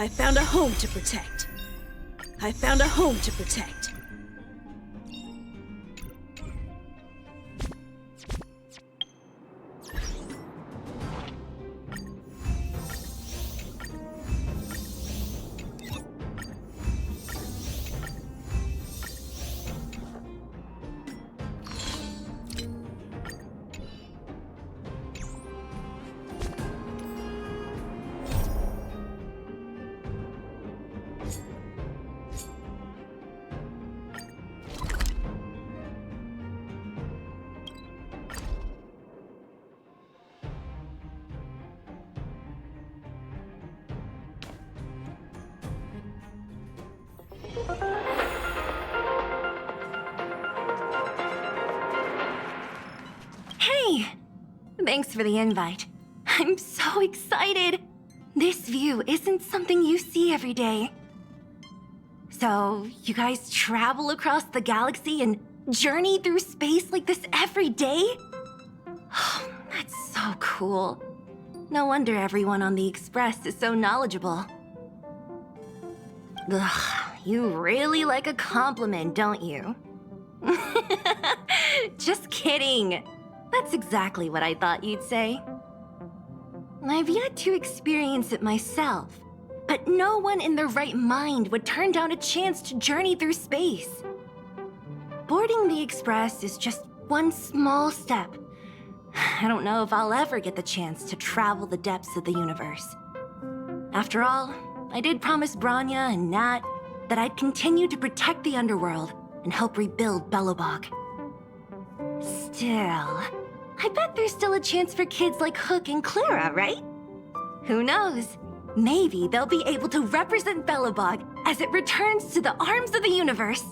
I found a home to protect. I found a home to protect. Hey! Thanks for the invite. I'm so excited! This view isn't something you see every day. So, you guys travel across the galaxy and journey through space like this every day? Oh, that's so cool. No wonder everyone on the Express is so knowledgeable. Ugh, you really like a compliment, don't you? Just kidding. That's exactly what I thought you'd say. I've yet to experience it myself, but no one in their right mind would turn down a chance to journey through space. Boarding the Express is just one small step. I don't know if I'll ever get the chance to travel the depths of the universe. After all, I did promise Branya and Nat that I'd continue to protect the underworld and help rebuild Belobog. Still, I bet there's still a chance for kids like Hook and Clara, right? Who knows? Maybe they'll be able to represent Belobog as it returns to the arms of the universe.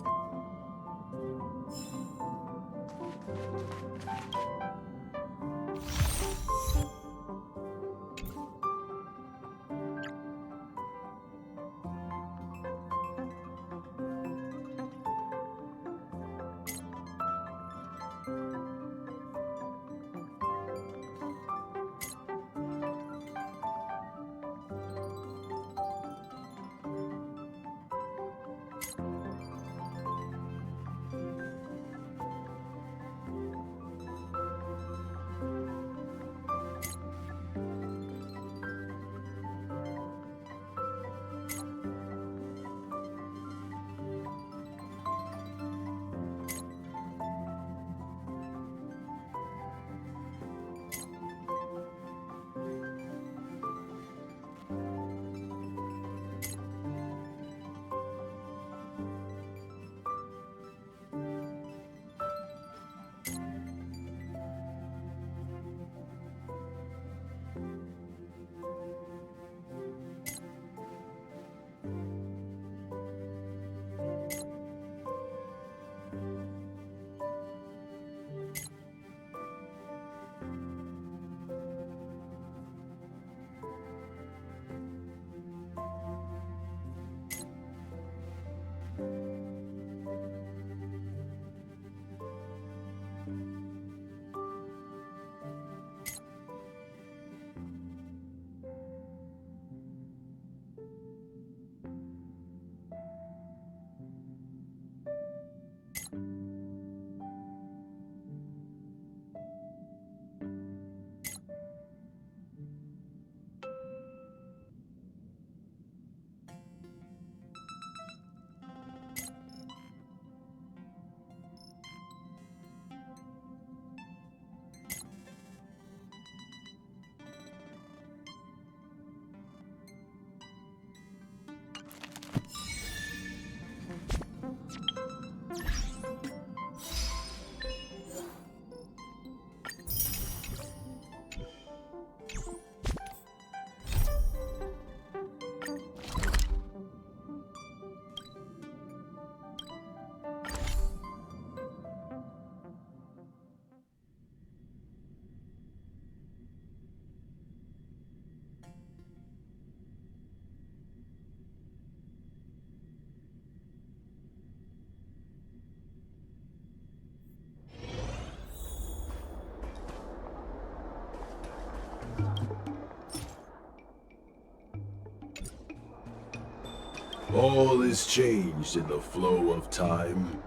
All is changed in the flow of time,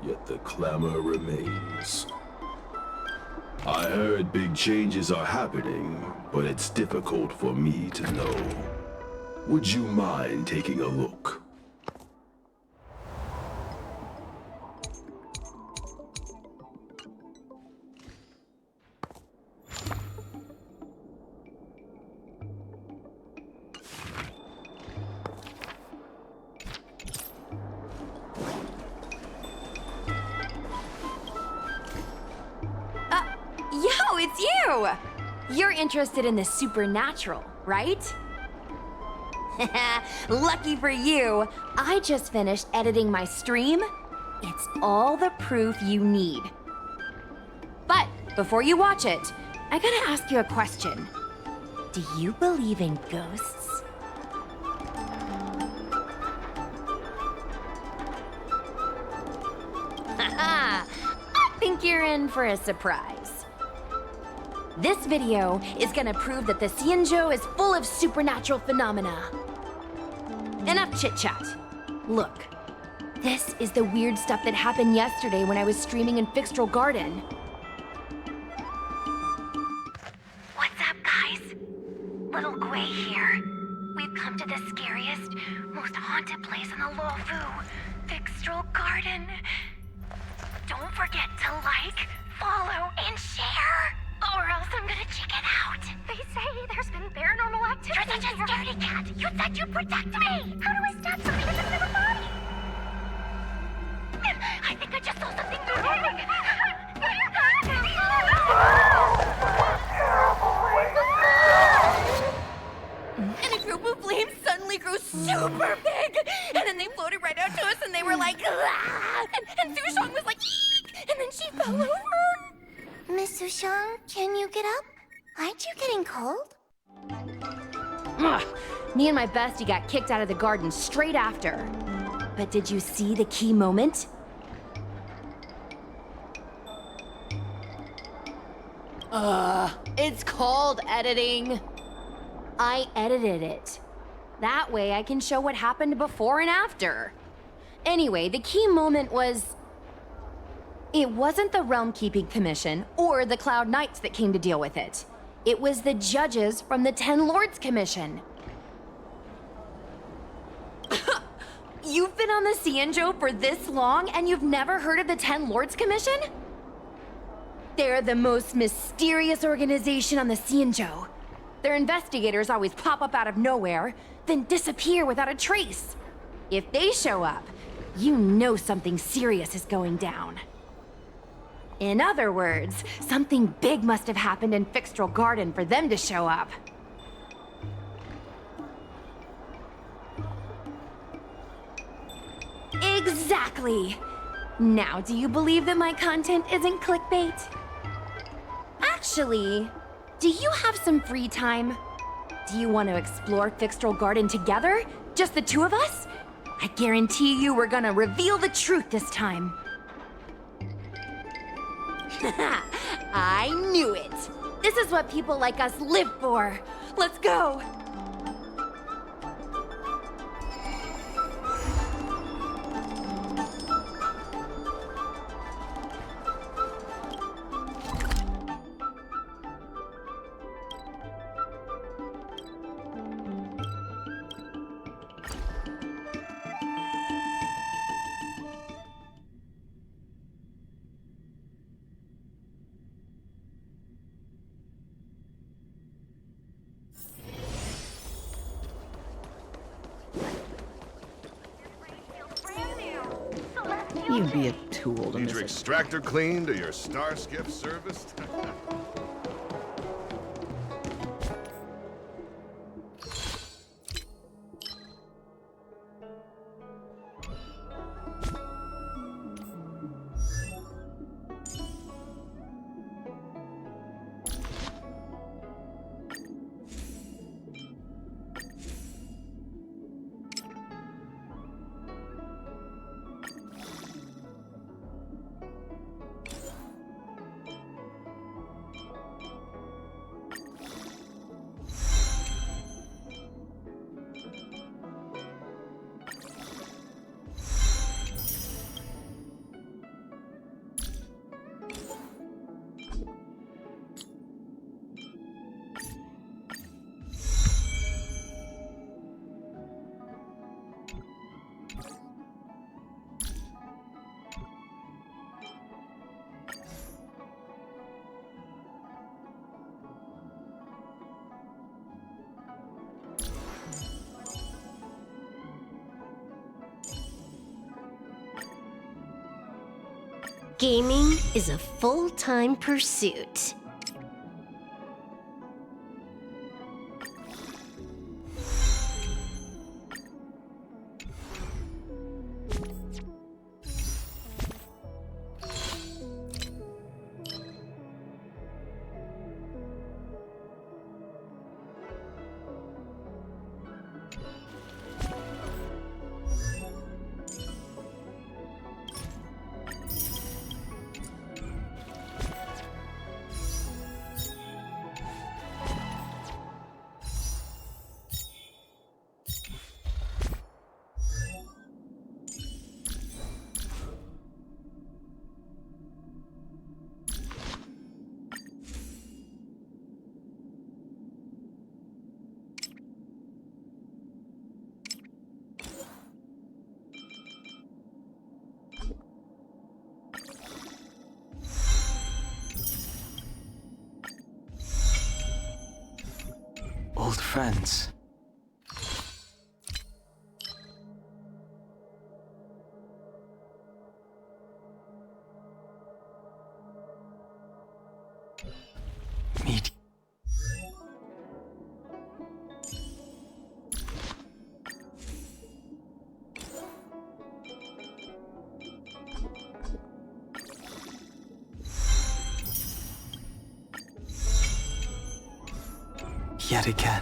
yet the clamor remains. I heard big changes are happening, but it's difficult for me to know. Would you mind taking a look? Yo, it's you! You're interested in the supernatural, right? Lucky for you, I just finished editing my stream. It's all the proof you need. But before you watch it, I gotta ask you a question. Do you believe in ghosts? Haha, I think you're in for a surprise. This video is gonna prove that the Xianzhou is full of supernatural phenomena. Enough chit-chat. Look, this is the weird stuff that happened yesterday when I was streaming in Fixtral Garden. What's up, guys? Little Gui here. We've come to the scariest, most haunted place in the Luofu, Fixtral Garden. Don't forget to like, follow, and share, or else I'm gonna check it out. They say there's been paranormal activity. You're such a scaredy cat. You said you'd protect me. How do I stab something that doesn't have a body? I think I just saw something moving. And a group of flames suddenly grew super big, and then they floated right out to us, and they were like, ah! And Sushong was like, eek! And then she fell over. Miss Sushang, can you get up? Aren't you getting cold? Ugh. Me and my bestie got kicked out of the garden straight after. But did you see the key moment? It's called editing. I edited it. That way I can show what happened before and after. Anyway, the key moment was... It wasn't the Realm Keeping Commission or the Cloud Knights that came to deal with it. It was the judges from the Ten Lords Commission. You've been on the Xianzhou for this long and you've never heard of the Ten Lords Commission? They're the most mysterious organization on the Xianzhou. Their investigators always pop up out of nowhere, then disappear without a trace. If they show up, you know something serious is going down. In other words, something big must have happened in Fixtral Garden for them to show up. Exactly! Now, do you believe that my content isn't clickbait? Actually, do you have some free time? Do you want to explore Fixtral Garden together? Just the two of us? I guarantee you we're gonna reveal the truth this time. I knew it! This is what people like us live for! Let's go! You'd be a tool to Need miss your it. extractor cleaned or your star skiff serviced? Gaming is a full-time pursuit. Old friends. Meet. Yet again.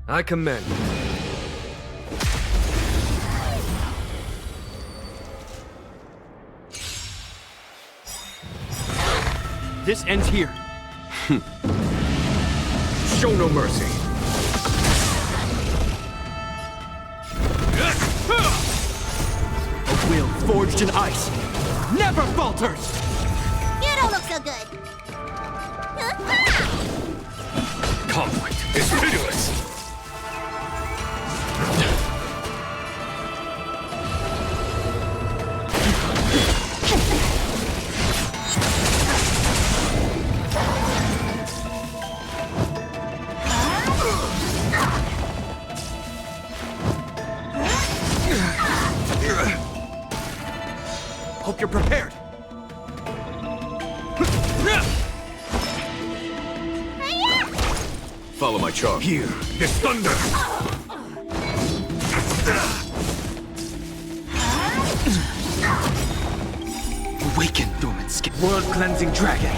I commend you. This ends here. Show no mercy. A will forged in ice never falters! You don't look so good. Conflict is pitiless. Hope you're prepared. Follow my charge. Here, this thunder. Awaken, dormant skin. World-cleansing dragon.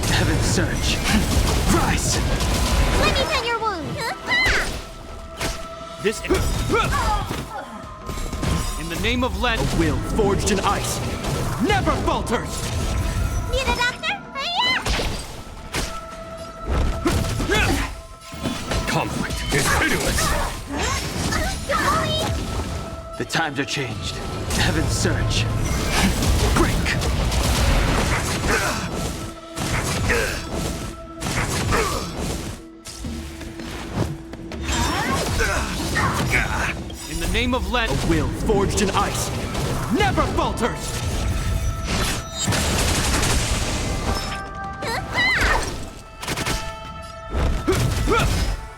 Heaven surge. Rise! Let me tend your wound. This in the name of Len, a will forged in ice never falters! Need a doctor? Conflict is pitiless. The times are changed. Heaven surge. Break! In the name of Len, a will forged in ice never falters!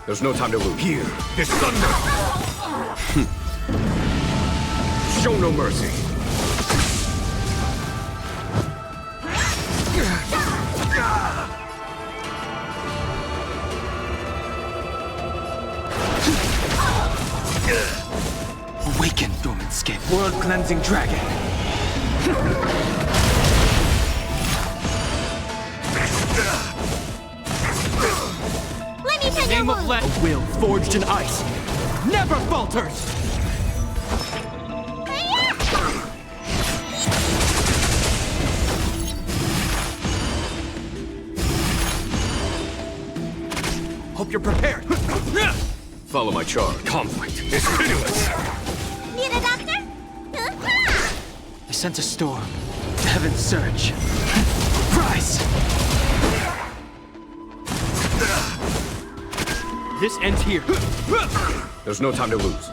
There's no time to lose. Here, this thunder. Show no mercy. Awaken, dormant skin. World-cleansing dragon. Let me In the tend your name of wound. Len, a will forged in ice never falters! Hope you're prepared. Follow my charge. Conflict is pitiless. Need a doctor? I sense a storm. Heaven surge. Rise! This ends here. There's no time to lose.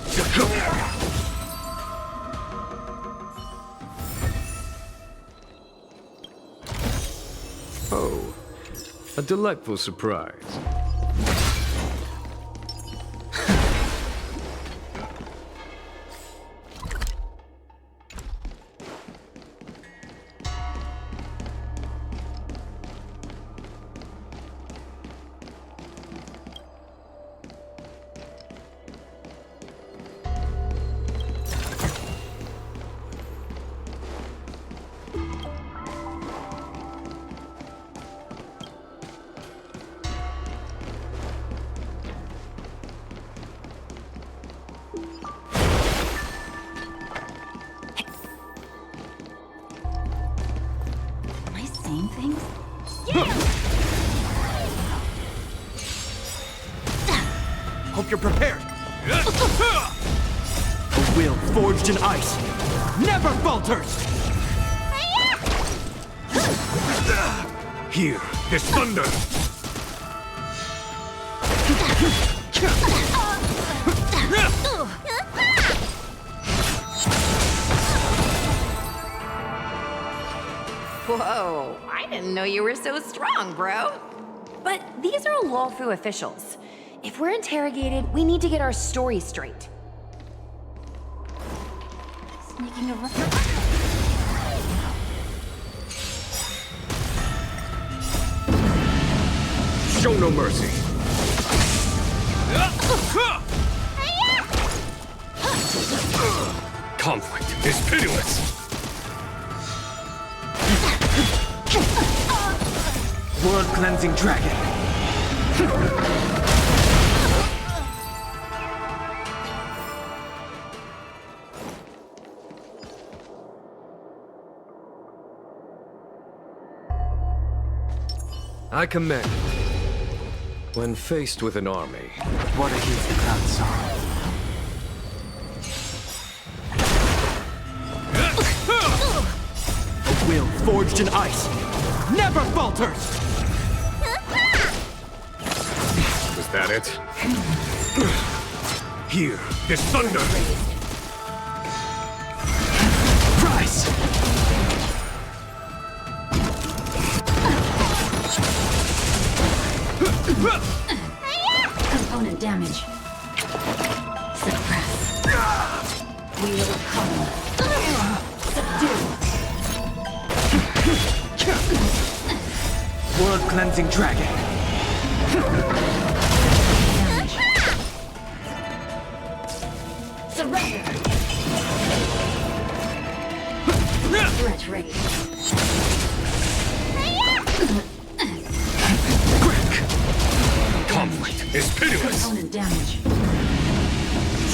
Oh, a delightful surprise. Am I saying things? Hope you're prepared. A will forged in ice never falters! Here, this thunder. Whoa, I didn't know you were so strong, bro. But these are Lawfu officials. If we're interrogated, we need to get our story straight. Sneaking around. Show no mercy. Conflict is pitiless. World-cleansing dragon. I commend you. When faced with an army, What a heat the crowd saw. A will forged in ice never falters! Was that it? Here, this thunder! Rise! Component damage. Suppress. Wheel come. Subdue. World-cleansing dragon. Damage. Surrender. Threat raised. Conflict is pitiless! Component damage.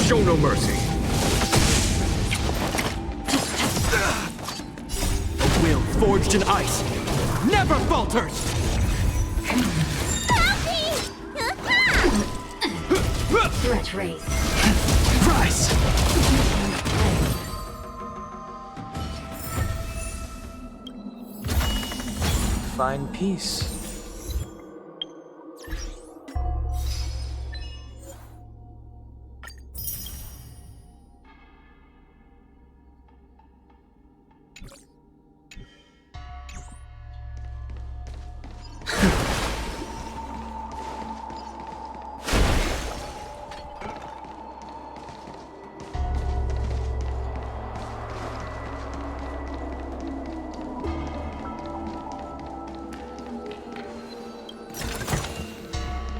Show no mercy! A will forged in ice never falters! Threat raised. Rise! Find peace.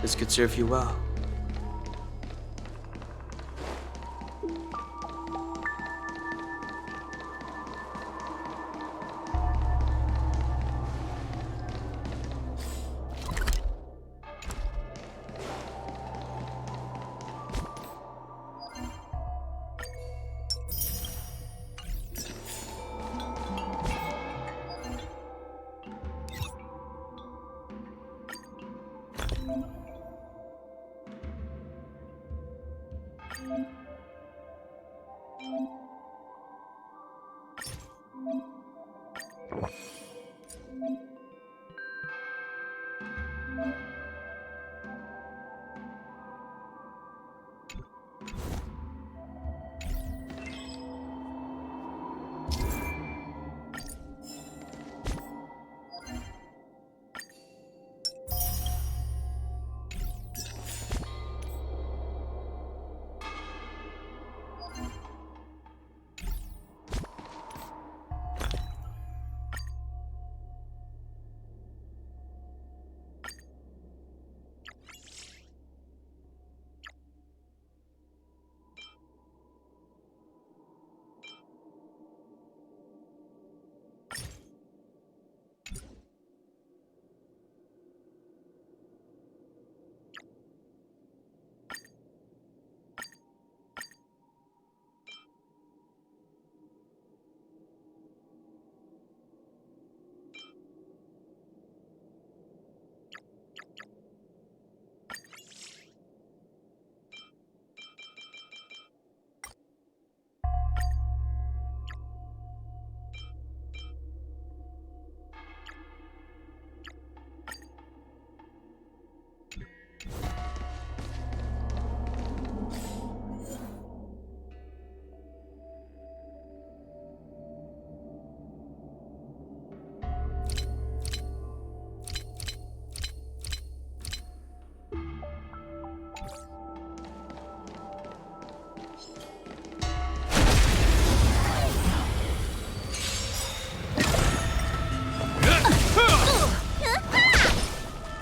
This could serve you well.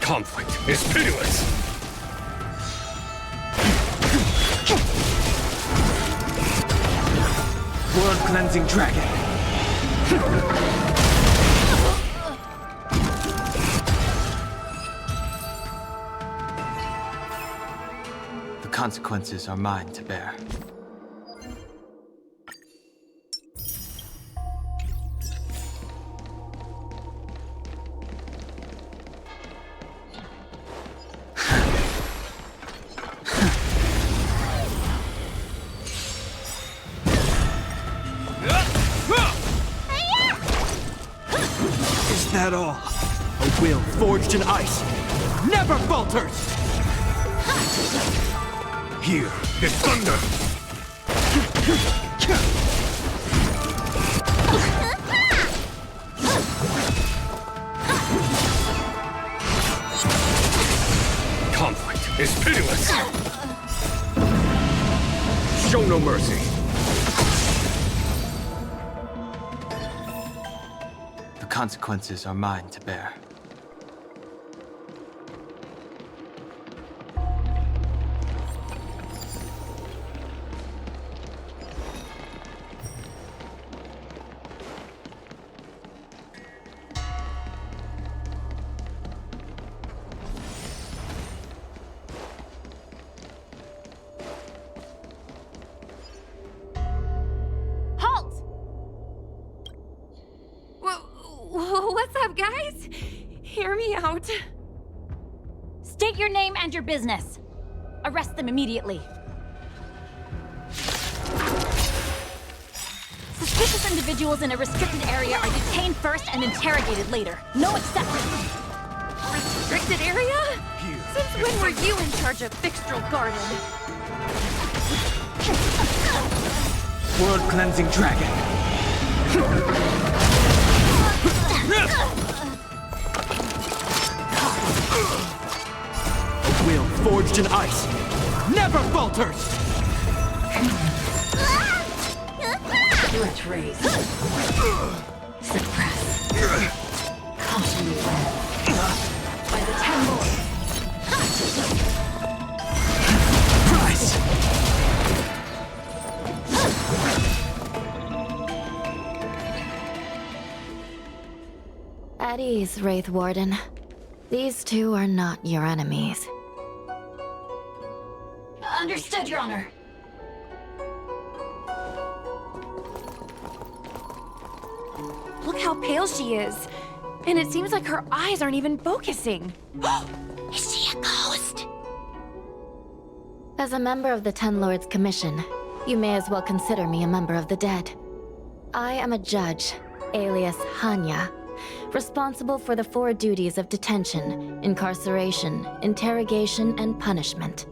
Conflict is pitiless! World-cleansing dragon. consequences are mine to bear. Is that all? A will forged in ice never falters! Here is thunder! Conflict is pitiless! Show no mercy! The consequences are mine to bear. What's up, guys? Hear me out. State your name and your business. Arrest them immediately. Suspicious individuals in a restricted area are detained first and interrogated later. No exceptions. Restricted area? Since when were you in charge of Fixtral Garden? World cleansing dragon. A will forged in ice never falters! Let's raise. Suppress. Caution you by the 10 lords. Prize! At ease, Wraith Warden. These two are not your enemies. Understood, Your Honor. Look how pale she is. And it seems like her eyes aren't even focusing. Is she a ghost? As a member of the Ten Lords Commission, you may as well consider me a member of the dead. I am a judge, alias Hanya, responsible for the 4 duties of detention, incarceration, interrogation, and punishment.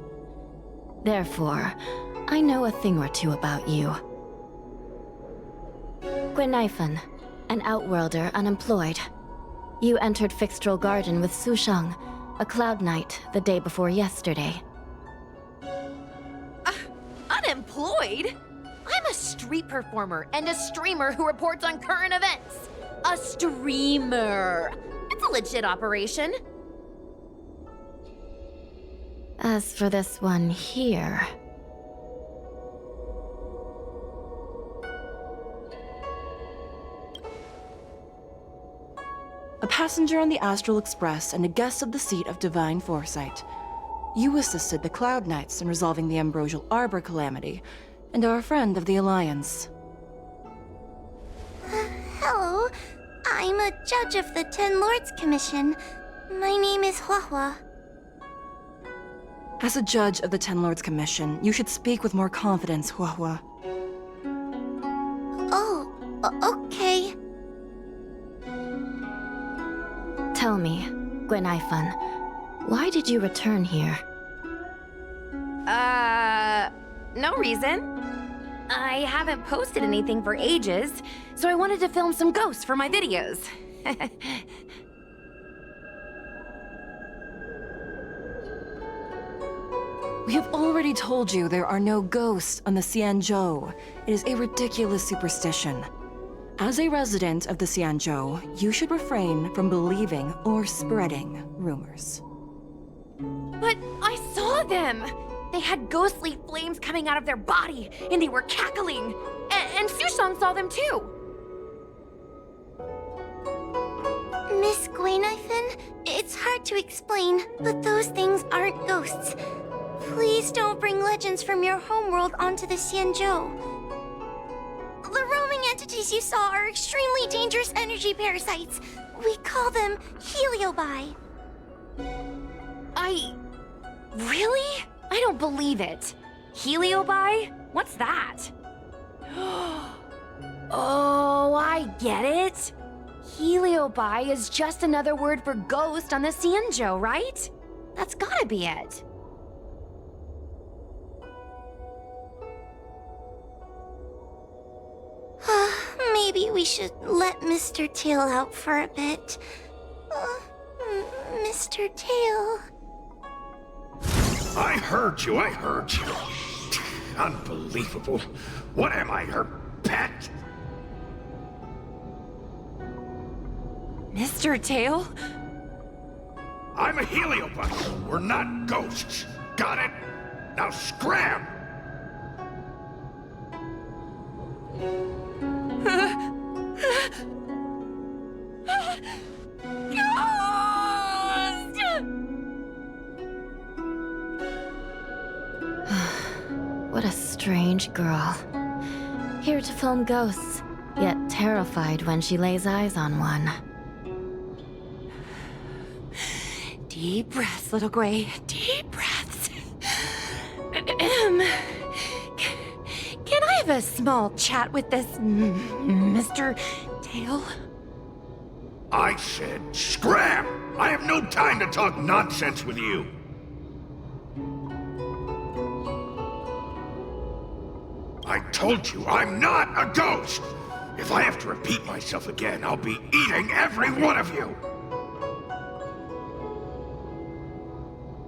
Therefore, I know a thing or two about you. Guinaifen, an outworlder unemployed. You entered Fixtral Garden with Sushang, a Cloud Knight, the day before yesterday. Unemployed? I'm a street performer and a streamer who reports on current events. A streamer. It's a legit operation. As for this one here... A passenger on the Astral Express and a guest of the seat of Divine Foresight. You assisted the Cloud Knights in resolving the Ambrosial Arbor calamity, and are a friend of the Alliance. Hello. I'm a judge of the Ten Lords Commission. My name is Huahua. As a judge of the Ten Lords Commission, you should speak with more confidence, Huahua. Oh, okay. Tell me, Guinaifen, why did you return here? No reason. I haven't posted anything for ages, so I wanted to film some ghosts for my videos. We have already told you there are no ghosts on the Xianzhou. It is a ridiculous superstition. As a resident of the Xianzhou, you should refrain from believing or spreading rumors. But I saw them! They had ghostly flames coming out of their body, and they were cackling! And Sushang saw them too! Miss Guinaifen, it's hard to explain, but those things aren't ghosts. Please don't bring legends from your homeworld onto the Xianzhou. The roaming entities you saw are extremely dangerous energy parasites. We call them heliobi. Really? I don't believe it. Heliobi? What's that? Oh, I get it. Heliobi is just another word for ghost on the Xianzhou, right? That's gotta be it. Maybe we should let Mr. Tail out for a bit. Mr. Tail. I heard you. Unbelievable. What am I, her pet? Mr. Tail? I'm a heliobus. We're not ghosts. Got it? Now scram! What a strange girl. Here to film ghosts, yet terrified when she lays eyes on one. Deep breaths, little Gray. Deep breaths. Can I have a small chat with this Mr. Tail? I said scram! I have no time to talk nonsense with you. I told you, I'm not a ghost! If I have to repeat myself again, I'll be eating every one of you!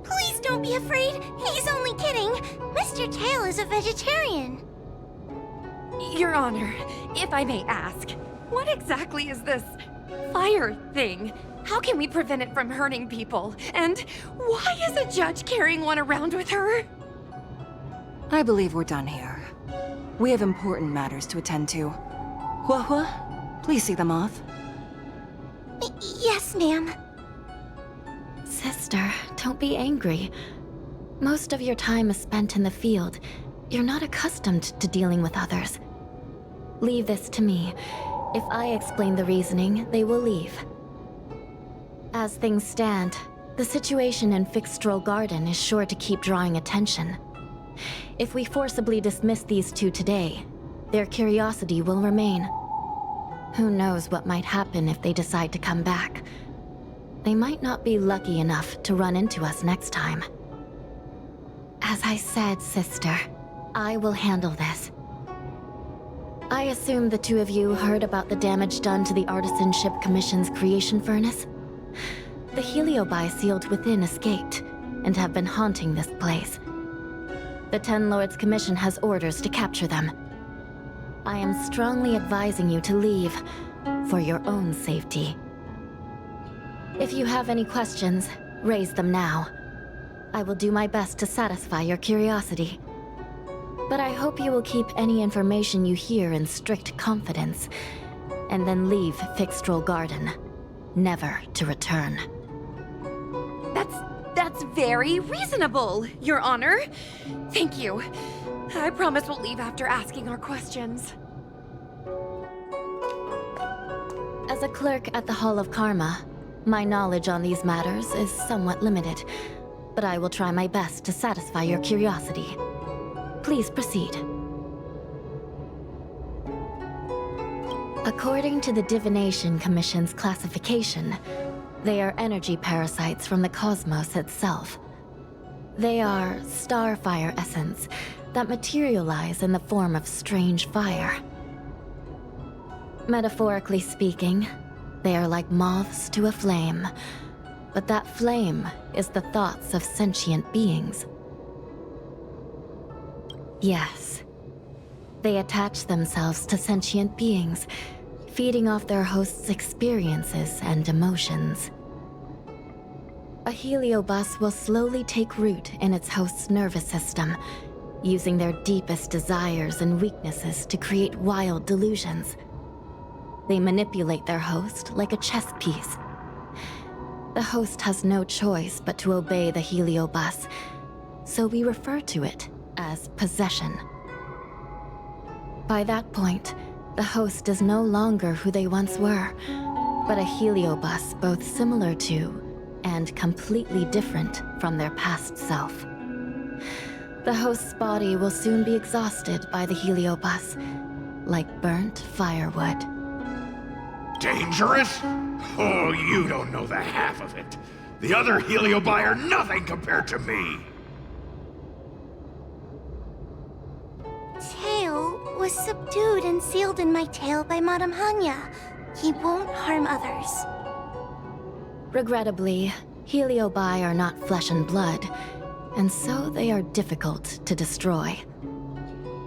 Please don't be afraid. He's only kidding. Mr. Tail is a vegetarian. Your Honor, if I may ask, what exactly is this fire thing? How can we prevent it from hurting people? And why is a judge carrying one around with her? I believe we're done here. We have important matters to attend to. Hua, please see them off. Yes, ma'am. Sister, don't be angry. Most of your time is spent in the field. You're not accustomed to dealing with others. Leave this to me. If I explain the reasoning, they will leave. As things stand, the situation in Fixtral Garden is sure to keep drawing attention. If we forcibly dismiss these two today, their curiosity will remain. Who knows what might happen if they decide to come back. They might not be lucky enough to run into us next time. As I said, sister, I will handle this. I assume the two of you heard about the damage done to the Artisanship Commission's creation furnace? The heliobi sealed within escaped, and have been haunting this place. The Ten Lords Commission has orders to capture them. I am strongly advising you to leave, for your own safety. If you have any questions, raise them now. I will do my best to satisfy your curiosity. But I hope you will keep any information you hear in strict confidence, and then leave Fixtral Garden, never to return. That's very reasonable, Your Honor. Thank you. I promise we'll leave after asking our questions. As a clerk at the Hall of Karma, my knowledge on these matters is somewhat limited, but I will try my best to satisfy your curiosity. Please proceed. According to the Divination Commission's classification, they are energy parasites from the cosmos itself. They are starfire essence that materialize in the form of strange fire. Metaphorically speaking, they are like moths to a flame, but that flame is the thoughts of sentient beings. Yes, they attach themselves to sentient beings, feeding off their host's experiences and emotions. A heliobus will slowly take root in its host's nervous system, using their deepest desires and weaknesses to create wild delusions. They manipulate their host like a chess piece. The host has no choice but to obey the heliobus, so we refer to it as possession. By that point, the host is no longer who they once were, but a heliobus both similar to and completely different from their past self. The host's body will soon be exhausted by the heliobus, like burnt firewood. Dangerous? Oh, you don't know the half of it. The other heliobi are nothing compared to me. Tail was subdued and sealed in my tail by Madame Hanya. He won't harm others. Regrettably, heliobi are not flesh and blood, and so they are difficult to destroy.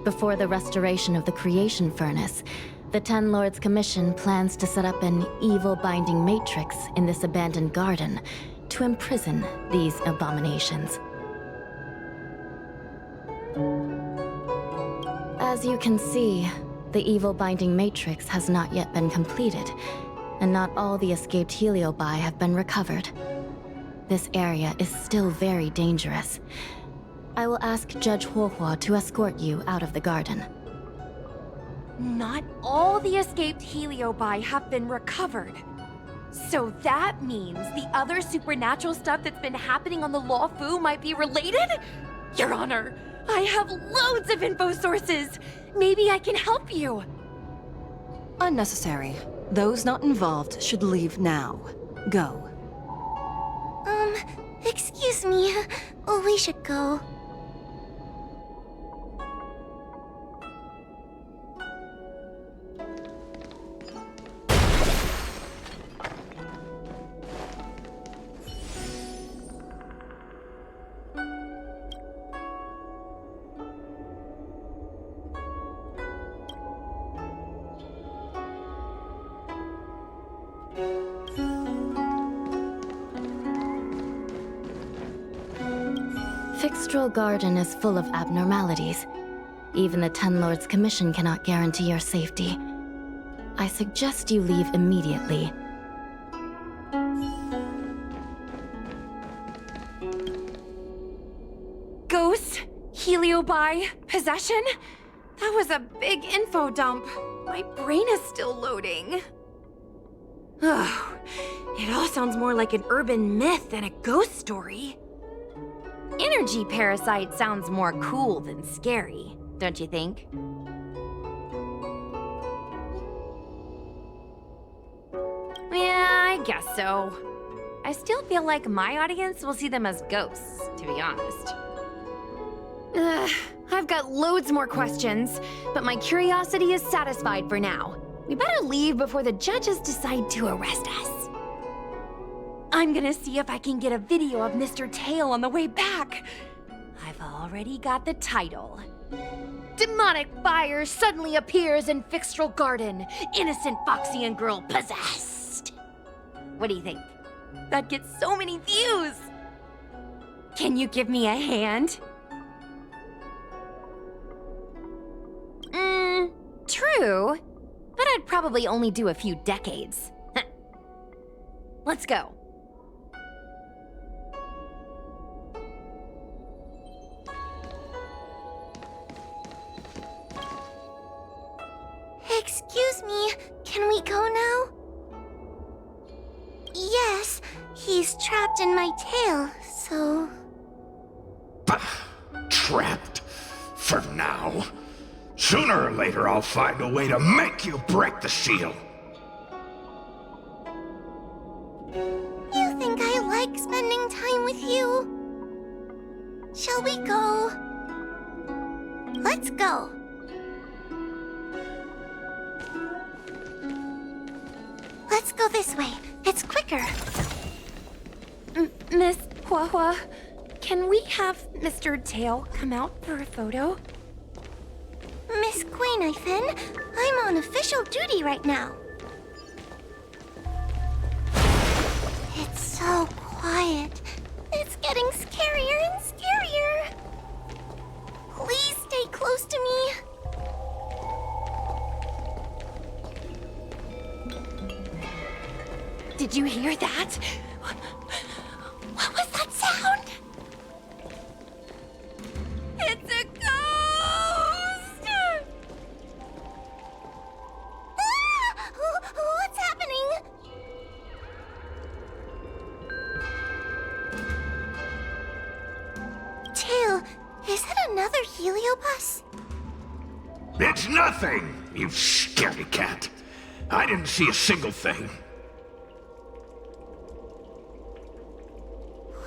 Before the restoration of the creation furnace, the Ten Lords Commission plans to set up an evil binding matrix in this abandoned garden to imprison these abominations. As you can see, the evil binding matrix has not yet been completed, and not all the escaped heliobi have been recovered. This area is still very dangerous. I will ask Judge Huohua to escort you out of the garden. Not all the escaped heliobi have been recovered. So that means the other supernatural stuff that's been happening on the Luofu might be related? Your Honor, I have loads of info sources. Maybe I can help you. Unnecessary. Those not involved should leave now. Go. Excuse me. We should go. Fixtral Garden is full of abnormalities. Even the Ten Lords Commission cannot guarantee your safety. I suggest you leave immediately. Ghosts? Heliobi? Possession? That was a big info dump. My brain is still loading. Oh, it all sounds more like an urban myth than a ghost story. Energy parasite sounds more cool than scary, don't you think? Yeah, I guess so. I still feel like my audience will see them as ghosts, to be honest. I've got loads more questions, but my curiosity is satisfied for now. We better leave before the judges decide to arrest us. I'm gonna see if I can get a video of Mr. Tail on the way back. I've already got the title. Demonic fire suddenly appears in Fixtral Garden. Innocent Foxian girl possessed. What do you think? That gets so many views. Can you give me a hand? True. But I'd probably only do a few decades. Let's go. Excuse me, can we go now? Yes, he's trapped in my tail, so... Trapped? For now? Sooner or later I'll find a way to make you break the seal. You think I like spending time with you? Shall we go? Let's go. Let's go this way. It's quicker. Miss Huohua, can we have Mr. Tail come out for a photo? Miss Guinevere, I'm on official duty right now. It's so quiet. It's getting scarier and scarier. Please stay close to me. Did you hear that? What was that sound? Heliobus? It's nothing, you scaredy cat. I didn't see a single thing.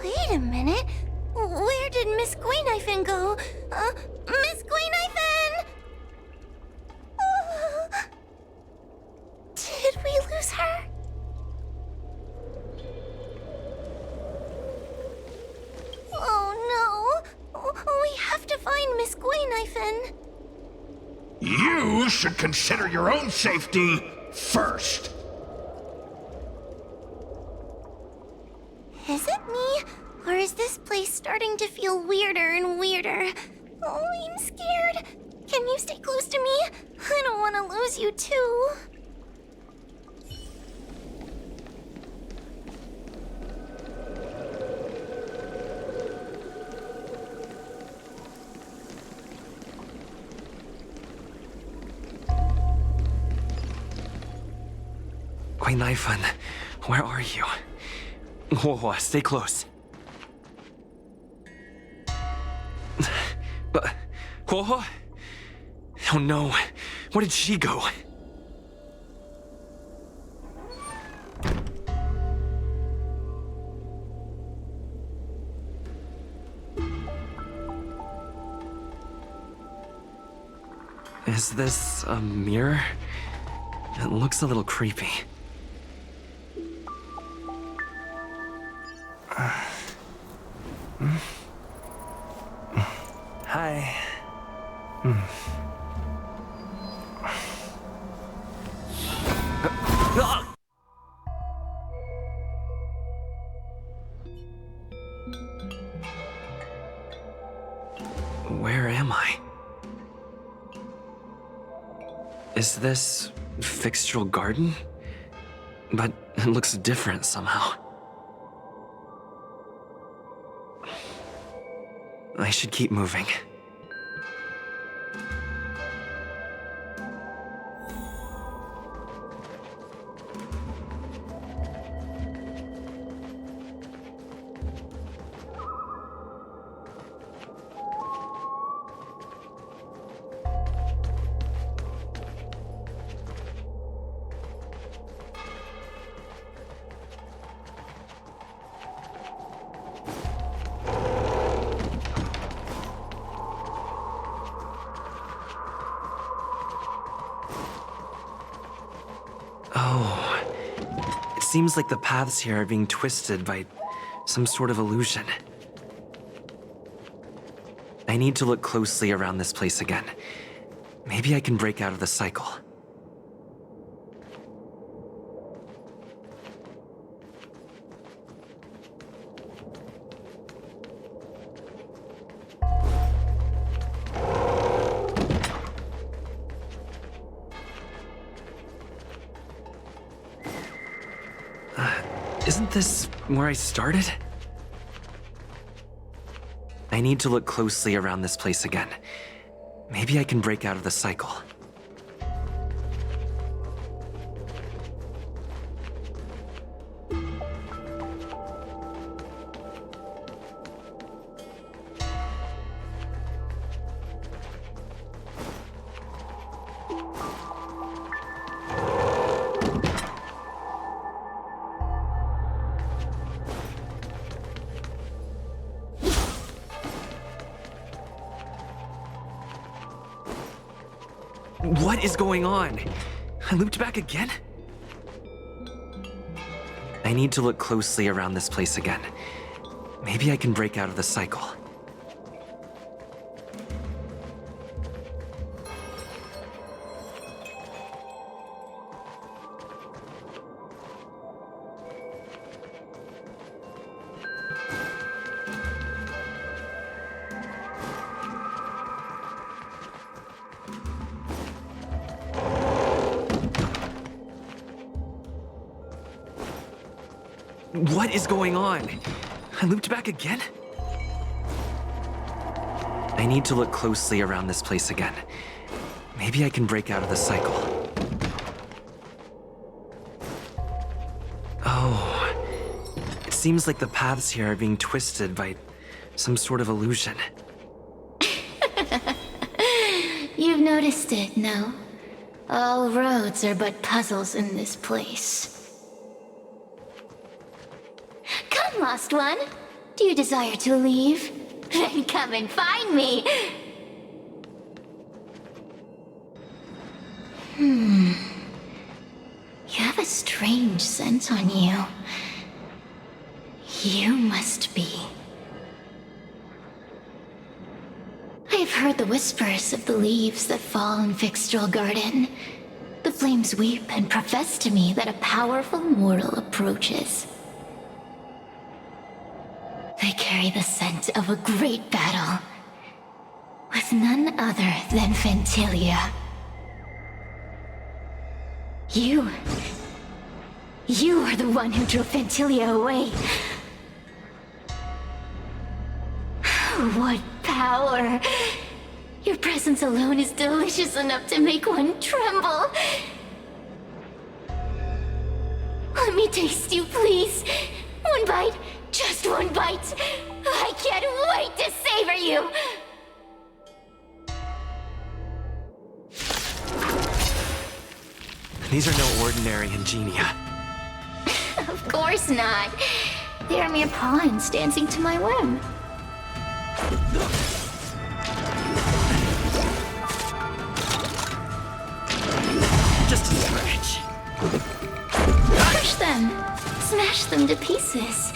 Wait a minute. Where did Miss Gwayniphin go? Miss Gwayniphin! Did we lose her? Oh no! We have to find Miss Gwayniphin. You should consider your own safety first. Is it me? Or is this place starting to feel weirder and weirder? Oh, I'm scared. Can you stay close to me? I don't want to lose you too. Gwayniphin, where are you? Whoa, stay close. But, whoa? Oh no, where did she go? Is this a mirror? It looks a little creepy. Hi. Where am I? Is this Fixtural Garden? But it looks different somehow. I should keep moving. Oh, it seems like the paths here are being twisted by some sort of illusion. I need to look closely around this place again. Maybe I can break out of the cycle. Isn't this where I started? I need to look closely around this place again. Maybe I can break out of the cycle. What is going on? I looped back again? I need to look closely around this place again. Maybe I can break out of the cycle. What is going on? I looped back again? I need to look closely around this place again. Maybe I can break out of the cycle. Oh, it seems like the paths here are being twisted by some sort of illusion. You've noticed it, no? All roads are but puzzles in this place. Come, lost one. Do you desire to leave? Then come and find me. You have a strange scent on you. You must be. I have heard the whispers of the leaves that fall in Fixtral Garden. The flames weep and profess to me that a powerful mortal approaches. They carry the scent of a great battle, with none other than Fentilia. You are the one who drove Fentilia away. What power! Your presence alone is delicious enough to make one tremble. Let me taste you, please. One bite, just one bite. I can't wait to savor you. These are no ordinary ingenia. Of course not. They are mere pawns dancing to my whim. Just a stretch. Crush them. Smash them to pieces.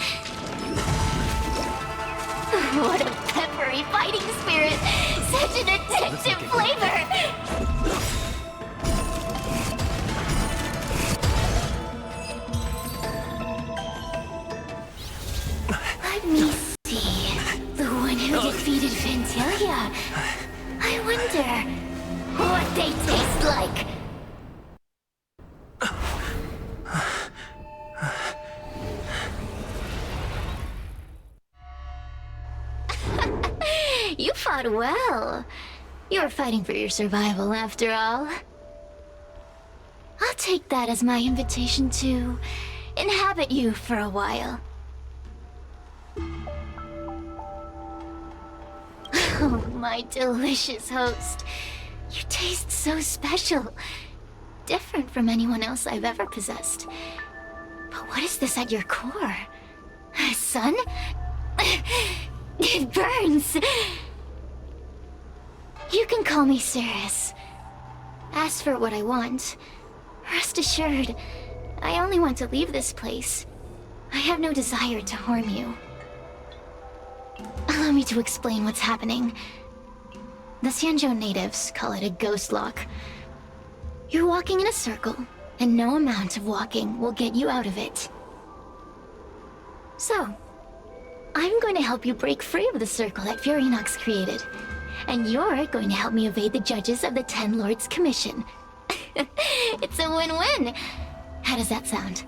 What a peppery fighting spirit. Such an addictive flavor. Let me see. The one who defeated Fentilia. I wonder what they taste like. You fought well. You were fighting for your survival, after all. I'll take that as my invitation to inhabit you for a while. Oh, my delicious host. You taste so special. Different from anyone else I've ever possessed. But what is this at your core? Sun? It burns! You can call me Cirrus. Ask for what I want. Rest assured, I only want to leave this place. I have no desire to harm you. Allow me to explain what's happening. The Xianzhou natives call it a ghost lock. You're walking in a circle, and no amount of walking will get you out of it. So, I'm going to help you break free of the circle that Furinox created. And you're going to help me evade the judges of the Ten Lords Commission. It's a win-win! How does that sound?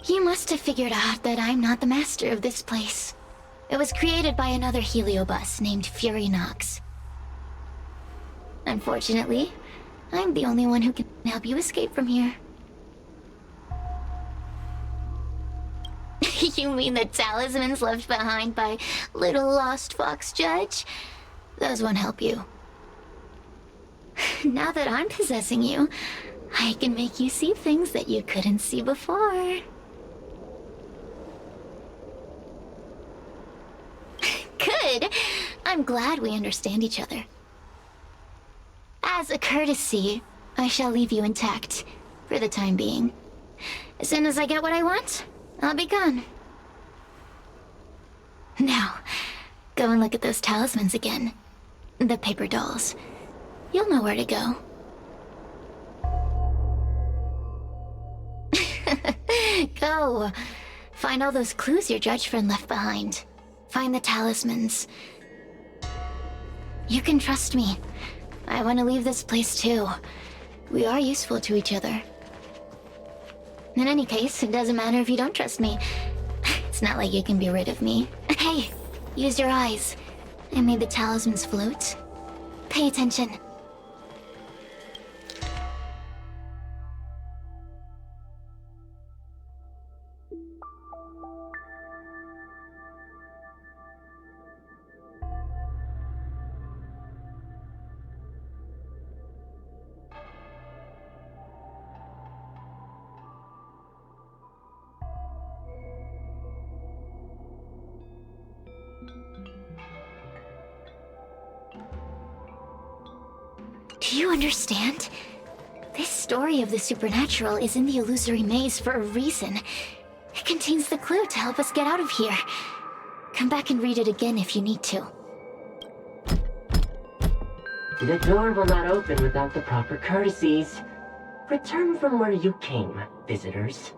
You must have figured out that I'm not the master of this place. It was created by another Heliobus named Furinox. Unfortunately, I'm the only one who can help you escape from here. You mean the talismans left behind by little lost fox judge? Those won't help you. Now that I'm possessing you, I can make you see things that you couldn't see before. Good. I'm glad we understand each other. As a courtesy, I shall leave you intact, for the time being. As soon as I get what I want, I'll be gone. Now, go and look at those talismans again. The paper dolls. You'll know where to go. Go. Find all those clues your judge friend left behind. Find the talismans. You can trust me. I want to leave this place too. We are useful to each other. In any case, it doesn't matter if you don't trust me. It's not like you can be rid of me. Hey, use your eyes. I made the talismans float. Pay attention. Do you understand? This story of the supernatural is in the illusory maze for a reason. It contains the clue to help us get out of here. Come back and read it again if you need to. The door will not open without the proper courtesies. Return from where you came, visitors.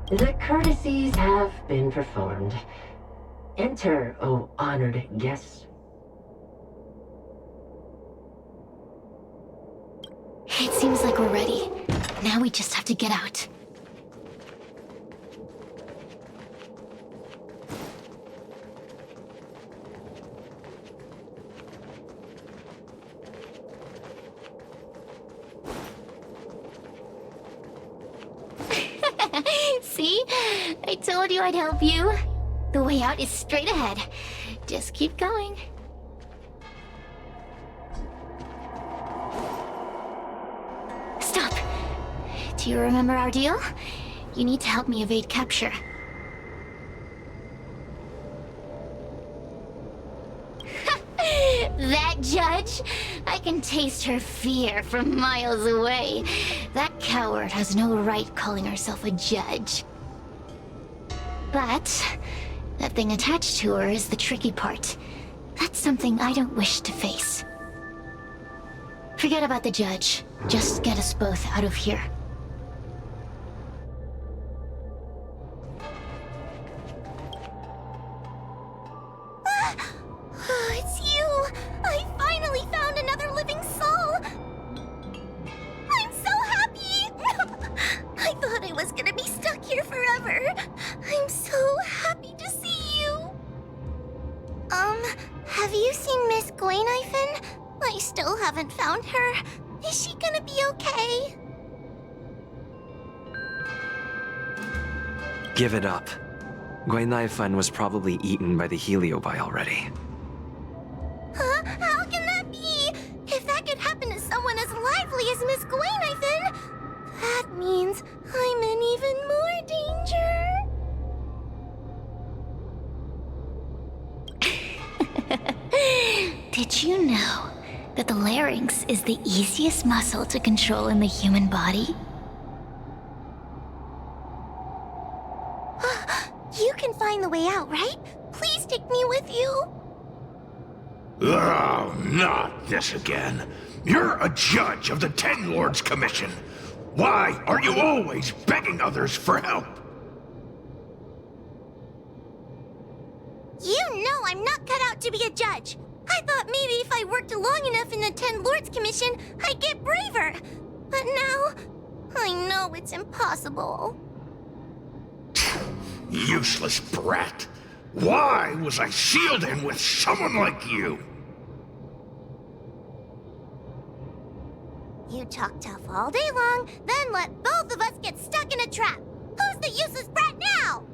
The courtesies have been performed. Enter, O honored guests. It seems like we're ready. Now we just have to get out. See? I told you I'd help you. The way out is straight ahead. Just keep going. Stop. Do you remember our deal? You need to help me evade capture. That judge? I can taste her fear from miles away. That coward has no right calling herself a judge. But that thing attached to her is the tricky part. That's something I don't wish to face. Forget about the judge. Just get us both out of here. It's you! I finally found another living soul! I'm so happy! I thought I was gonna be stuck here forever. I'm so happy to see you. Have you seen Miss Gwaynifin? I still haven't found her. Is she gonna be okay? Give it up. Gwaynifin was probably eaten by the Heliobi already. Huh? How can that be? If that could happen to someone as lively as Miss Gwaynifin, that means I'm in even more danger. Did you know that the larynx is the easiest muscle to control in the human body? You can find the way out, right? Please take me with you. Oh, not this again. You're a judge of the Ten Lords Commission. Why are you always begging others for help? You know I'm not cut out to be a judge. I thought maybe if I worked long enough in the Ten Lords Commission, I'd get braver. But now, I know it's impossible. Useless brat. Why was I sealed in with someone like you? You talk tough all day long, then let both of us get stuck in a trap. Who's the useless brat now?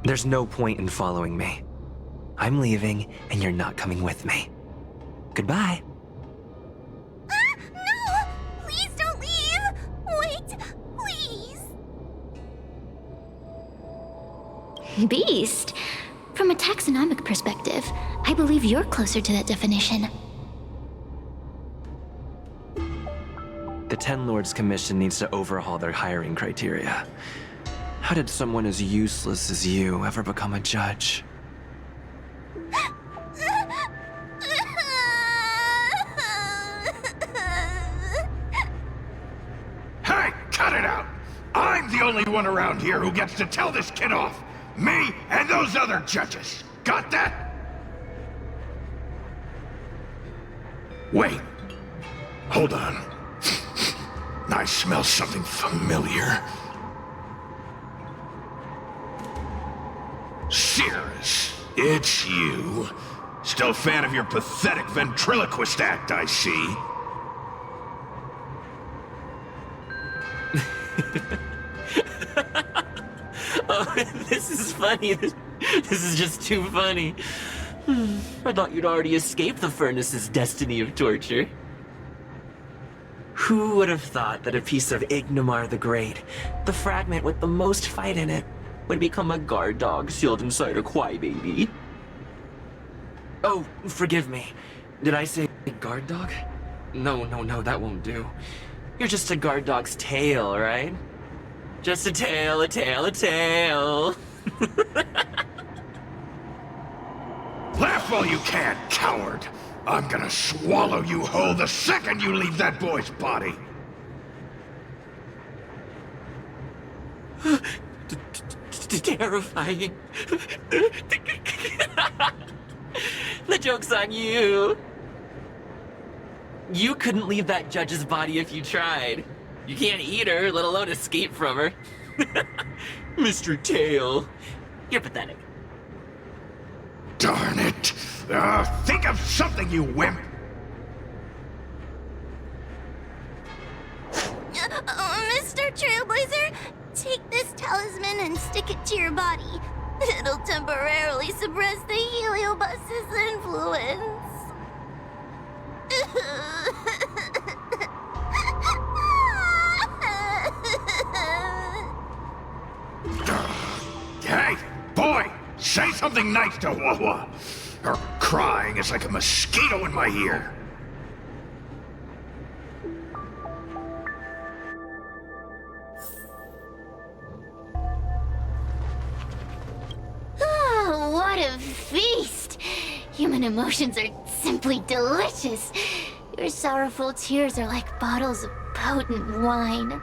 There's no point in following me. I'm leaving, and you're not coming with me. Goodbye. No! Please don't leave! Wait, please! Beast? From a taxonomic perspective, I believe you're closer to that definition. The Ten Lords Commission needs to overhaul their hiring criteria. How did someone as useless as you ever become a judge? Hey, cut it out! I'm the only one around here who gets to tell this kid off. Me and those other judges. Got that? Wait. Hold on. I smell something familiar. Cirrus, it's you. Still a fan of your pathetic ventriloquist act, I see. Oh, this is funny. This is just too funny. I thought you'd already escaped the furnace's destiny of torture. Who would have thought that a piece of Ignomar the Great, the fragment with the most fight in it, would become a guard dog sealed inside a crybaby? Oh, forgive me. Did I say guard dog? No, that won't do. You're just a guard dog's tail, right? Just a tail, a tail, a tail. Laugh all you can, coward! I'm gonna swallow you whole the second you leave that boy's body! Terrifying. The joke's on you. You couldn't leave that judge's body if you tried. You can't eat her, let alone escape from her. Mr. Tail, you're pathetic. Darn it! Think of something, you wimp! Mr. Trailblazer, take this talisman and stick it to your body. It'll temporarily suppress the Heliobus's influence. Hey, boy! Say something nice to Wawa! Her crying is like a mosquito in my ear. Oh, what a feast! Human emotions are simply delicious. Your sorrowful tears are like bottles of potent wine.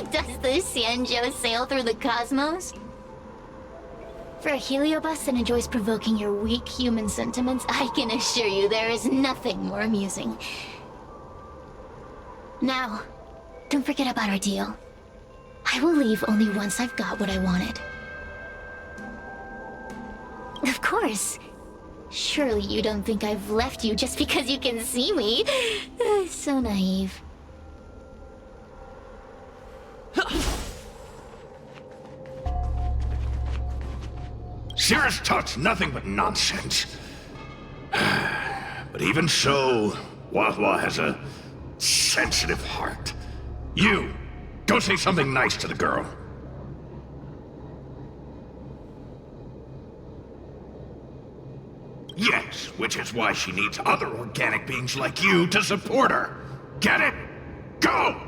Does the Xianzhou sail through the cosmos? For a Heliobus that enjoys provoking your weak human sentiments, I can assure you there is nothing more amusing. Now, don't forget about our deal. I will leave only once I've got what I wanted. Of course. Surely you don't think I've left you just because you can see me. So naive. Cirrus talks nothing but nonsense. But even so, Wawa has a sensitive heart. You, go say something nice to the girl. Yes, which is why she needs other organic beings like you to support her. Get it? Go!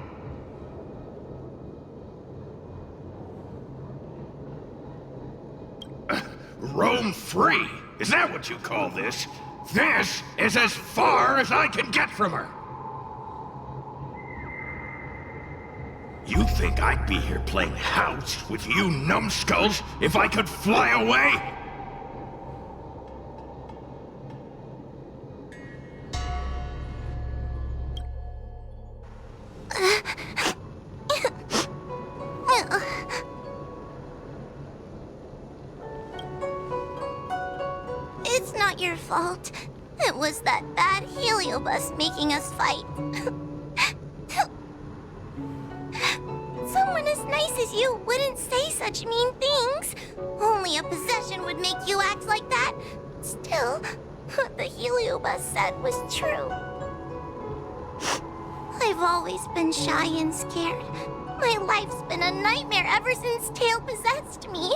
Roam free? Is that what you call this? This is as far as I can get from her. You think I'd be here playing house with you numbskulls if I could fly away? It's not your fault. It was that bad Heliobus making us fight. Someone as nice as you wouldn't say such mean things. Only a possession would make you act like that. Still, what the Heliobus said was true. I've always been shy and scared. My life's been a nightmare ever since Tail possessed me.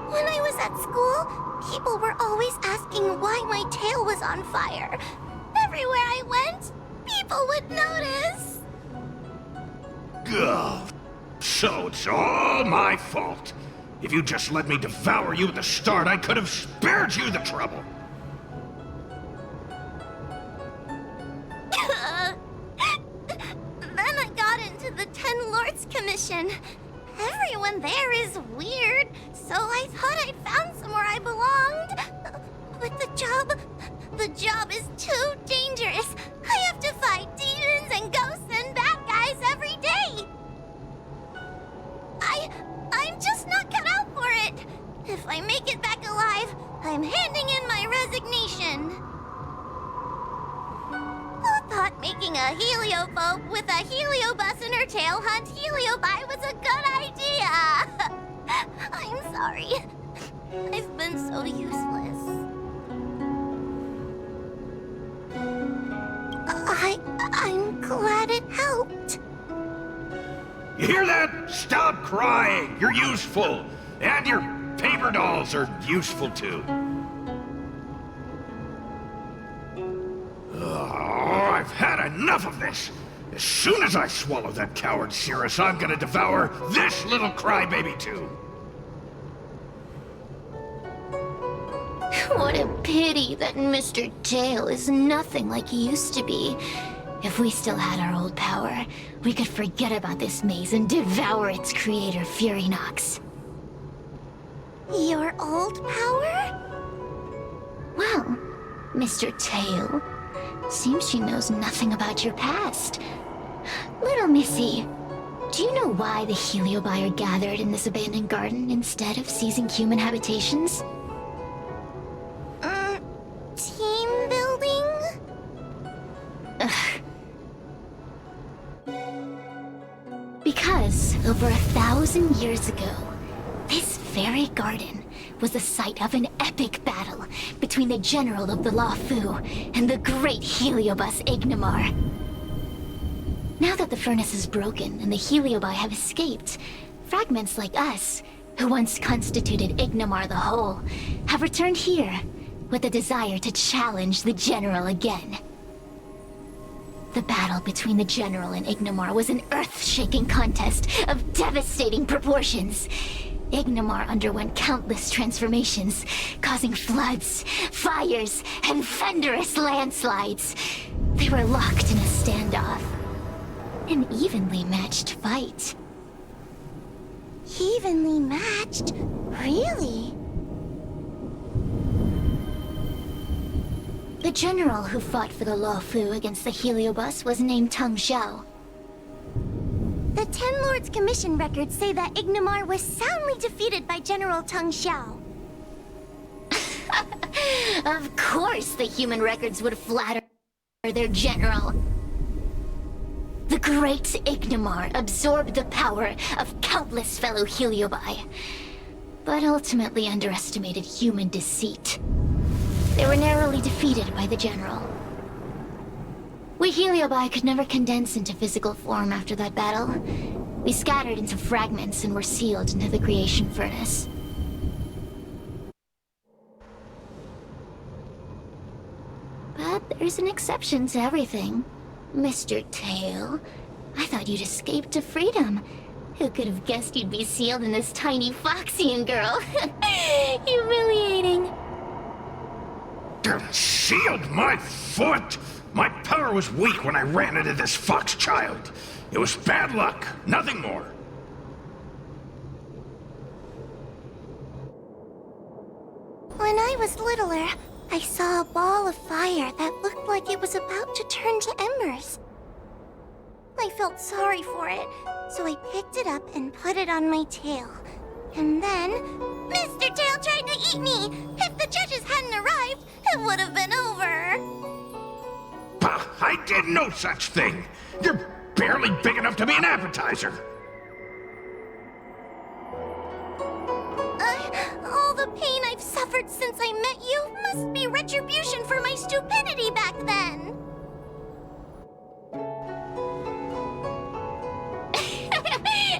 When I was at school, people were always asking why my tail was on fire. Everywhere I went, people would notice. Ugh. So it's all my fault. If you just let me devour you at the start, I could have spared you the trouble. Then I got into the 10 Lords Commission. Everyone there is weird, so I thought I'd found somewhere I belonged. But the job is too dangerous. I have to fight demons and ghosts and bad guys every day. I'm just not cut out for it. If I make it back alive, I'm handing in my resignation. Who thought making a heliophobe with a heliobus in her tail hunt heliobi was a good idea. I'm sorry. I've been so useless. I'm glad it helped. You hear that? Stop crying. You're useful. And your paper dolls are useful too. Oh, I've had enough of this. As soon as I swallow that coward Cirrus, I'm gonna devour this little crybaby too. What a pity that Mr. Tail is nothing like he used to be. If we still had our old power, we could forget about this maze and devour its creator, Furynox. Your old power? Well, Mr. Tail, seems she knows nothing about your past. Little Missy, do you know why the Heliobi are gathered in this abandoned garden instead of seizing human habitations? Team building? Because over 1,000 years ago, this very garden was the site of an epic battle between the general of the Luofu and the great Heliobus Ignimar. Now that the furnace is broken and the Heliobi have escaped, fragments like us, who once constituted Ignimar the Whole, have returned here with a desire to challenge the general again. The battle between the general and Ignimar was an earth-shaking contest of devastating proportions. Ignimar underwent countless transformations, causing floods, fires, and thunderous landslides. They were locked in a standoff. An evenly matched fight. Evenly matched? Really? The general who fought for the Luofu against the Heliobus was named Tang Xiao. The Ten Lords Commission records say that Ignimar was soundly defeated by General Tang Xiao. Of course the human records would flatter their general. The great Ignimar absorbed the power of countless fellow Heliobi, but ultimately underestimated human deceit. They were narrowly defeated by the general. We Heliobi could never condense into physical form after that battle. We scattered into fragments and were sealed into the creation furnace. But there's an exception to everything. Mr. Tail, I thought you'd escaped to freedom. Who could have guessed you'd be sealed in this tiny Foxian girl? Humiliating. Sealed my foot? My power was weak when I ran into this fox child. It was bad luck, nothing more. When I was littler, I saw a ball of fire that looked like it was about to turn to embers. I felt sorry for it, so I picked it up and put it on my tail. And then, Mr. Tail tried to eat me! If the judges hadn't arrived, it would have been over. Bah, I did no such thing. You're barely big enough to be an appetizer. All the pain I've suffered since I met you must be retribution for my stupidity back then.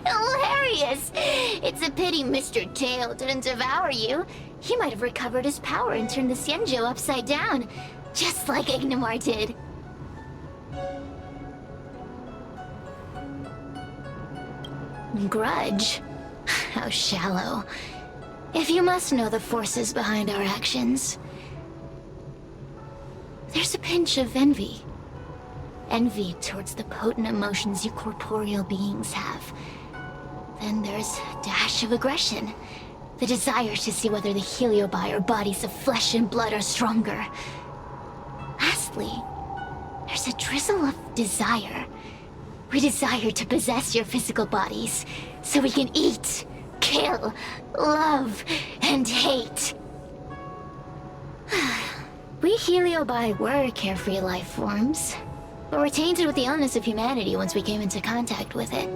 Hilarious! It's a pity Mr. Tail didn't devour you. He might have recovered his power and turned the Xianzhou upside down, just like Ignimar did. Grudge? How shallow. If you must know the forces behind our actions, there's a pinch of envy. Envy towards the potent emotions you corporeal beings have. Then there's a dash of aggression. The desire to see whether the Heliobi or bodies of flesh and blood are stronger. Lastly, there's a drizzle of desire. We desire to possess your physical bodies, so we can eat, kill, love, and hate. We Heliobi were carefree life forms, but we're tainted with the illness of humanity once we came into contact with it.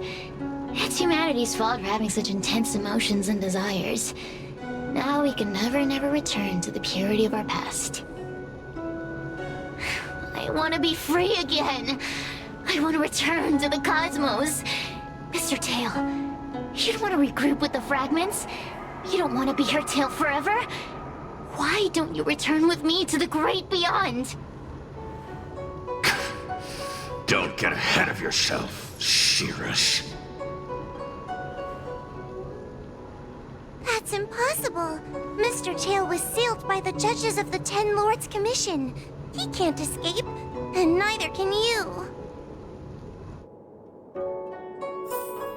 It's humanity's fault for having such intense emotions and desires. Now we can never return to the purity of our past. I want to be free again. I want to return to the cosmos. Mr. Tail, you don't want to regroup with the fragments? You don't want to be here, Tail, forever? Why don't you return with me to the great beyond? Don't get ahead of yourself, Cirrus. That's impossible. Mr. Tail was sealed by the judges of the Ten Lords Commission. He can't escape, and neither can you.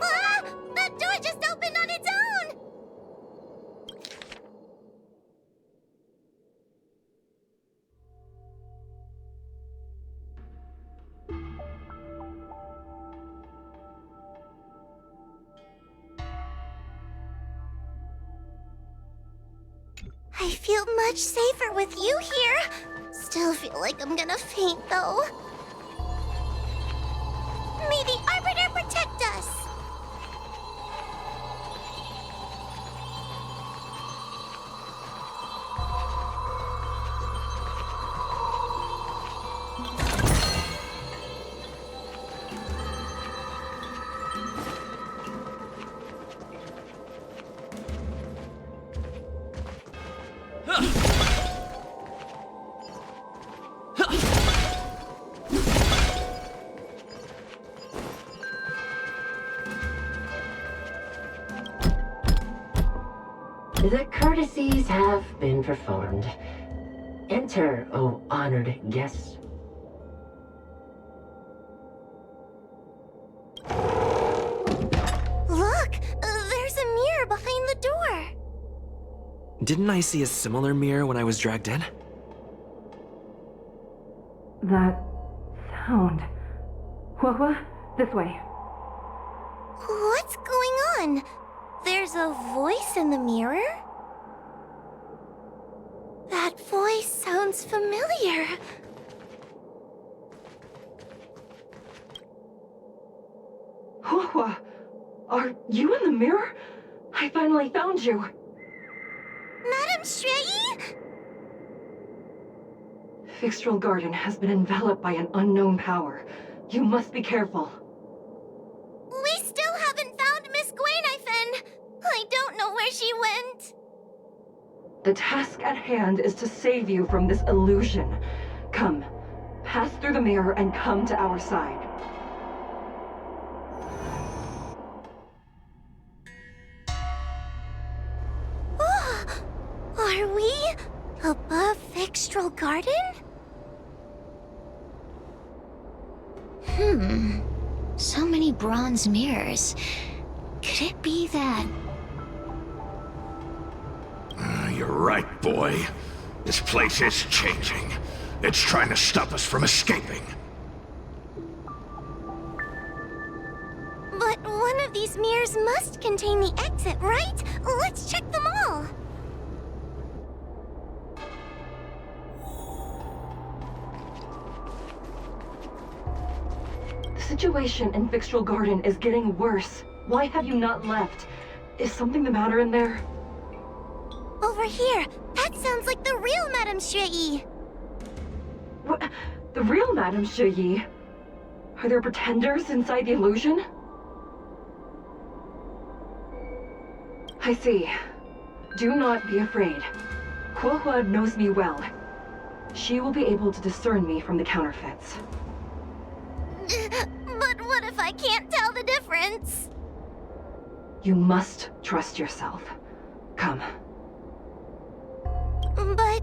Ah! That door just opened on its own! I feel much safer with you here. Still feel like I'm gonna faint, though. May the Arbiter protect us! The courtesies have been performed. Enter, O honored guests. Look! There's a mirror behind the door! Didn't I see a similar mirror when I was dragged in? That sound. What? This way. What's going on? There's a voice in the mirror? That voice sounds familiar. Hua, are you in the mirror? I finally found you. Madame Shrei? Fixtral Garden has been enveloped by an unknown power. You must be careful. We still haven't found Miss Gwainifin. I don't know where she went. The task at hand is to save you from this illusion. Come, pass through the mirror and come to our side. Oh, are we above Fixtral Garden? So many bronze mirrors. Could it be that... You're right, boy. This place is changing. It's trying to stop us from escaping. But one of these mirrors must contain the exit, right? Let's check them all. The situation in Fixtral Garden is getting worse. Why have you not left? Is something the matter in there? Over here. That sounds like the real Madame Shrei. What? The real Madame Shrei? Are there pretenders inside the illusion? I see. Do not be afraid. Kuohua knows me well. She will be able to discern me from the counterfeits. But what if I can't tell the difference? You must trust yourself. Come. But...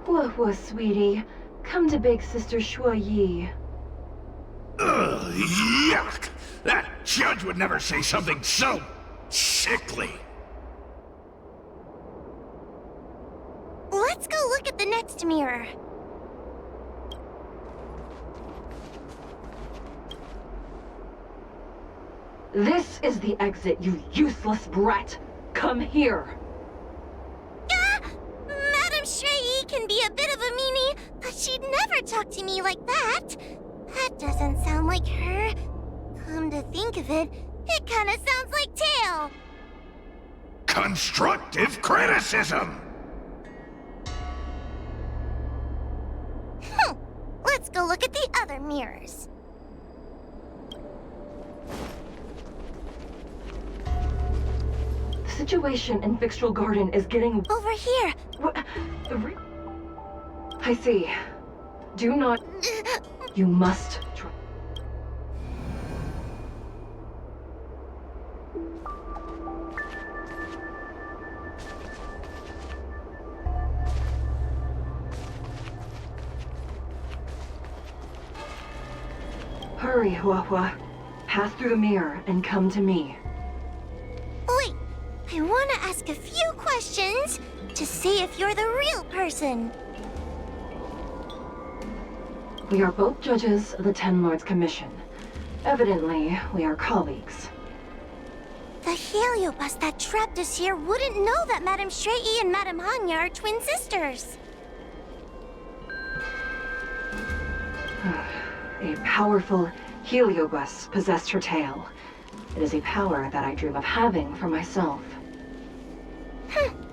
Kuohua, sweetie. Come to Big Sister Shuoyi. Ugh, yuck! That judge would never say something so sickly. Let's go look at the next mirror. This is the exit, you useless brat! Come here! Ah! She'd never talk to me like that. That doesn't sound like her. Come to think of it, it kinda sounds like Tail. Constructive criticism! Let's go look at the other mirrors. The situation in Victual Garden is getting... Over here! I see. Do not... You must try... Hurry, Huahua. Pass through the mirror and come to me. Wait, I want to ask a few questions to see if you're the real person. We are both judges of the Ten Lords Commission. Evidently, we are colleagues. The heliobus that trapped us here wouldn't know that Madame Shrei and Madame Hanya are twin sisters. A powerful heliobus possessed her tail. It is a power that I dream of having for myself.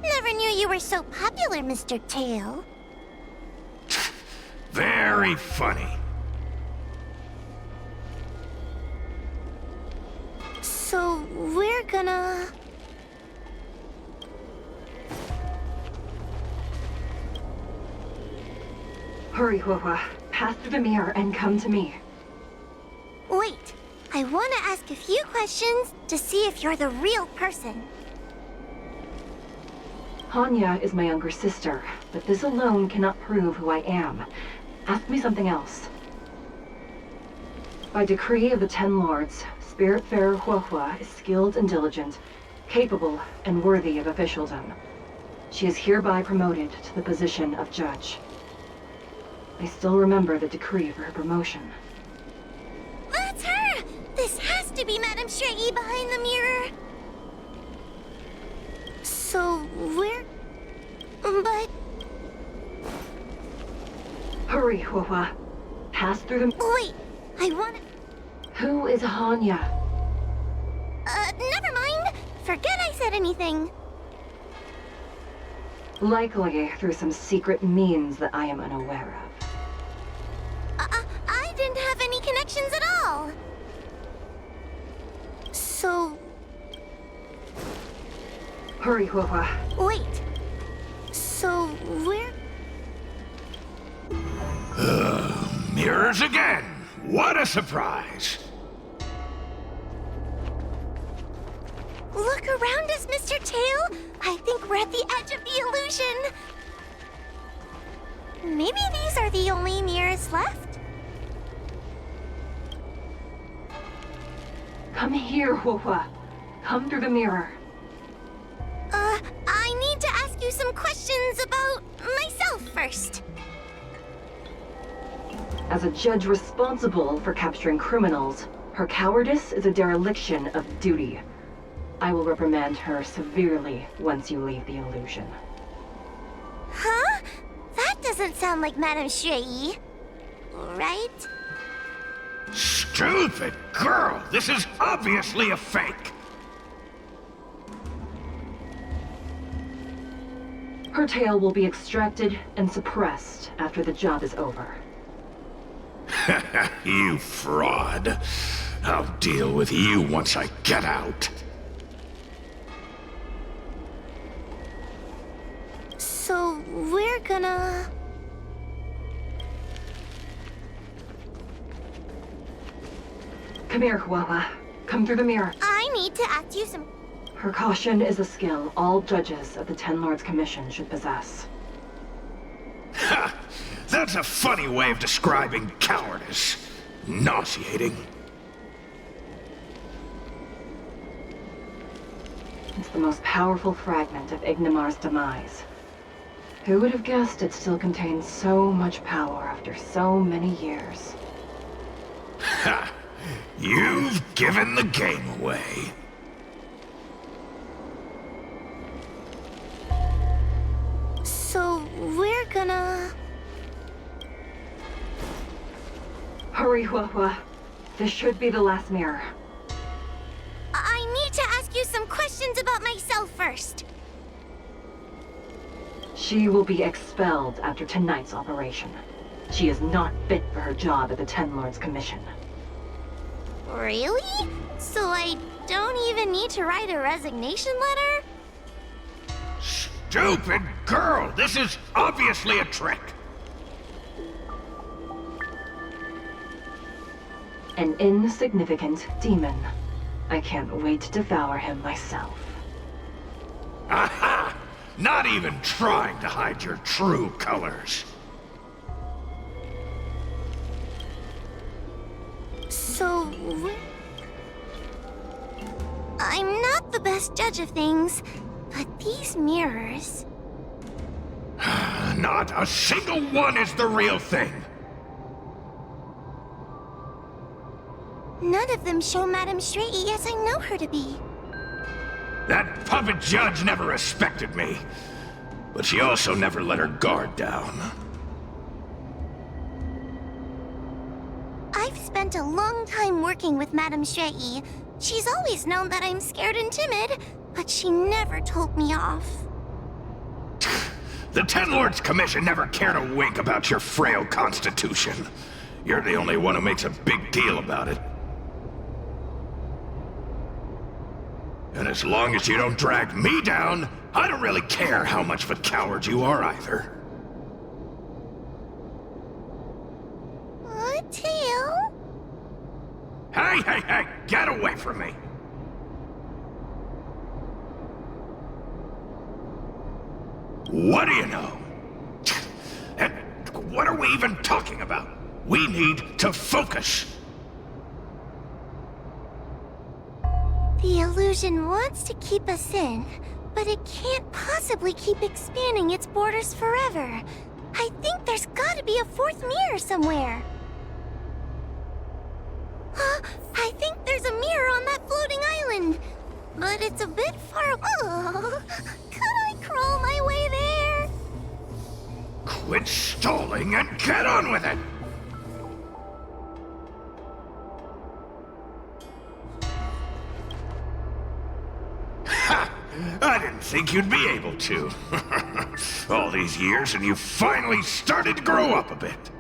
Never knew you were so popular, Mr. Tail. Very funny. So, we're gonna... Hurry, Huahua. Pass through the mirror and come to me. Wait, I want to ask a few questions to see if you're the real person. Hanya is my younger sister, but this alone cannot prove who I am. Ask me something else. By decree of the Ten Lords, Spiritfarer Huahua is skilled and diligent, capable and worthy of officialdom. She is hereby promoted to the position of judge. I still remember the decree for her promotion. That's her! This has to be Madame Shrei behind the mirror. So, where... But... Hurry, Huahua. Pass through the... Wait, I want... Who is Hanya? Never mind. Forget I said anything. Likely through some secret means that I am unaware of. I didn't have any connections at all. So... Hurry, Huahua. Wait. So, where... Mirrors again! What a surprise! Look around us, Mr. Tail. I think we're at the edge of the illusion. Maybe these are the only mirrors left? Come here, Huahua. Come through the mirror. I need to ask you some questions about myself first. As a judge responsible for capturing criminals, her cowardice is a dereliction of duty. I will reprimand her severely once you leave the illusion. Huh? That doesn't sound like Madame Shrei. Right? Stupid girl! This is obviously a fake! Her tail will be extracted and suppressed after the job is over. You fraud. I'll deal with you once I get out. So, we're gonna... Come here, Huahua. Come through the mirror. I need to ask you some... Her caution is a skill all judges of the Ten Lords Commission should possess. Ha! That's a funny way of describing cowardice. Nauseating. It's the most powerful fragment of Ignimar's demise. Who would have guessed it still contains so much power after so many years? Ha! You've given the game away. So, we're gonna... Hurry, Huahua. This should be the last mirror. I need to ask you some questions about myself first. She will be expelled after tonight's operation. She is not fit for her job at the Ten Lords Commission. Really? So I don't even need to write a resignation letter? Stupid girl! This is obviously a trick! An insignificant demon. I can't wait to devour him myself. Aha! Not even trying to hide your true colors. So... I'm not the best judge of things, but these mirrors... Not a single one is the real thing. None of them show Madame Straighty as I know her to be. That puppet judge never respected me, but she also never let her guard down. I've spent a long time working with Madame Straighty. She's always known that I'm scared and timid, but she never told me off. The Ten Lords Commission never cared a wink about your frail constitution. You're the only one who makes a big deal about it. And as long as you don't drag me down, I don't really care how much of a coward you are either. Tail? Hey, get away from me! What do you know? And what are we even talking about? We need to focus. The illusion wants to keep us in, but it can't possibly keep expanding its borders forever. I think there's gotta be a fourth mirror somewhere. I think there's a mirror on that floating island, but it's a bit far away. Could I crawl my way there? Quit stalling and get on with it! I didn't think you'd be able to. All these years and you finally started to grow up a bit.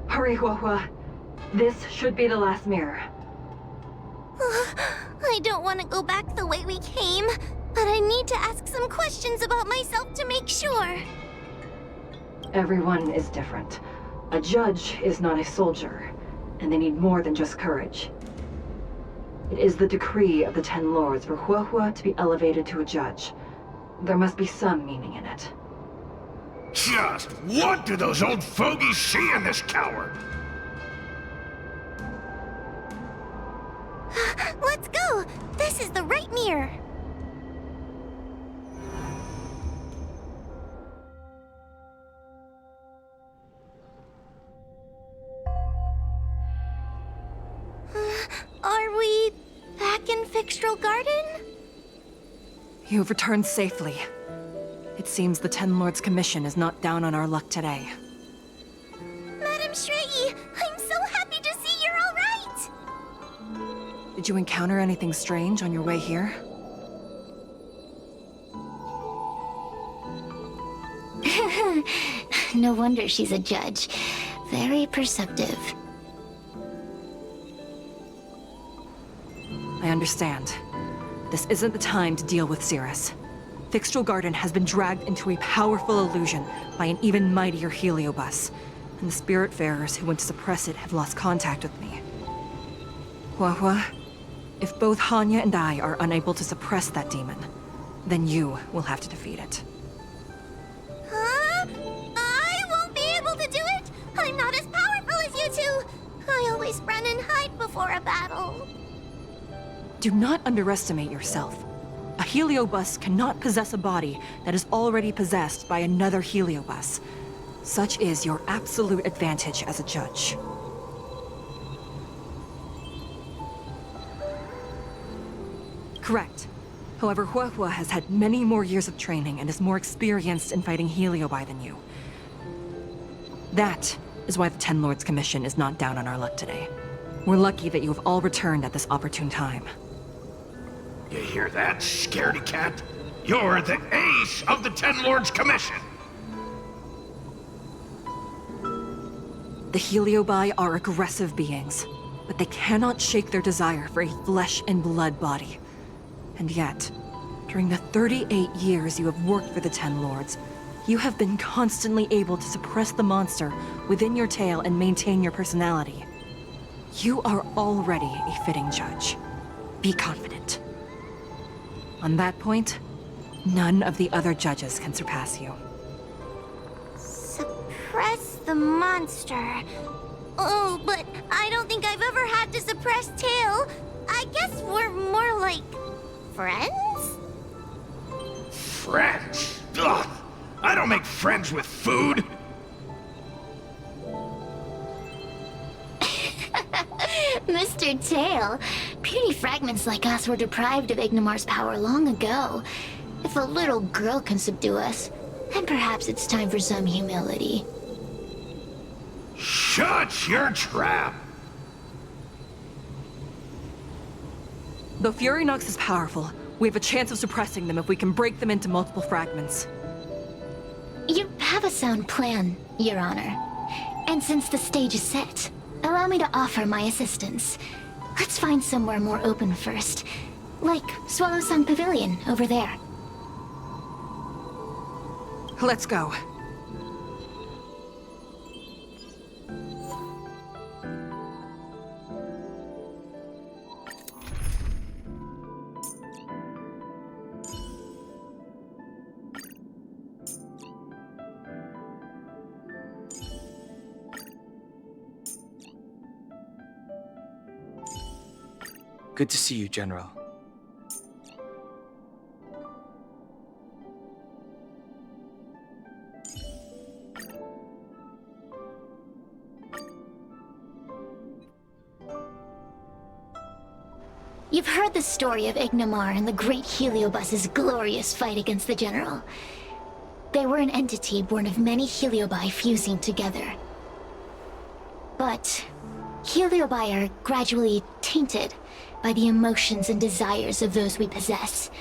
Hurry, Huahua. This should be the last mirror. I don't want to go back the way we came, but I need to ask some questions about myself to make sure. Everyone is different. A judge is not a soldier, and they need more than just courage. It is the decree of the Ten Lords for Huahua to be elevated to a judge. There must be some meaning in it. Just what do those old fogies see in this coward? Let's go! This is the right mirror! Are we back in Fixtral Garden? You've returned safely. It seems the Ten Lords Commission is not down on our luck today. Madame Straighty, I'm so happy to see you're all right! Did you encounter anything strange on your way here? No wonder she's a judge. Very perceptive. I understand. This isn't the time to deal with Cirrus. Fixtral Garden has been dragged into a powerful illusion by an even mightier heliobus, and the Spiritfarers who went to suppress it have lost contact with me. Huahua, if both Hanya and I are unable to suppress that demon, then you will have to defeat it. Huh? I won't be able to do it! I'm not as powerful as you two! I always run and hide before a battle. Do not underestimate yourself. A heliobus cannot possess a body that is already possessed by another heliobus. Such is your absolute advantage as a judge. Correct. However, Huahua has had many more years of training and is more experienced in fighting heliobi than you. That is why the Ten Lords Commission is not down on our luck today. We're lucky that you have all returned at this opportune time. You hear that, scaredy cat? You're the ace of the Ten Lords Commission! The Heliobi are aggressive beings, but they cannot shake their desire for a flesh and blood body. And yet, during the 38 years you have worked for the Ten Lords, you have been constantly able to suppress the monster within your tail and maintain your personality. You are already a fitting judge. Be confident. On that point, none of the other judges can surpass you. Suppress the monster. Oh, but I don't think I've ever had to suppress Tail. I guess we're more like friends? Friends? Ugh! I don't make friends with food! Mr. Tail, puny fragments like us were deprived of Ignimar's power long ago. If a little girl can subdue us, then perhaps it's time for some humility. Shut your trap! Though Fury Nox is powerful, we have a chance of suppressing them if we can break them into multiple fragments. You have a sound plan, Your Honor. And since the stage is set, allow me to offer my assistance. Let's find somewhere more open first. Like Swallow Sun Pavilion, over there. Let's go. Good to see you, General. You've heard the story of Ignimar and the great Heliobus's glorious fight against the General. They were an entity born of many Heliobi fusing together. But Heliobi are gradually tainted by the emotions and desires of those we possess.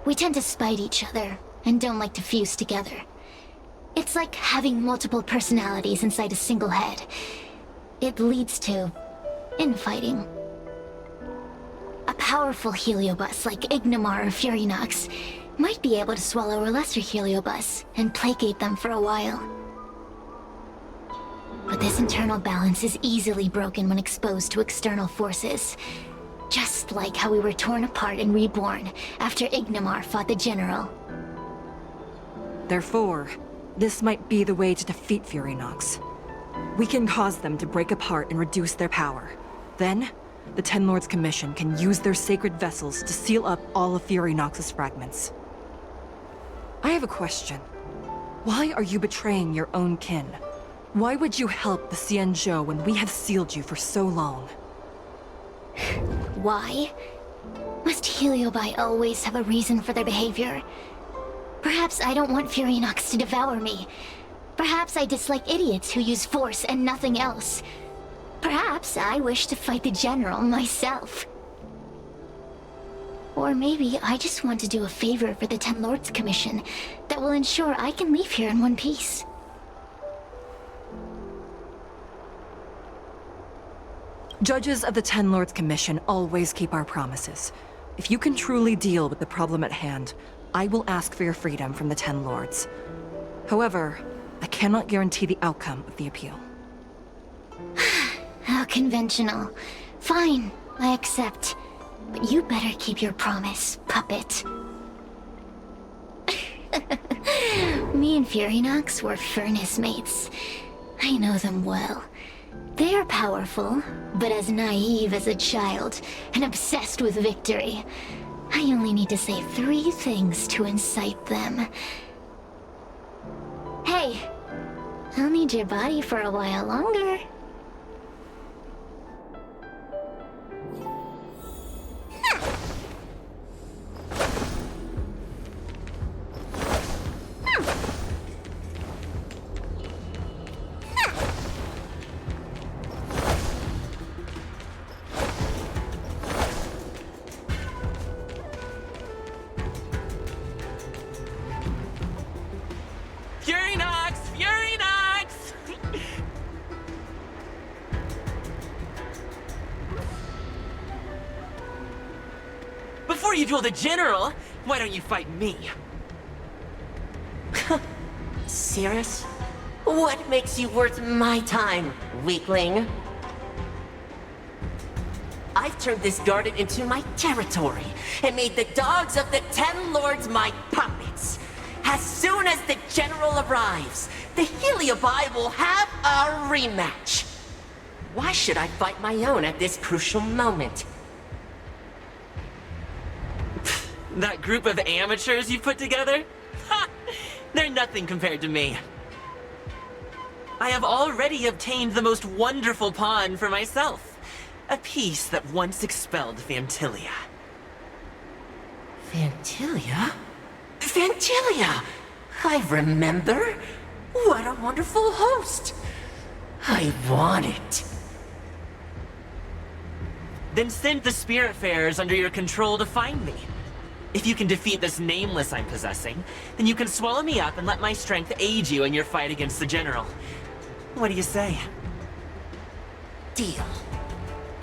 We tend to spite each other and don't like to fuse together. It's like having multiple personalities inside a single head. It leads to infighting. A powerful Heliobus like Ignimar or Fury Nox might be able to swallow a lesser Heliobus and placate them for a while. But this internal balance is easily broken when exposed to external forces. Just like how we were torn apart and reborn after Ignimar fought the General. Therefore, this might be the way to defeat Fury Nox. We can cause them to break apart and reduce their power. Then, the Ten Lords Commission can use their sacred vessels to seal up all of Fury Nox's fragments. I have a question. Why are you betraying your own kin? Why would you help the Xianzhou when we have sealed you for so long? Why? Must Heliobi always have a reason for their behavior? Perhaps I don't want Fury Nox to devour me. Perhaps I dislike idiots who use force and nothing else. Perhaps I wish to fight the General myself. Or maybe I just want to do a favor for the Ten Lords Commission that will ensure I can leave here in one piece. Judges of the Ten Lords Commission always keep our promises. If you can truly deal with the problem at hand, I will ask for your freedom from the Ten Lords. However, I cannot guarantee the outcome of the appeal. How conventional. Fine, I accept. But you better keep your promise, puppet. Me and Fury Nox were furnace mates. I know them well. They are powerful, but as naive as a child, and obsessed with victory. I only need to say 3 things to incite them. Hey, I'll need your body for a while longer. you duel the General, why don't you fight me? Serious? What makes you worth my time, weakling? I've turned this garden into my territory and made the dogs of the 10 Lords my puppets. As soon as the General arrives, the Heliobi will have a rematch. Why should I fight my own at this crucial moment? That group of amateurs you put together? Ha! They're nothing compared to me. I have already obtained the most wonderful pawn for myself. A piece that once expelled Fantilia. Fantilia? Fantilia! I remember. What a wonderful host. I want it. Then send the Spiritfarers under your control to find me. If you can defeat this nameless I'm possessing, then you can swallow me up and let my strength aid you in your fight against the General. What do you say? Deal.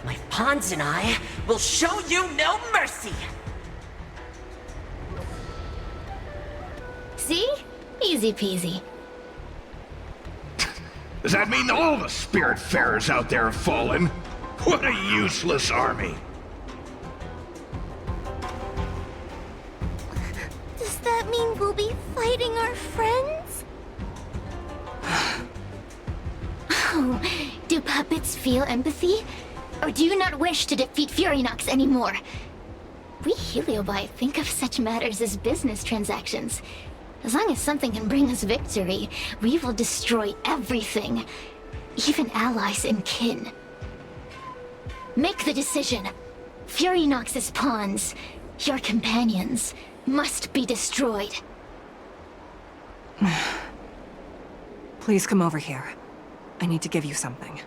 My pawns and I will show you no mercy! See? Easy peasy. Does that mean all the Spiritfarers out there have fallen? What a useless army! Does that mean we'll be fighting our friends? Oh, do puppets feel empathy? Or do you not wish to defeat Furynox anymore? We Heliobi think of such matters as business transactions. As long as something can bring us victory, we will destroy everything. Even allies and kin. Make the decision. Furynox's pawns, your companions, must be destroyed. Please come over here. I need to give you something.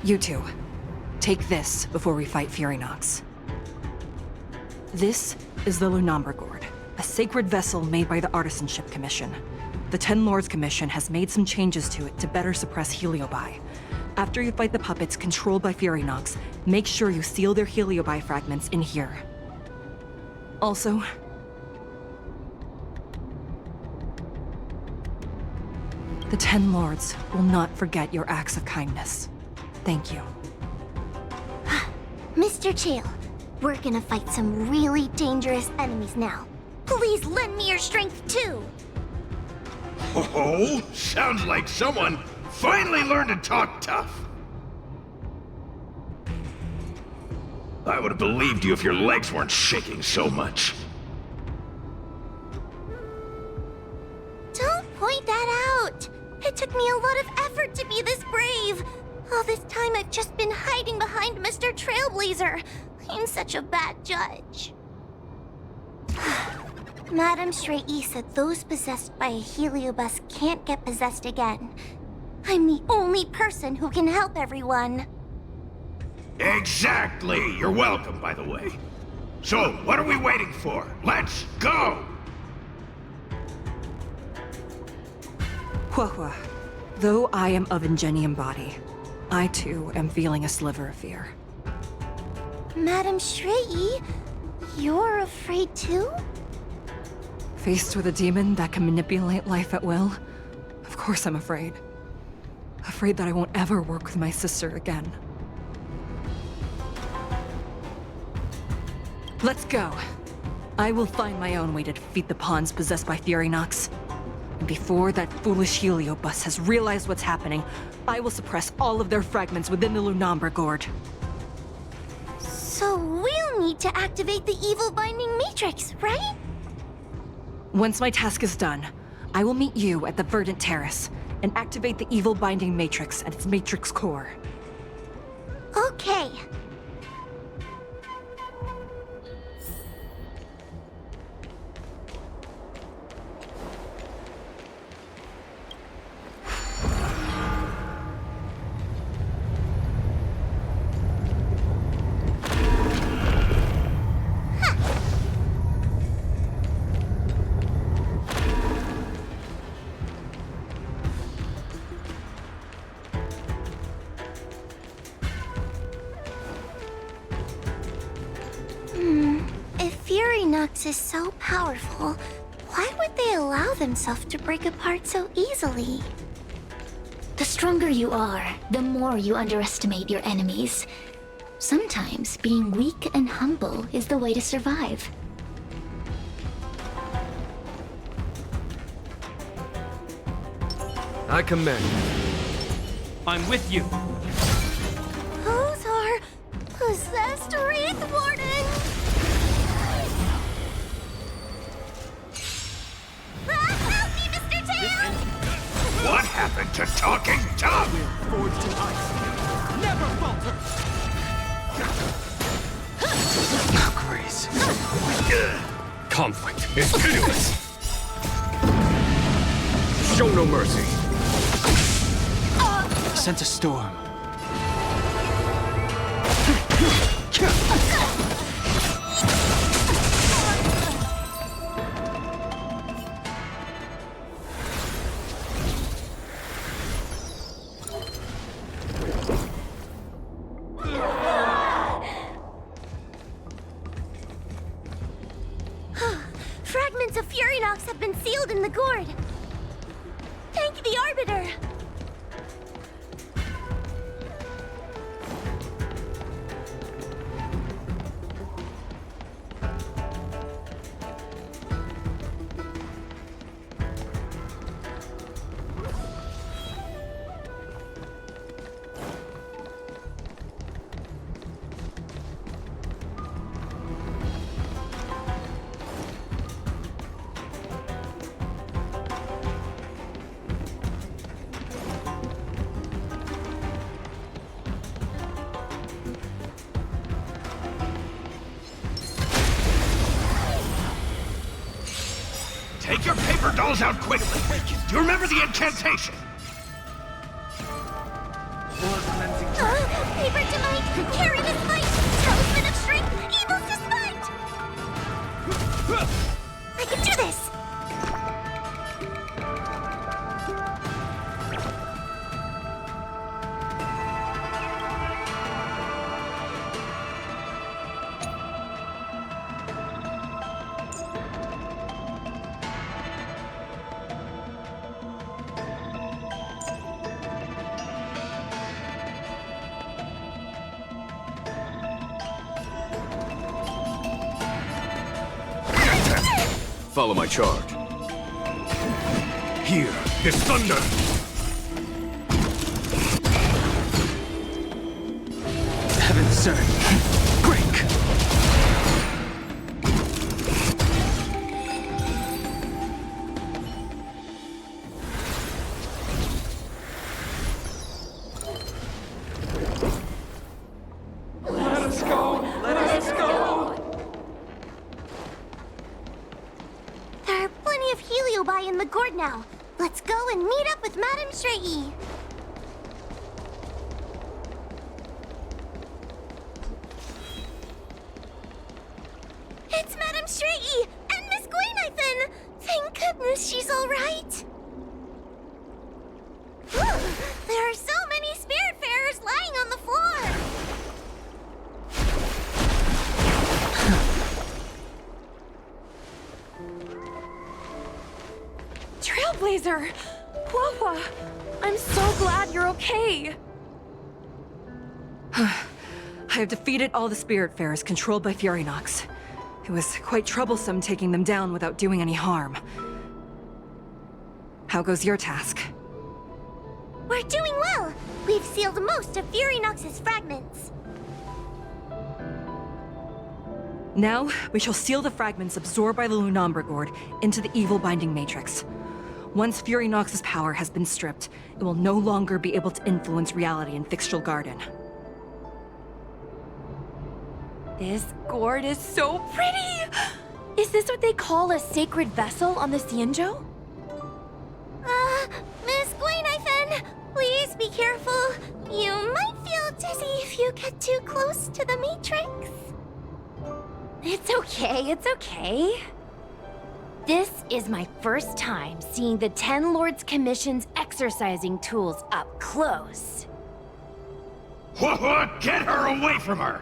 You two, take this before we fight Furynox. This is the Lunamber Gourd, a sacred vessel made by the Artisanship Commission. The 10 Lords Commission has made some changes to it to better suppress Heliobi. After you fight the puppets controlled by Furynox, make sure you seal their Heliobi fragments in here. Also, the 10 Lords will not forget your acts of kindness. Thank you. Mr. Chael, we're gonna fight some really dangerous enemies now. Please lend me your strength too! Oh, sounds like someone finally learned to talk tough. I would have believed you if your legs weren't shaking so much. Don't point that out! It took me a lot of effort to be this brave. All this time I've just been hiding behind Mr. Trailblazer. I'm such a bad judge. Madame Shrey said those possessed by a Heliobus can't get possessed again. I'm the only person who can help everyone. Exactly! You're welcome, by the way. So, what are we waiting for? Let's go! Huahua, though I am of Ingenium body, I too am feeling a sliver of fear. Madame Shrey, you're afraid too? Faced with a demon that can manipulate life at will, of course I'm afraid. Afraid that I won't ever work with my sister again. Let's go. I will find my own way to defeat the pawns possessed by Furynox. And before that foolish Heliobus has realized what's happening, I will suppress all of their fragments within the Lunamber Gourd. So we'll need to activate the evil binding matrix, right? Once my task is done, I will meet you at the Verdant Terrace and activate the evil binding matrix at its matrix core. Okay. Furynox is so powerful, why would they allow themselves to break apart so easily? The stronger you are, the more you underestimate your enemies. Sometimes being weak and humble is the way to survive. I commend. I'm with you. Those are possessed Wraith Wardens! Help me, Mr. Tail! What happened to talking tough? Forged in ice. Never falter! Grace. Conflict is pitiless. Show no mercy. Sent a storm. Fragments of Furynox have been sealed in the gourd. Thank the Arbiter. Take your paper dolls out quickly! Do you remember the incantation? Paper to might, carry this might, talisman of strength, evil's despite! I can do this! Follow my charge. Here is thunder! Heaven surge. Break! Let us go! Let us go! There are plenty of Heliobi in the gourd now. Let's go and meet up with Madame Strayee. It's Madame Strayee and Miss Gwaynithen! Thank goodness she's all right. There are so many Spiritfarers lying on the floor. Trailblazer! Wawa! I'm so glad you're okay! I have defeated all the Spiritfarers controlled by Furynox. It was quite troublesome taking them down without doing any harm. How goes your task? We're doing well. We've sealed most of Furynox's fragments. Now, we shall seal the fragments absorbed by the Lunombra Gourd into the evil binding matrix. Once Furynox's power has been stripped, it will no longer be able to influence reality in Fixtral Garden. This gourd is so pretty! Is this what they call a sacred vessel on the Xianzhou? Miss Gwaynithen, please be careful. You might feel dizzy if you get too close to the Matrix. It's okay, it's okay. This is my first time seeing the Ten Lords Commission's exercising tools up close. What? Get her away from her!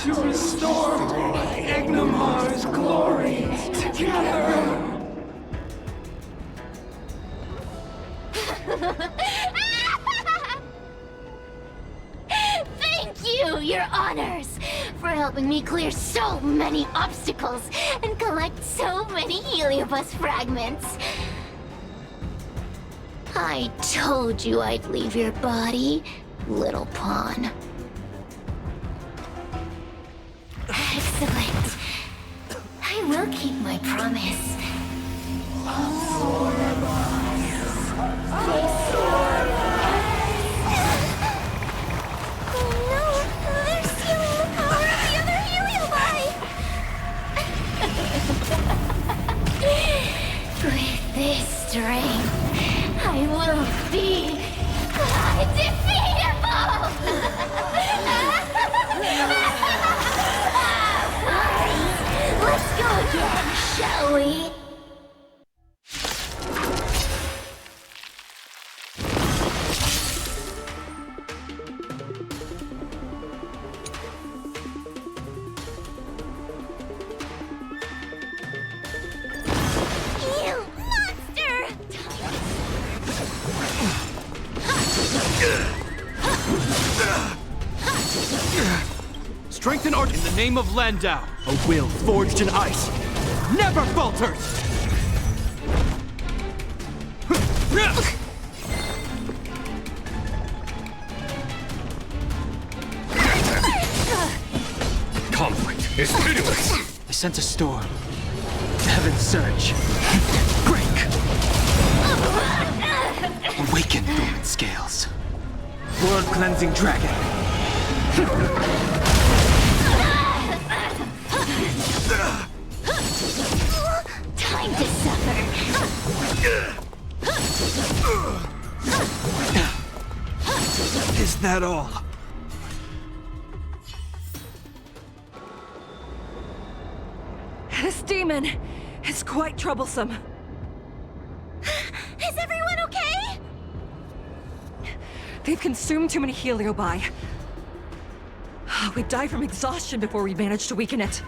to restore Ignimar's glory together. Thank you, your honors, for helping me clear so many obstacles and collect so many Heliobus fragments. I told you I'd leave your body, little pawn. Excellent. I will keep my promise. With this strength, I will be undefeatable! Let's go again, shall we? Strengthen art in the name of Landau. A will forged in ice never falters! Conflict is pitiless. I sense a storm. Heaven's surge. Break! Awaken, dormant scales. World-cleansing dragon. Time to suffer. Is that all? This demon is quite troublesome. Is everyone okay? They've consumed too many heliobi. We'd die from exhaustion before we managed to weaken it.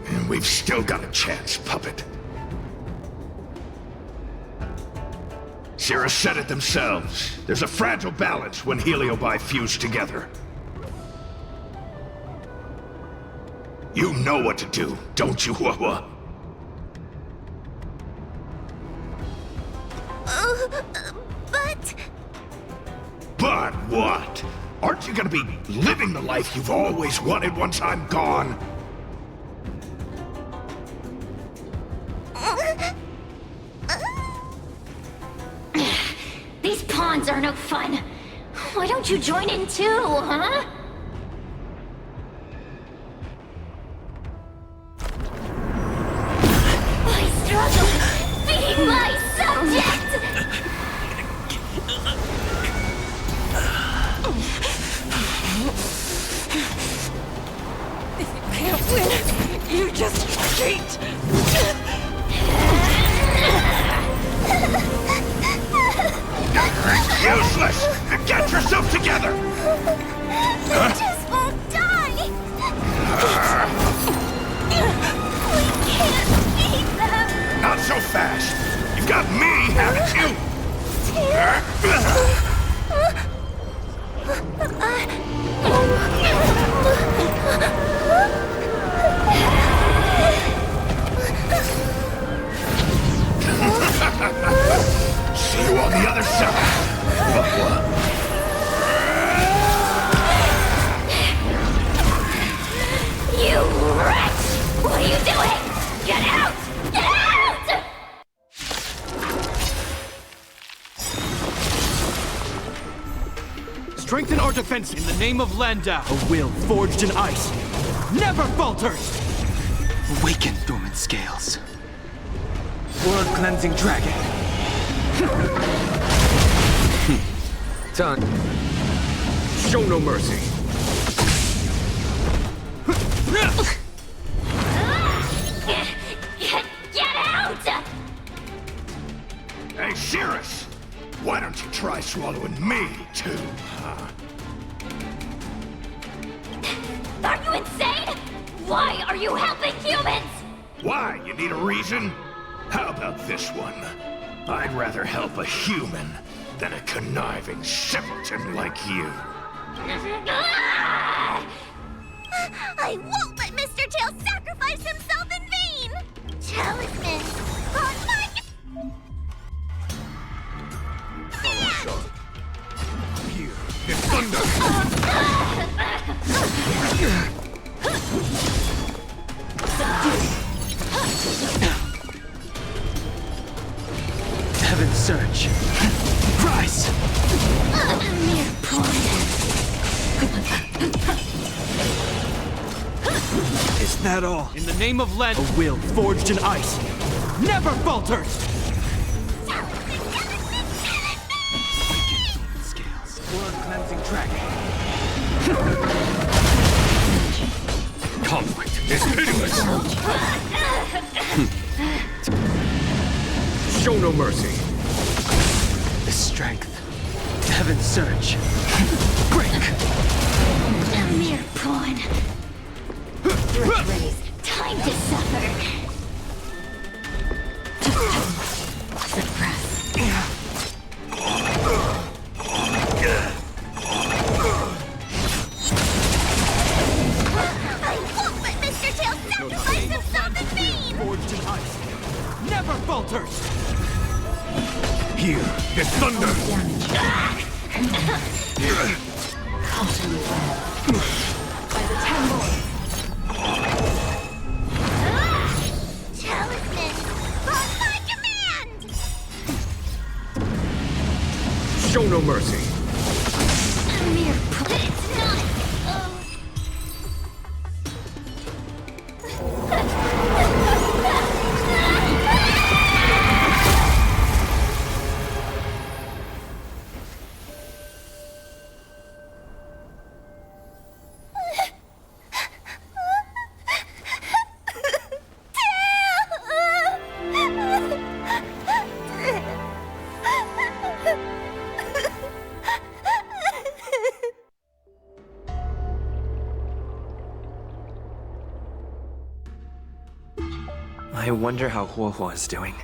And we've still got a chance, puppet. Sierra said it themselves. There's a fragile balance when heliobi fuse together. You know what to do, don't you, Huahua? But... But what? Aren't you gonna be living the life you've always wanted once I'm gone? These pawns are no fun. Why don't you join in too, huh? I struggle. Be my subject! If you can't win, you just cheat! Useless! Get yourself together! They just won't die! We can't beat them! Not so fast! You've got me, haven't you? See you on the other side! You wretch! What are you doing? Get out! Get out! Strengthen our defense in the name of Landau. A will forged in ice never falters! Awaken, dormant scales. World-cleansing dragon. Time. Show no mercy. Get out! Hey, Cirrus! Why don't you try swallowing me, too, huh? Are you insane? Why are you helping humans? Why? You need a reason? How about this one? I'd rather help a human than a conniving simpleton like you. I won't let Mr. Tail sacrifice himself in vain! Talisman on my... Here, it's thunder! Heaven's Surge. Rise! Mere pawn. Is that all? In the name of Len, a will forged in ice never falters! Scales. Blood cleansing track. Conflict is pitiless! Show no mercy. The strength. Heaven's Surge. Break! A mere pawn. Time to suffer. Suppress. I won't let Mr. Tail sacrifice himself in vain! Forged in ice never falters! Here, it's thunder! By the 10 Lords. Talisman on my command! Show no mercy. A mere pawn. It's not. I wonder how Huohuo is doing.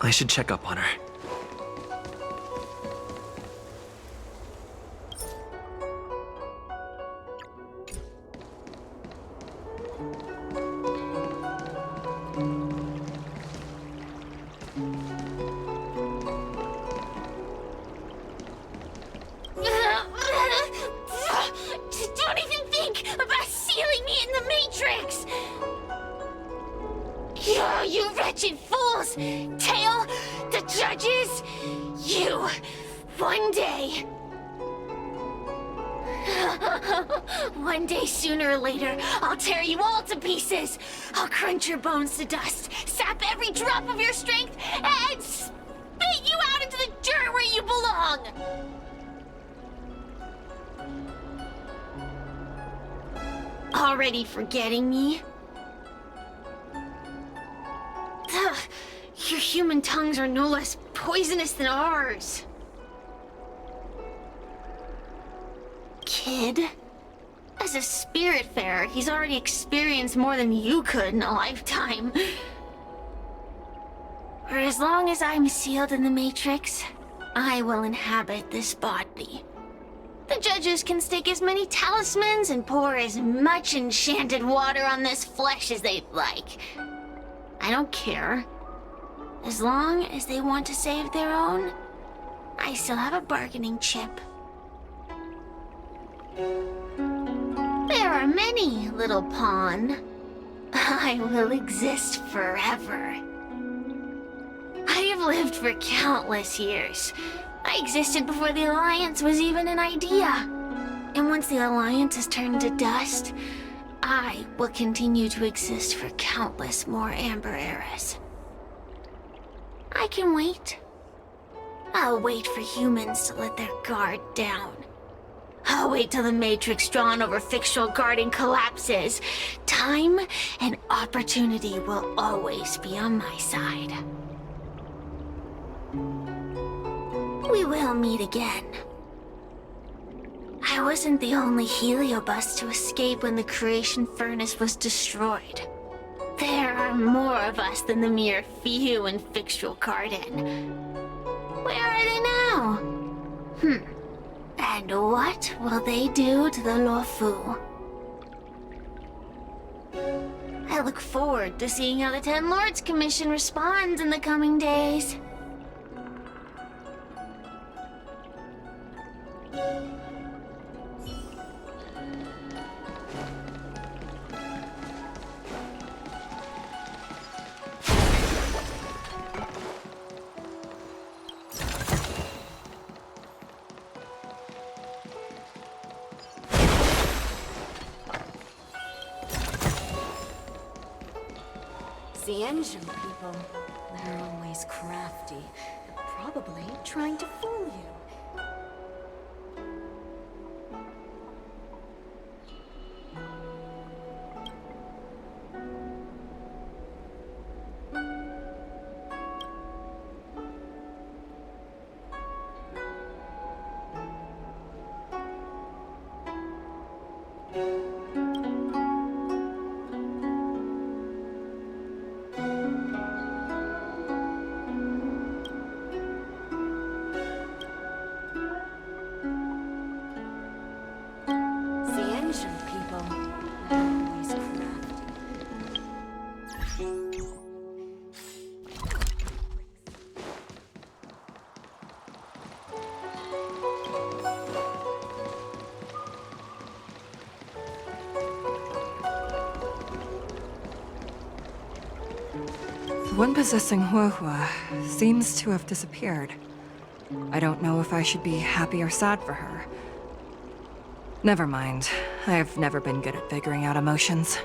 I should check up on her. Don't even think about sealing me in the Matrix! You wretched fools! Tail, the judges, you, one day... One day, sooner or later, I'll tear you all to pieces! I'll crunch your bones to dust, sap every drop of your strength, and spit you out into the dirt where you belong! Already forgetting me? Ugh, your human tongues are no less poisonous than ours. Kid? As a spiritfarer, he's already experienced more than you could in a lifetime. For as long as I'm sealed in the Matrix, I will inhabit this body. The judges can stake as many talismans and pour as much enchanted water on this flesh as they'd like. I don't care. As long as they want to save their own, I still have a bargaining chip. There are many, little pawn. I will exist forever. I have lived for countless years. I existed before the Alliance was even an idea. And once the Alliance is turned to dust, I will continue to exist for countless more Amber eras. I can wait. I'll wait for humans to let their guard down. I'll wait till the Matrix drawn over fictional guarding collapses. Time and opportunity will always be on my side. We will meet again. I wasn't the only heliobus to escape when the creation furnace was destroyed. There are more of us than the mere few in Fictual Garden. Where are they now? And what will they do to the Luofu? I look forward to seeing how the Ten Lords Commission responds in the coming days. Xianzhou people. They're always crafty. Probably trying to fool you. Xianzhou people. They're always crafty. The one possessing Huohua seems to have disappeared. I don't know if I should be happy or sad for her. Never mind. I've never been good at figuring out emotions.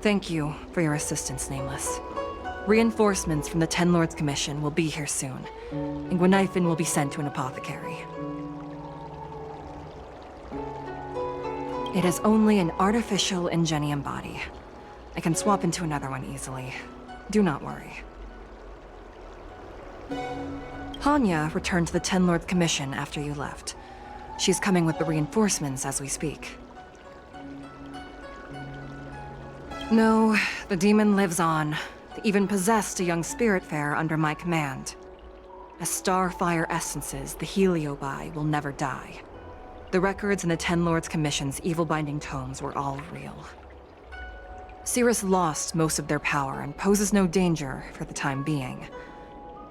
Thank you for your assistance, Nameless. Reinforcements from the Ten Lords Commission will be here soon, and Gwenifin will be sent to an apothecary. It is only an artificial Ingenium body. I can swap into another one easily. Do not worry. Hanya returned to the Ten Lords Commission after you left. She's coming with the reinforcements as we speak. No, the demon lives on. They even possessed a young Spiritfarer under my command. As starfire essences, the Heliobi will never die. The records in the Ten Lords Commission's evil-binding tomes were all real. Cirrus lost most of their power and poses no danger for the time being,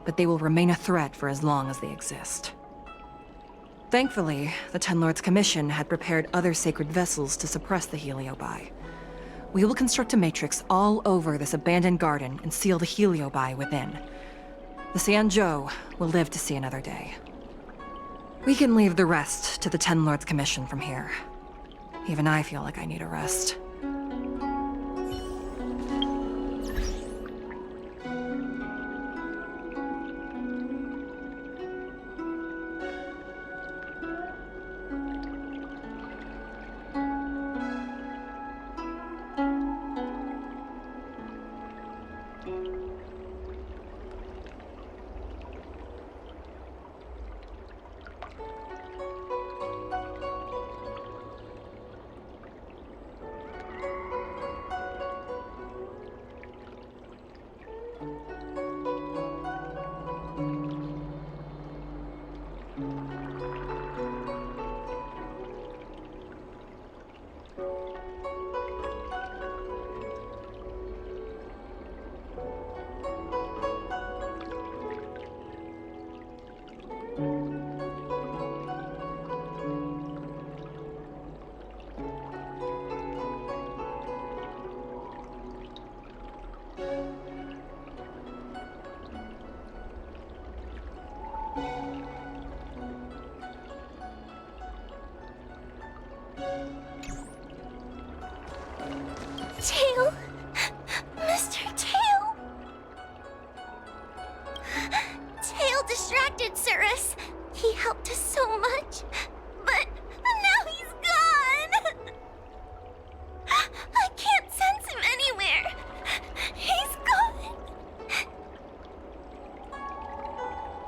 but they will remain a threat for as long as they exist. Thankfully, the Ten Lords Commission had prepared other sacred vessels to suppress the Heliobi. We will construct a matrix all over this abandoned garden and seal the Heliobi within. The Xianzhou will live to see another day. We can leave the rest to the Ten Lords Commission from here. Even I feel like I need a rest. Tail! Mr. Tail! Tail distracted Cirrus. He helped us so much, but now he's gone! I can't sense him anywhere. He's gone.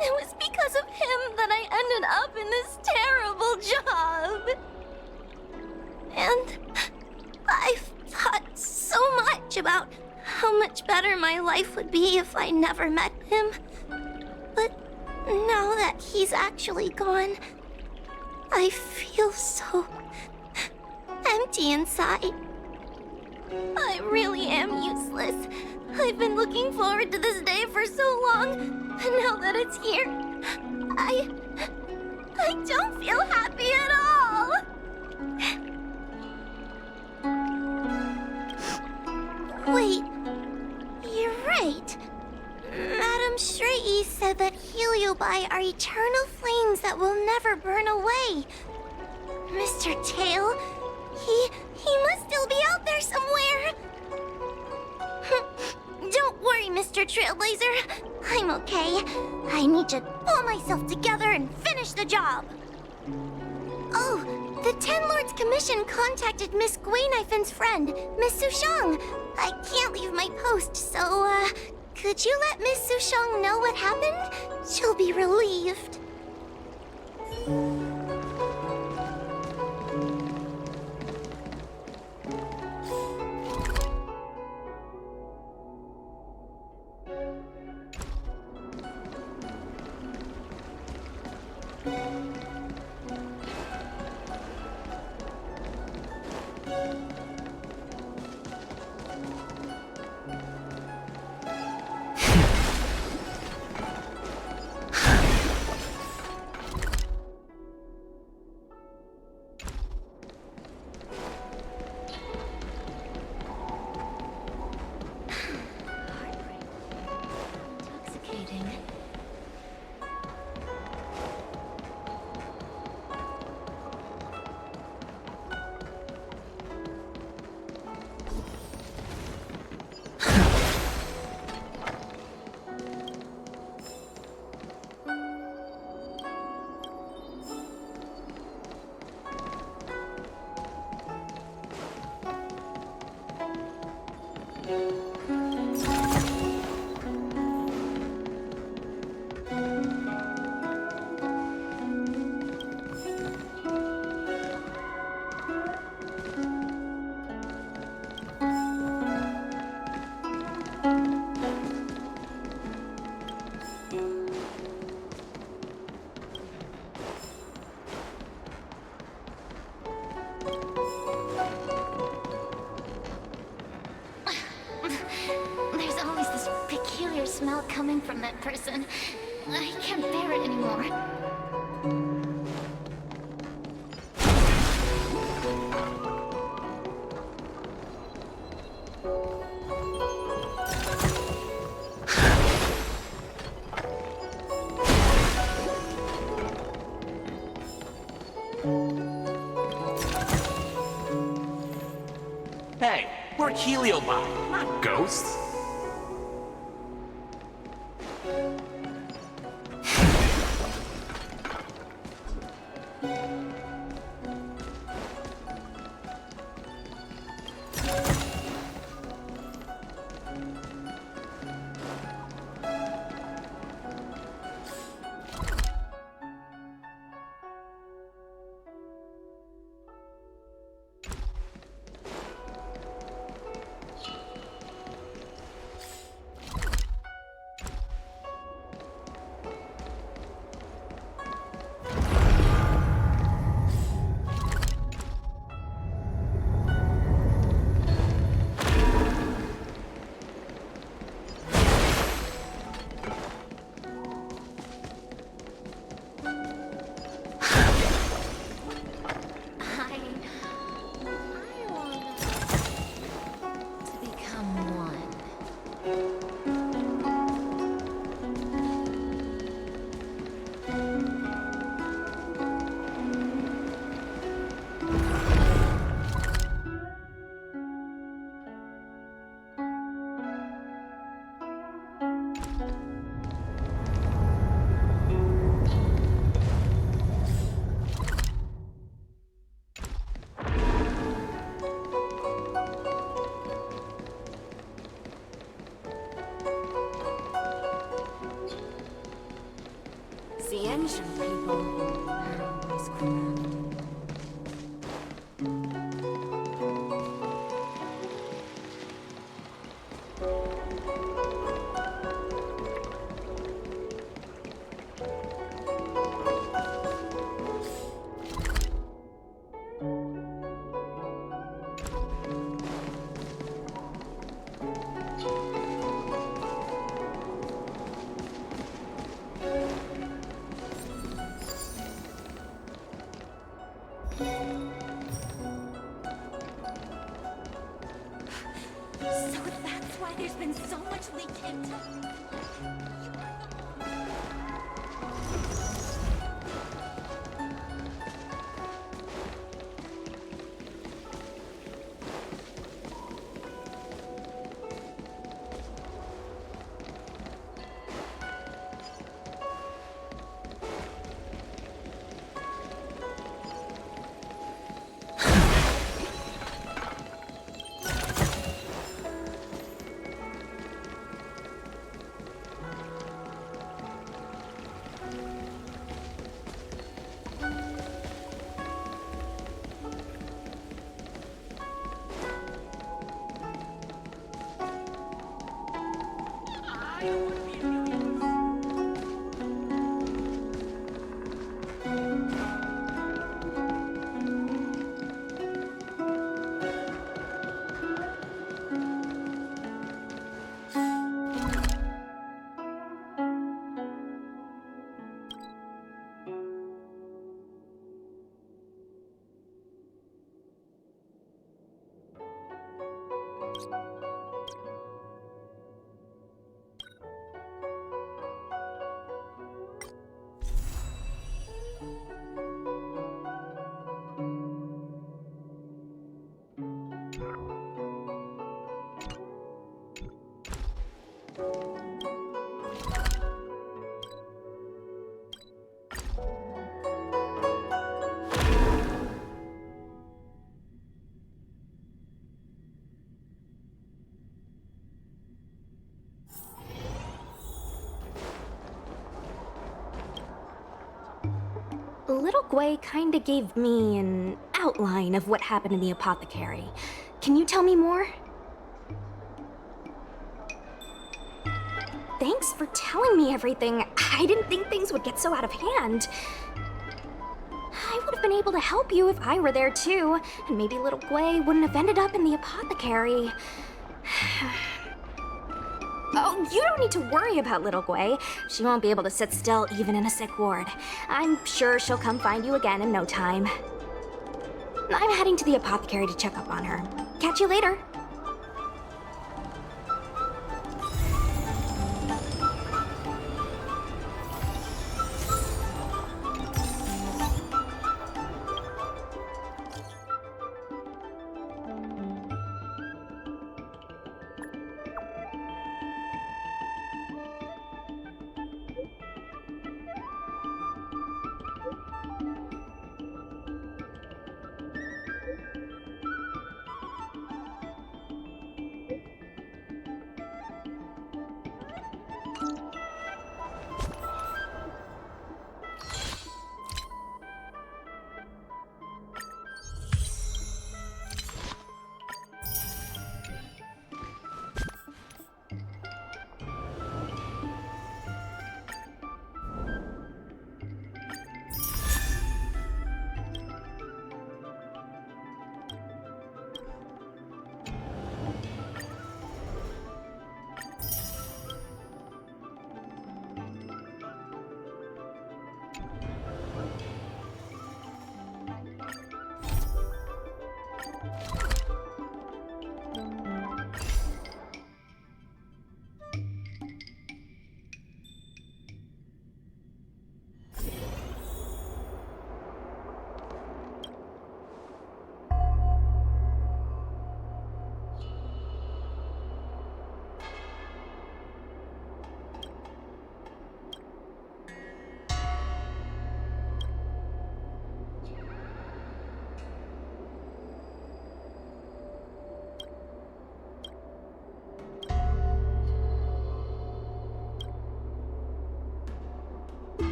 It was because of him that I ended up in this terrible job. much about how much better my life would be if I never met him. But now that he's actually gone, I feel so empty inside. I really am useless. I've been looking forward to this day for so long, and now that it's here, I don't feel happy at all. Wait, you're right. Madame Shrey said that Heliobi are eternal flames that will never burn away. Mr. Tail, he must still be out there somewhere. Don't worry, Mr. Trailblazer. I'm okay. I need to pull myself together and finish the job. Oh, the Ten Lords Commission contacted Miss Guinaifin's friend, Miss Sushang. I can't leave my post, so, could you let Miss Sushang know what happened? She'll be relieved. Smell coming from that person. I can't bear it anymore. Hey, we're Heliobi, not ghosts. The ancient people are always crafty. So that's why there's been so much leaking. Little Gwei kinda gave me an outline of what happened in the apothecary. Can you tell me more? Thanks for telling me everything. I didn't think things would get so out of hand. I would have been able to help you if I were there too, and maybe little Gwei wouldn't have ended up in the apothecary. Oh, you don't need to worry about little Gwei. She won't be able to sit still even in a sick ward. I'm sure she'll come find you again in no time. I'm heading to the apothecary to check up on her. Catch you later.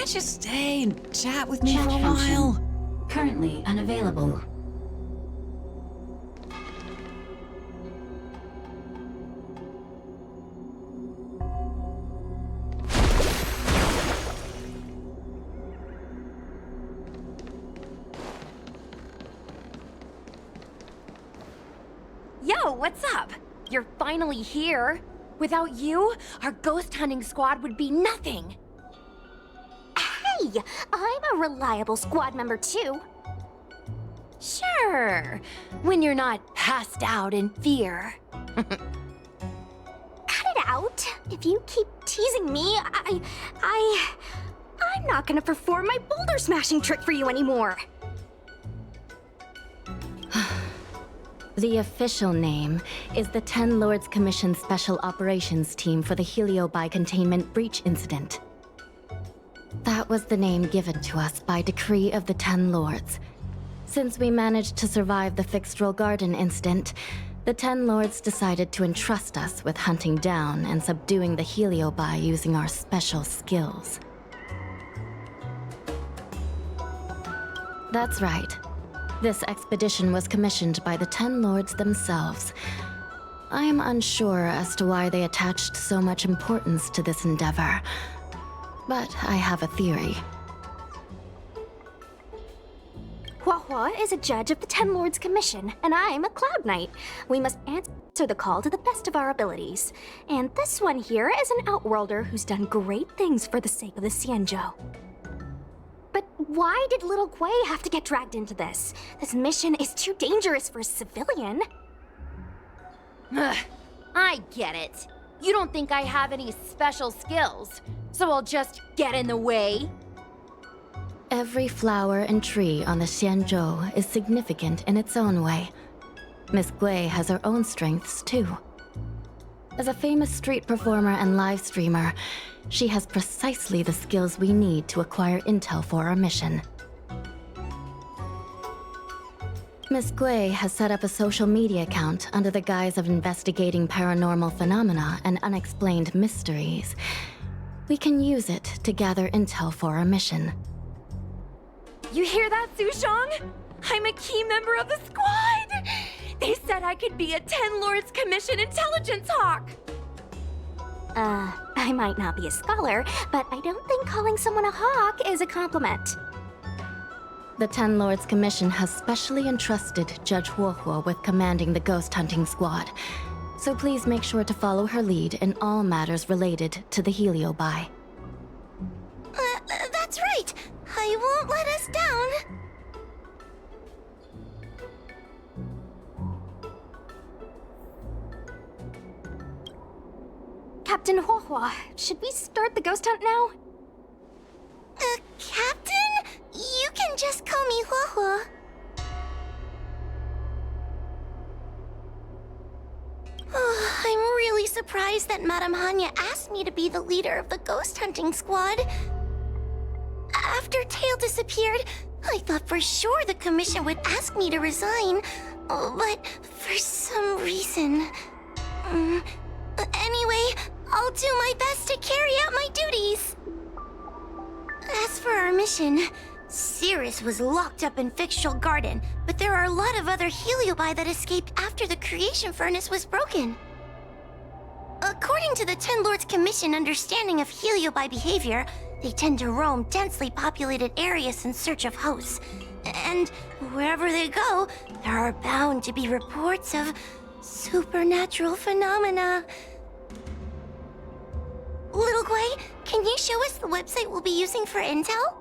can't you stay and chat with me Chat for a function. while? Currently unavailable. Yo, what's up? You're finally here. Without you, our ghost hunting squad would be nothing. Hey, I'm a reliable squad member too. Sure, when you're not passed out in fear. Cut it out. If you keep teasing me, I'm not gonna perform my boulder smashing trick for you anymore. The official name is the Ten Lords Commission Special Operations Team for the Heliobi Containment Breach Incident. That was the name given to us by decree of the Ten Lords. Since we managed to survive the Fixedral Garden incident, the Ten Lords decided to entrust us with hunting down and subduing the Heliobi using our special skills. That's right. This expedition was commissioned by the Ten Lords themselves. I am unsure as to why they attached so much importance to this endeavor, but I have a theory. Huahua is a judge of the Ten Lords Commission, and I'm a Cloud Knight. We must answer the call to the best of our abilities. And this one here is an Outworlder who's done great things for the sake of the Xianzhou. But why did little Gui have to get dragged into this? This mission is too dangerous for a civilian. Ugh, I get it. You don't think I have any special skills, so I'll just get in the way? Every flower and tree on the Xianzhou is significant in its own way. Miss Gui has her own strengths, too. As a famous street performer and live streamer, she has precisely the skills we need to acquire intel for our mission. Miss Gui has set up a social media account under the guise of investigating paranormal phenomena and unexplained mysteries. We can use it to gather intel for our mission. You hear that, Sushong? I'm a key member of the squad! They said I could be a Ten Lords Commission intelligence hawk! I might not be a scholar, but I don't think calling someone a hawk is a compliment. The Ten Lords Commission has specially entrusted Judge Huohuo with commanding the ghost hunting squad, so please make sure to follow her lead in all matters related to the Heliobi. That's right. I won't let us down. Captain Huohuo, should we start the ghost hunt now? Captain? You can just call me Huohuo. Oh, I'm really surprised that Madame Hanya asked me to be the leader of the ghost hunting squad. After Tail disappeared, I thought for sure the commission would ask me to resign, but for some reason... Anyway, I'll do my best to carry out my duties. As for our mission, Cirrus was locked up in Fixedral Garden, but there are a lot of other Heliobi that escaped after the creation furnace was broken. According to the Ten Lords Commission understanding of Heliobi behavior, they tend to roam densely populated areas in search of hosts. And wherever they go, there are bound to be reports of supernatural phenomena. Little Gui, can you show us the website we'll be using for intel?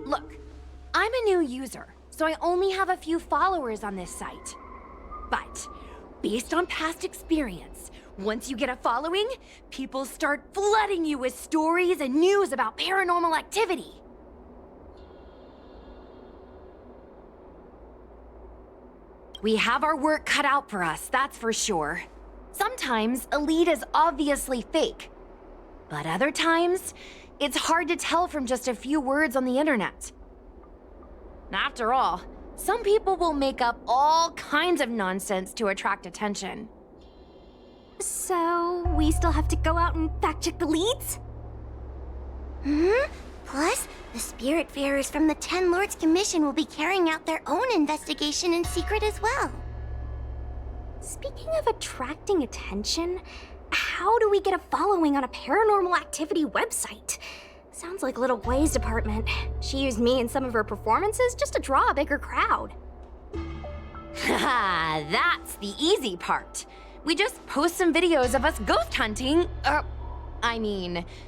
Look, I'm a new user, so I only have a few followers on this site. But, based on past experience, Once you get a following, people start flooding you with stories and news about paranormal activity. We have our work cut out for us, that's for sure. Sometimes a lead is obviously fake, but other times, it's hard to tell from just a few words on the internet. After all, some people will make up all kinds of nonsense to attract attention. So, we still have to go out and fact-check the leads? Plus, the Spiritfarers from the Ten Lords Commission will be carrying out their own investigation in secret as well. Speaking of attracting attention, how do we get a following on a paranormal activity website? Sounds like Little Way's department. She used me in some of her performances just to draw a bigger crowd. Haha, that's the easy part. We just post some videos of us ghost hunting,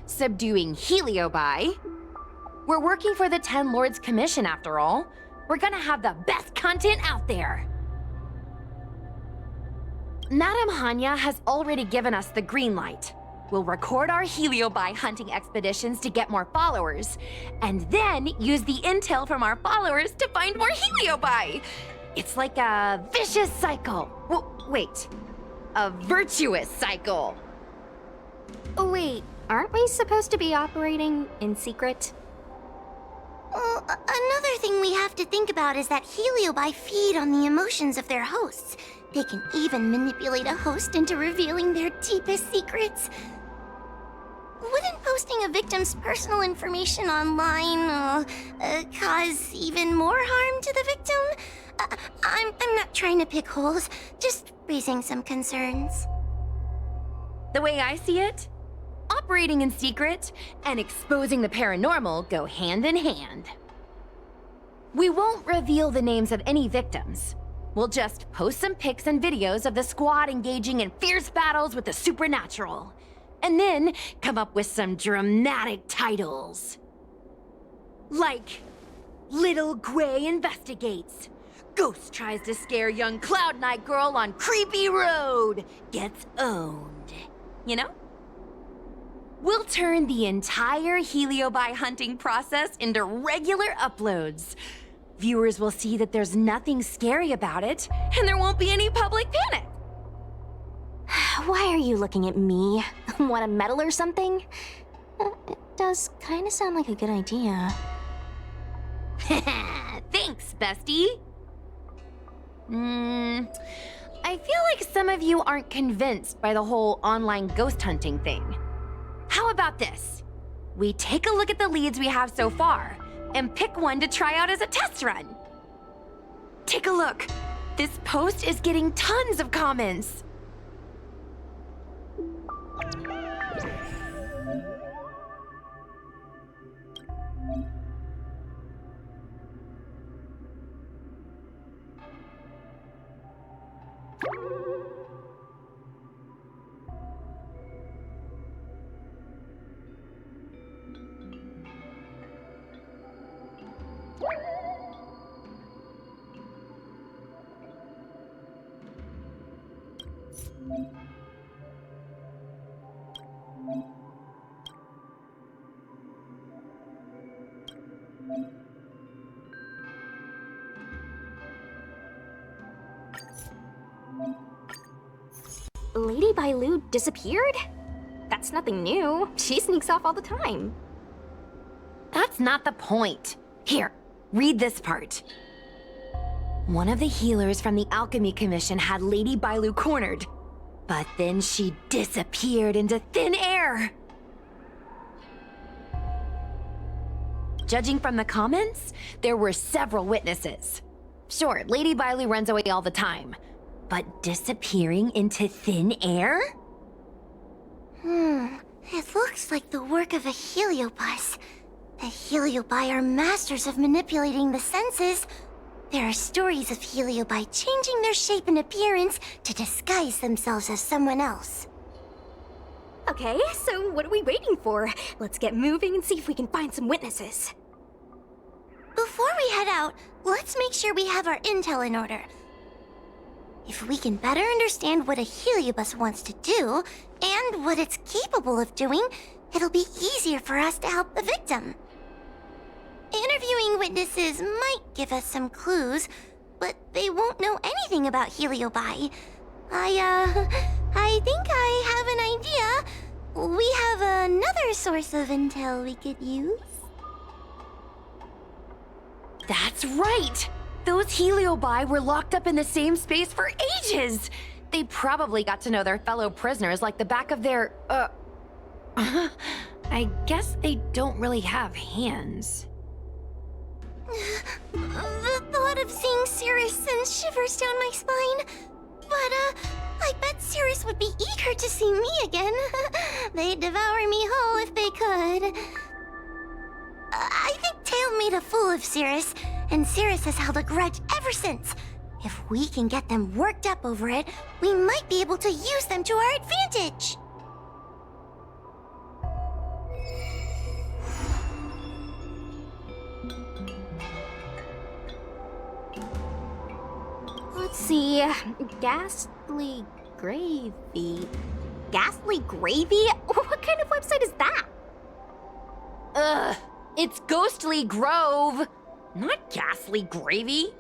subduing Heliobi. We're working for the Ten Lords Commission after all. We're gonna have the best content out there. Madame Hanya has already given us the green light. We'll record our Heliobi hunting expeditions to get more followers, and then use the intel from our followers to find more Heliobi. It's like a vicious cycle. Wait, a virtuous cycle. Oh wait, aren't we supposed to be operating in secret? Well, another thing we have to think about is that Heliobi feed on the emotions of their hosts. They can even manipulate a host into revealing their deepest secrets. Wouldn't posting a victim's personal information online cause even more harm to the victim? I'm not trying to pick holes, just raising some concerns. The way I see it, operating in secret and exposing the paranormal go hand in hand. We won't reveal the names of any victims. We'll just post some pics and videos of the squad engaging in fierce battles with the supernatural. And then come up with some dramatic titles. Like, Little Gray Investigates. Ghost tries to scare young Cloud Knight girl on creepy road. Gets owned. You know? We'll turn the entire Heliobi hunting process into regular uploads. Viewers will see that there's nothing scary about it, and there won't be any public panic. Why are you looking at me? Want to meddle or something? It does kind of sound like a good idea. Thanks, bestie. I feel like some of you aren't convinced by the whole online ghost hunting thing. How about this? We take a look at the leads we have so far, and pick one to try out as a test run. Take a look. This post is getting tons of comments. Lady Bailu disappeared? That's nothing new. She sneaks off all the time. That's not the point. Here, read this part. One of the healers from the Alchemy Commission had Lady Bailu cornered, but then she disappeared into thin air. Judging from the comments, there were several witnesses. Sure, Lady Bailu runs away all the time, but disappearing into thin air? It looks like the work of a heliobus. The Heliobi are masters of manipulating the senses. There are stories of Heliobi changing their shape and appearance to disguise themselves as someone else. Okay, so what are we waiting for? Let's get moving and see if we can find some witnesses. Before we head out, let's make sure we have our intel in order. If we can better understand what a heliobus wants to do, and what it's capable of doing, it'll be easier for us to help the victim. Interviewing witnesses might give us some clues, but they won't know anything about heliobi. I think I have an idea. We have another source of intel we could use. That's right! Those heliobi were locked up in the same space for ages! They probably got to know their fellow prisoners like the back of their, I guess they don't really have hands. The thought of seeing Cirrus sends shivers down my spine. But, I bet Cirrus would be eager to see me again. They'd devour me whole if they could. I think Tail made a fool of Cirrus, and Cirrus has held a grudge ever since. If we can get them worked up over it, we might be able to use them to our advantage. Let's see. Ghastly Gravy. Ghastly Gravy? What kind of website is that? Ugh, it's Ghostly Grove, not Ghastly Gravy.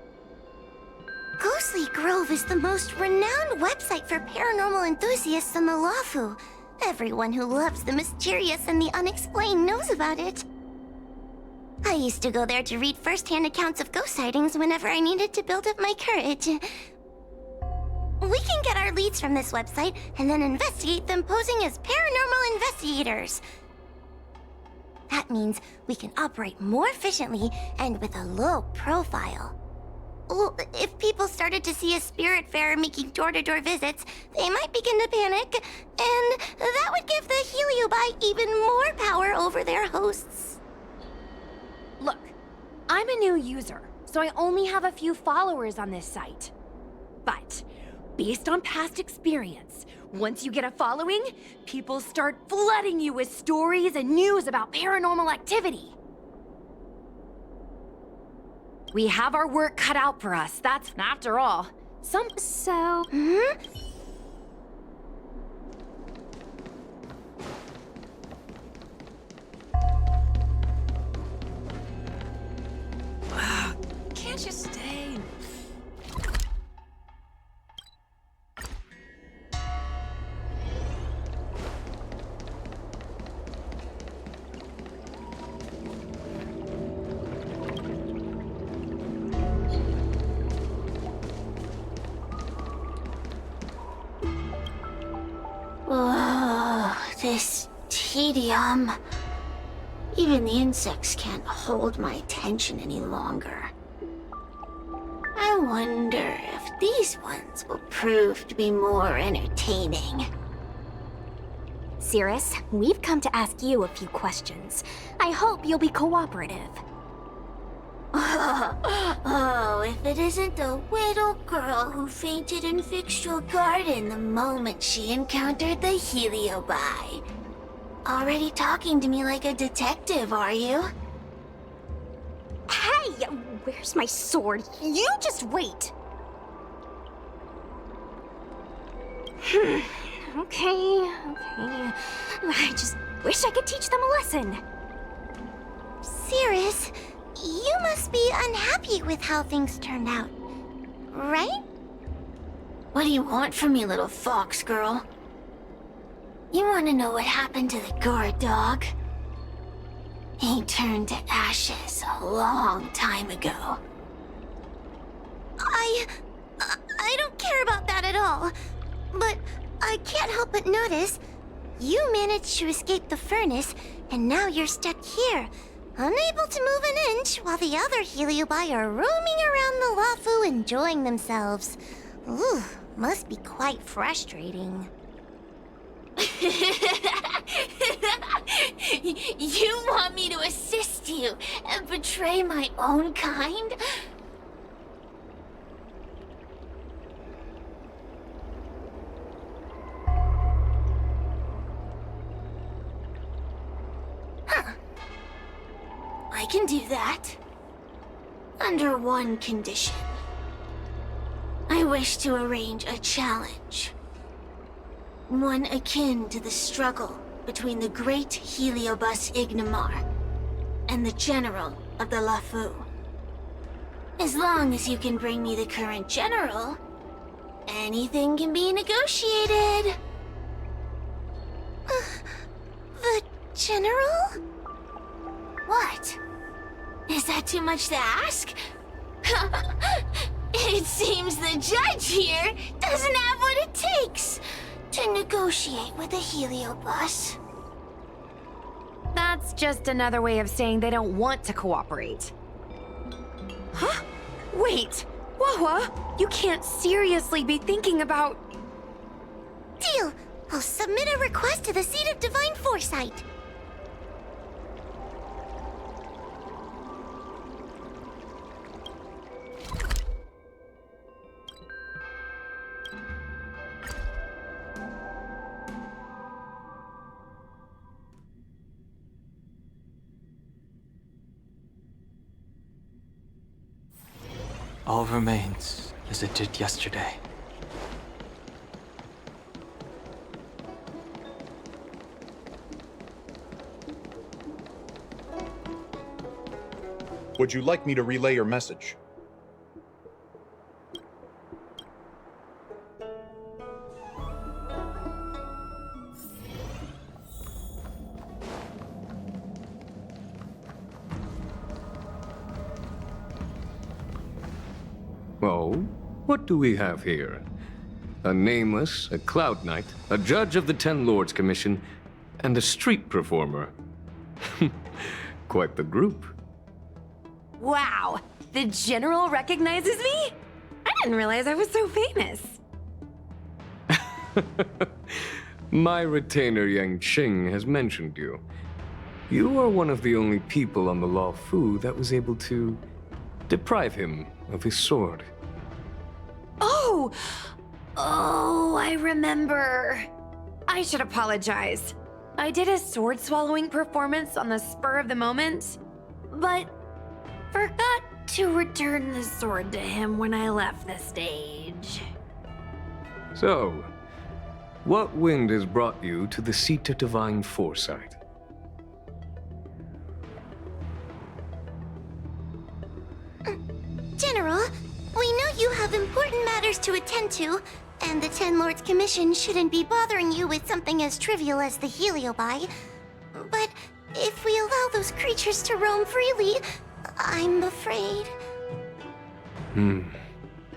Ghostly Grove is the most renowned website for paranormal enthusiasts on the Lafu. Everyone who loves the mysterious and the unexplained knows about it. I used to go there to read first-hand accounts of ghost sightings whenever I needed to build up my courage. We can get our leads from this website and then investigate them posing as paranormal investigators. That means we can operate more efficiently and with a low profile. If people started to see a spirit farer making door-to-door visits, they might begin to panic, and that would give the heliobi even more power over their hosts. Look, I'm a new user, so I only have a few followers on this site. But, based on past experience, once you get a following, people start flooding you with stories and news about paranormal activity. We have our work cut out for us, that's after all. So... Can't you stay? This tedium. Even the insects can't hold my attention any longer. I wonder if these ones will prove to be more entertaining. Cirrus, we've come to ask you a few questions. I hope you'll be cooperative. Oh, if it isn't the little girl who fainted in Fixtual Garden the moment she encountered the heliobi. Already talking to me like a detective, are you? Hey, where's my sword? You just wait. Okay. I just wish I could teach them a lesson. Cirrus, you must be unhappy with how things turned out, right? What do you want from me, little fox girl? You want to know what happened to the guard dog? He turned to ashes a long time ago. I don't care about that at all. But I can't help but notice you managed to escape the furnace, and now you're stuck here, unable to move an inch while the other heliobi are roaming around the Lafu enjoying themselves. Ooh, must be quite frustrating. You want me to assist you and betray my own kind? Huh. I can do that. Under one condition. I wish to arrange a challenge. One akin to the struggle between the great Heliobus Ignamar and the General of the Lafu. As long as you can bring me the current General, anything can be negotiated. The General? What? Is that too much to ask? It seems the judge here doesn't have what it takes to negotiate with the Heliobus. That's just another way of saying they don't want to cooperate. Huh? Wait, Wawa, you can't seriously be thinking about... Deal! I'll submit a request to the Seat of Divine Foresight. All remains as it did yesterday. Would you like me to relay your message? Oh, what do we have here? A nameless, a cloud knight, a judge of the Ten Lords Commission, and a street performer. Quite the group. Wow, the General recognizes me? I didn't realize I was so famous. My retainer Yang Qing has mentioned you. You are one of the only people on the Law Fu that was able to deprive him of his sword. Oh! Oh, I remember. I should apologize. I did a sword-swallowing performance on the spur of the moment, but forgot to return the sword to him when I left the stage. So, what wind has brought you to the Seat of Divine Foresight? General, we know you have important matters to attend to, and the Ten Lords Commission shouldn't be bothering you with something as trivial as the Heliobi. But if we allow those creatures to roam freely, I'm afraid...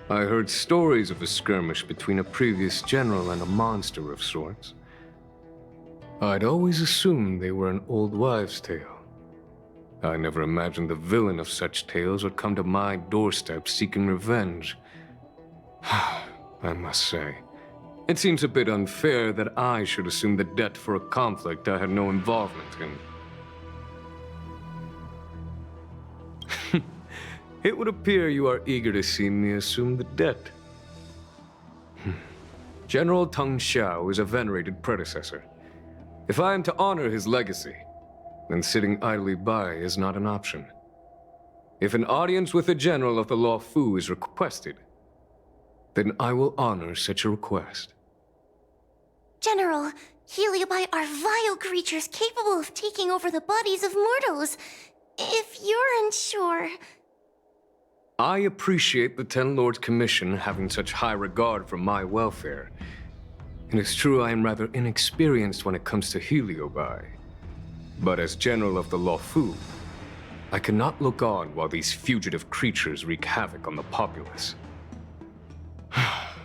I heard stories of a skirmish between a previous general and a monster of sorts. I'd always assumed they were an old wives' tale. I never imagined the villain of such tales would come to my doorstep seeking revenge. I must say, it seems a bit unfair that I should assume the debt for a conflict I had no involvement in. It would appear you are eager to see me assume the debt. General Teng Xiao is a venerated predecessor. If I am to honor his legacy, then sitting idly by is not an option. If an audience with the General of the Law Fu is requested, then I will honor such a request. General, Heliobi are vile creatures capable of taking over the bodies of mortals. If you're unsure... I appreciate the Ten Lords Commission having such high regard for my welfare. It is true I am rather inexperienced when it comes to Heliobi. But as General of the Law Fu, I cannot look on while these fugitive creatures wreak havoc on the populace.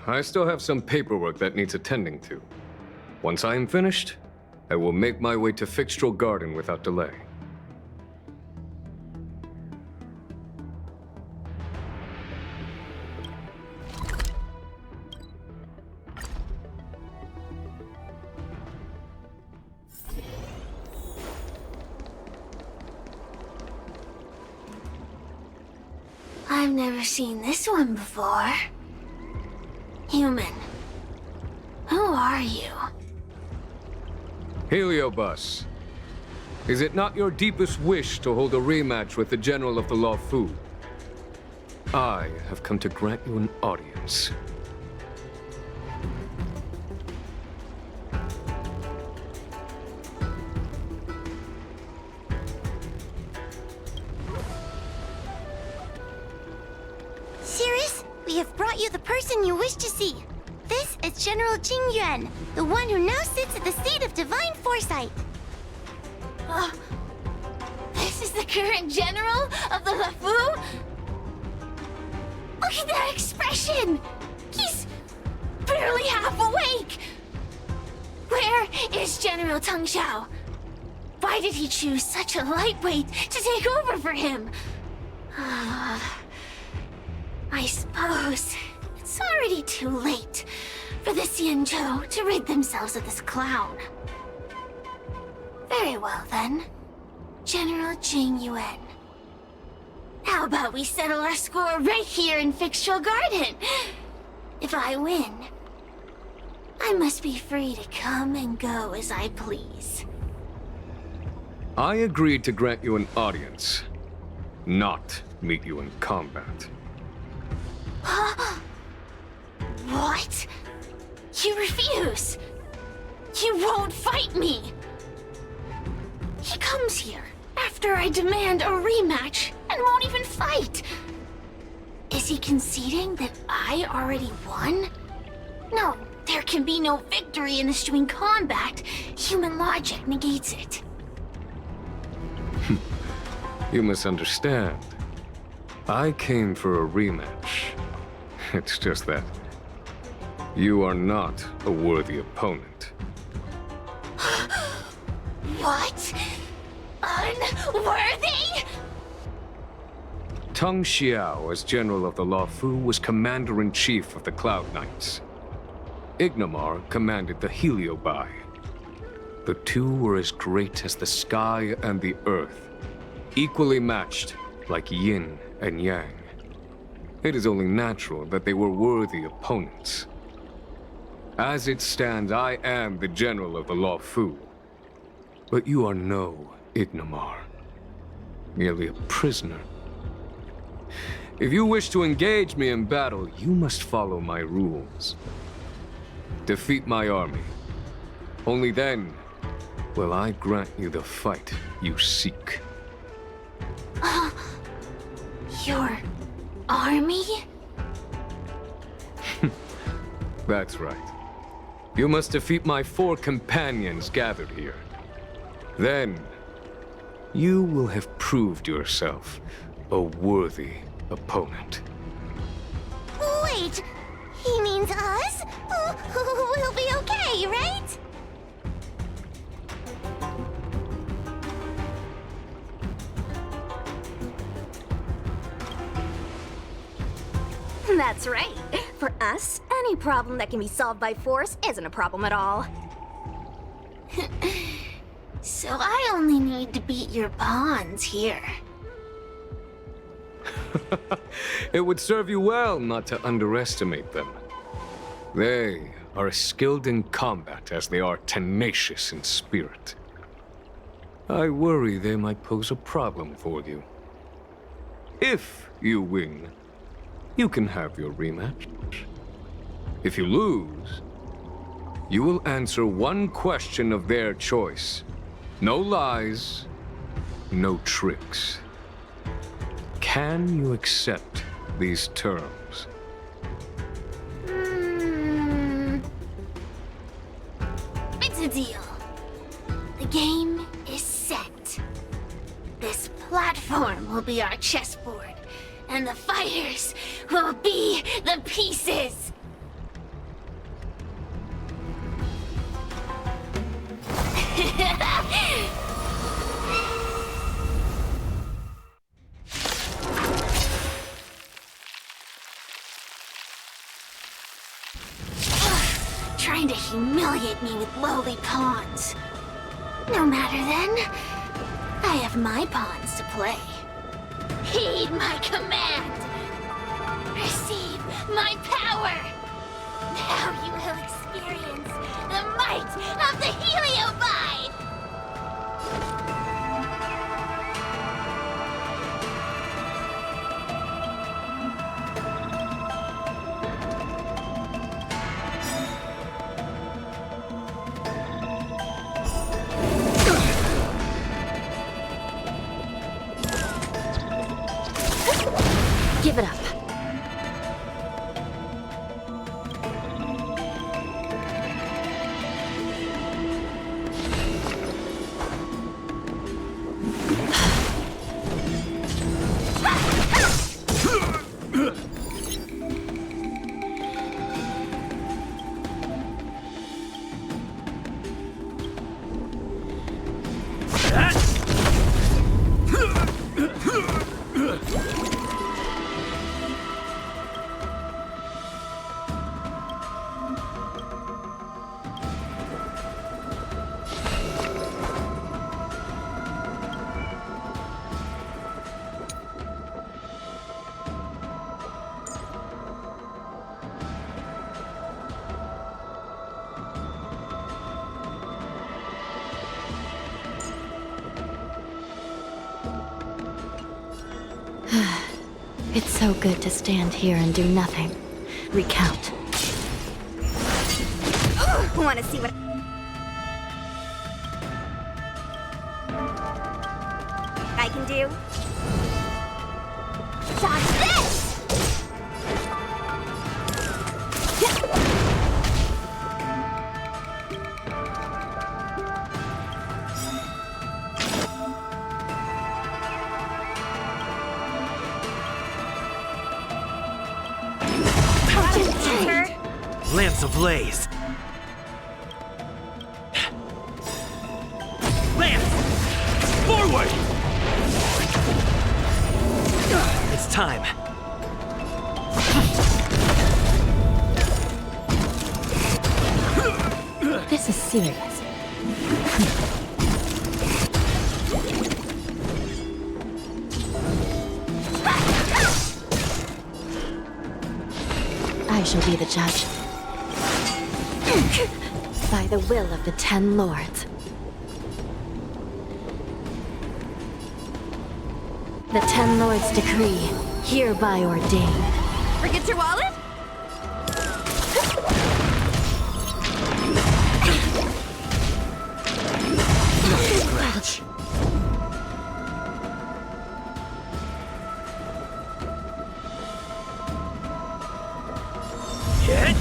I still have some paperwork that needs attending to. Once I am finished, I will make my way to Fixtral Garden without delay. I've never seen this one before. Human. Who are you? Heliobus, is it not your deepest wish to hold a rematch with the General of the Law Fu? I have come to grant you an audience. We have brought you the person you wish to see. This is General Jing Yuan, the one who now sits at the seat of divine foresight. This is the current general of the LeFou? Look at that expression! He's barely half awake! Where is General Teng Xiao? Why did he choose such a lightweight to take over for him? I suppose it's already too late for the Xianzhou to rid themselves of this clown. Very well then, General Jing Yuan. How about we settle our score right here in Fixtual Garden? If I win, I must be free to come and go as I please. I agreed to grant you an audience, not meet you in combat. What? You refuse? You won't fight me? He comes here after I demand a rematch and won't even fight. Is he conceding that I already won? No, there can be no victory in eschewing combat. Human logic negates it. You misunderstand. I came for a rematch. It's just that you are not a worthy opponent. What? Unworthy? Teng Xiao, as General of the LeFou, was Commander-in-Chief of the Cloud Knights. Ignomar commanded the Heliobai. The two were as great as the sky and the earth, equally matched like yin and yang. It is only natural that they were worthy opponents. As it stands, I am the General of the LeFou. But you are no Ignomar, merely a prisoner. If you wish to engage me in battle, you must follow my rules. Defeat my army. Only then will I grant you the fight you seek. Your army? That's right. You must defeat my 4 companions gathered here. Then, you will have proved yourself a worthy opponent. Wait, he means us? We'll be okay, right? That's right. For us, any problem that can be solved by force isn't a problem at all. So I only need to beat your pawns here. It would serve you well not to underestimate them. They are as skilled in combat as they are tenacious in spirit. I worry they might pose a problem for you. If you win, you can have your rematch. If you lose, you will answer one question of their choice. No lies, no tricks. Can you accept these terms? It's a deal. The game is set. This platform will be our chessboard, and the fighters will be the pieces. Trying to humiliate me with lowly pawns. No matter then, I have my pawns to play. Heed my command. Receive my power. Now you will experience the might of the Heliobai. Give it up. It's so good to stand here and do nothing. Recount. Want to see what I can do? Dodge this! Lance ablaze. Lance! Forward! It's time. This is serious. I shall be the judge. By the will of the 10 Lords. The 10 Lords decree, hereby ordained. Forget your wallet? Scratch. Hit.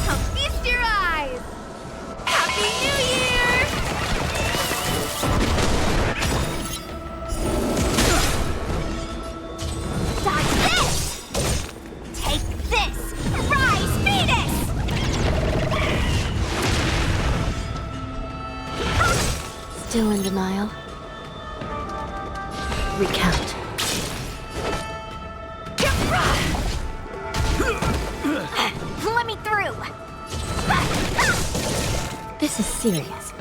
I'll feast your eyes! Happy New Year! Dodge this! Take this! Rise, Venus! Still in denial? Recount. Let me through! This is serious.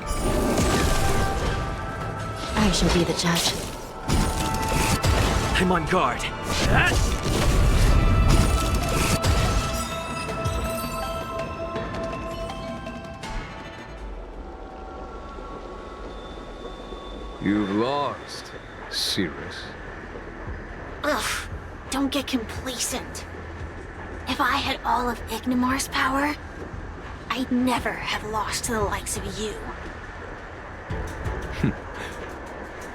I shall be the judge. I'm on guard. You've lost, Cirrus. Ugh, don't get complacent. If I had all of Ignimar's power, I'd never have lost to the likes of you.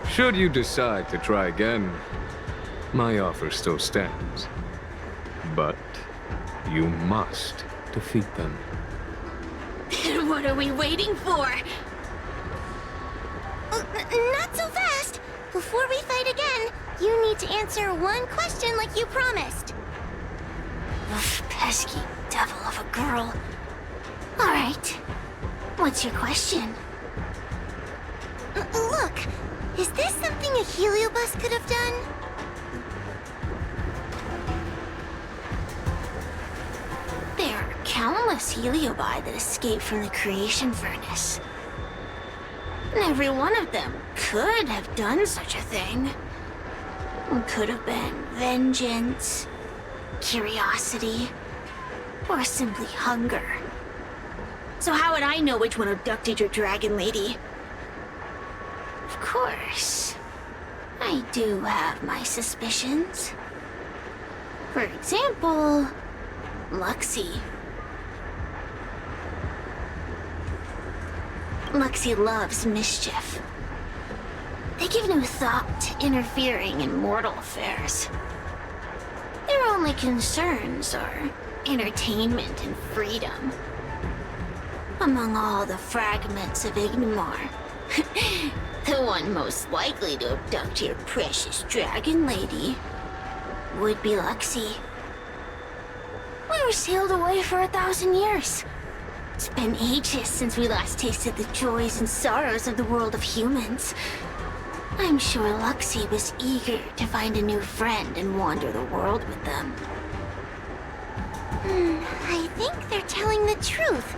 Should you decide to try again, my offer still stands. But you must defeat them. Then what are we waiting for? Not so fast! Before we fight again, you need to answer one question like you promised. Ugh, pesky devil of a girl. Alright. What's your question? Look, is this something a heliobus could have done? There are countless heliobi that escaped from the creation furnace. And every one of them could have done such a thing. It could have been vengeance, curiosity, or simply hunger. So how would I know which one abducted your dragon lady? Of course, I do have my suspicions. For example, Luxie. Luxie loves mischief. They give no thought to interfering in mortal affairs. Their only concerns are entertainment and freedom. Among all the fragments of Ignimar, the one most likely to abduct your precious dragon lady would be Luxie. We were sealed away for 1,000 years. It's been ages since we last tasted the joys and sorrows of the world of humans. I'm sure Luxie was eager to find a new friend and wander the world with them. I think they're telling the truth.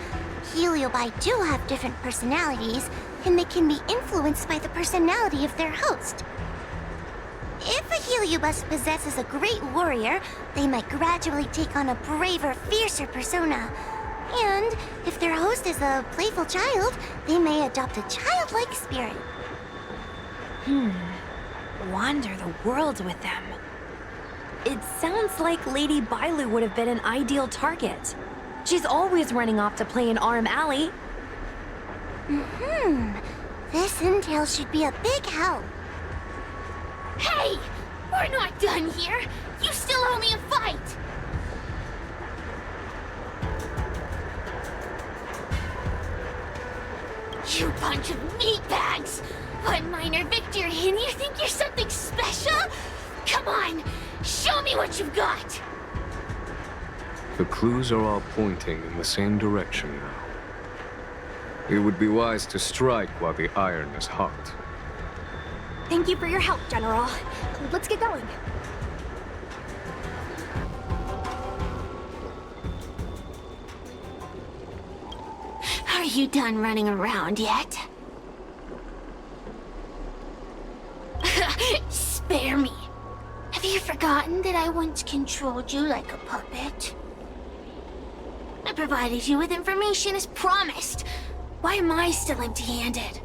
Heliobi do have different personalities, and they can be influenced by the personality of their host. If a heliobus possesses a great warrior, they might gradually take on a braver, fiercer persona. And if their host is a playful child, they may adopt a childlike spirit. Wander the world with them. It sounds like Lady Bailu would have been an ideal target. She's always running off to play in Arm Alley. This intel should be a big help. Hey! We're not done here! You still owe me a fight! You bunch of meatbags! One minor victory and you think you're something special? Come on, show me what you've got! The clues are all pointing in the same direction now. It would be wise to strike while the iron is hot. Thank you for your help, General. Let's get going. Are you done running around yet? Spare me. Have you forgotten that I once controlled you like a puppet? I provided you with information as promised. Why am I still empty-handed?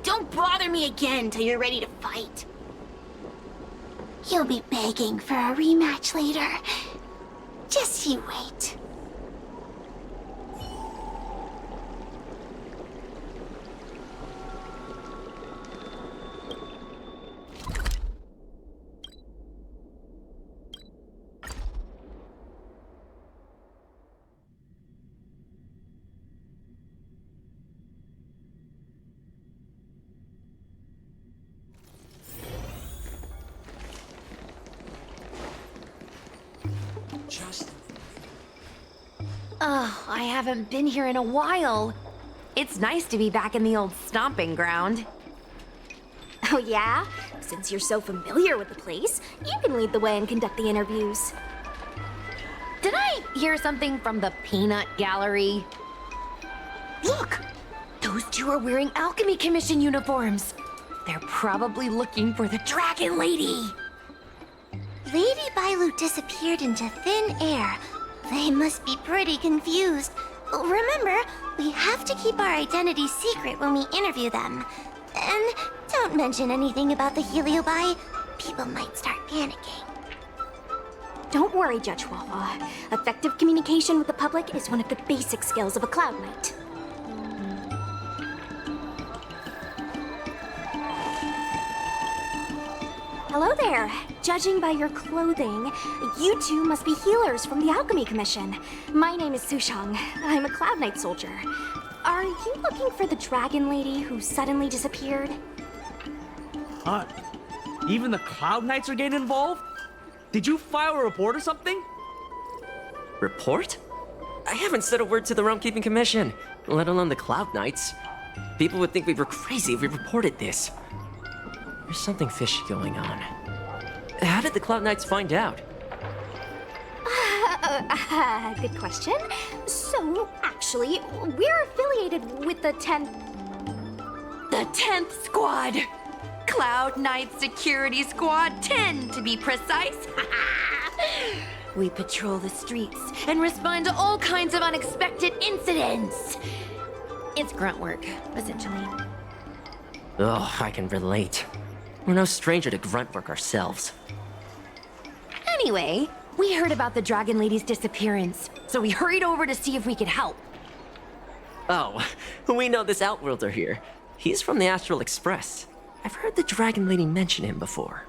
Don't bother me again till you're ready to fight. You'll be begging for a rematch later. Just you wait. Oh, I haven't been here in a while. It's nice to be back in the old stomping ground. Oh yeah? Since you're so familiar with the place, you can lead the way and conduct the interviews. Did I hear something from the Peanut Gallery? Look! Those two are wearing Alchemy Commission uniforms. They're probably looking for the Dragon Lady. Lady Bailu disappeared into thin air. They must be pretty confused. Remember, we have to keep our identities secret when we interview them. And don't mention anything about the Heliobi. People might start panicking. Don't worry, Judge Wawa. Effective communication with the public is one of the basic skills of a Cloud Knight. Hello there. Judging by your clothing, you two must be healers from the Alchemy Commission. My name is Sushang. I'm a Cloud Knight soldier. Are you looking for the Dragon Lady who suddenly disappeared? Even the Cloud Knights are getting involved? Did you file a report or something? Report? I haven't said a word to the Realm Keeping Commission, let alone the Cloud Knights. People would think we were crazy if we reported this. There's something fishy going on. How did the Cloud Knights find out? Good question. So, actually, we're affiliated with the 10th... The 10th Squad! Cloud Knight Security Squad 10, to be precise. We patrol the streets and respond to all kinds of unexpected incidents. It's grunt work, essentially. Ugh, I can relate. We're no stranger to grunt work ourselves. Anyway, we heard about the Dragon Lady's disappearance, so we hurried over to see if we could help. Oh, we know this Outworlder here. He's from the Astral Express. I've heard the Dragon Lady mention him before.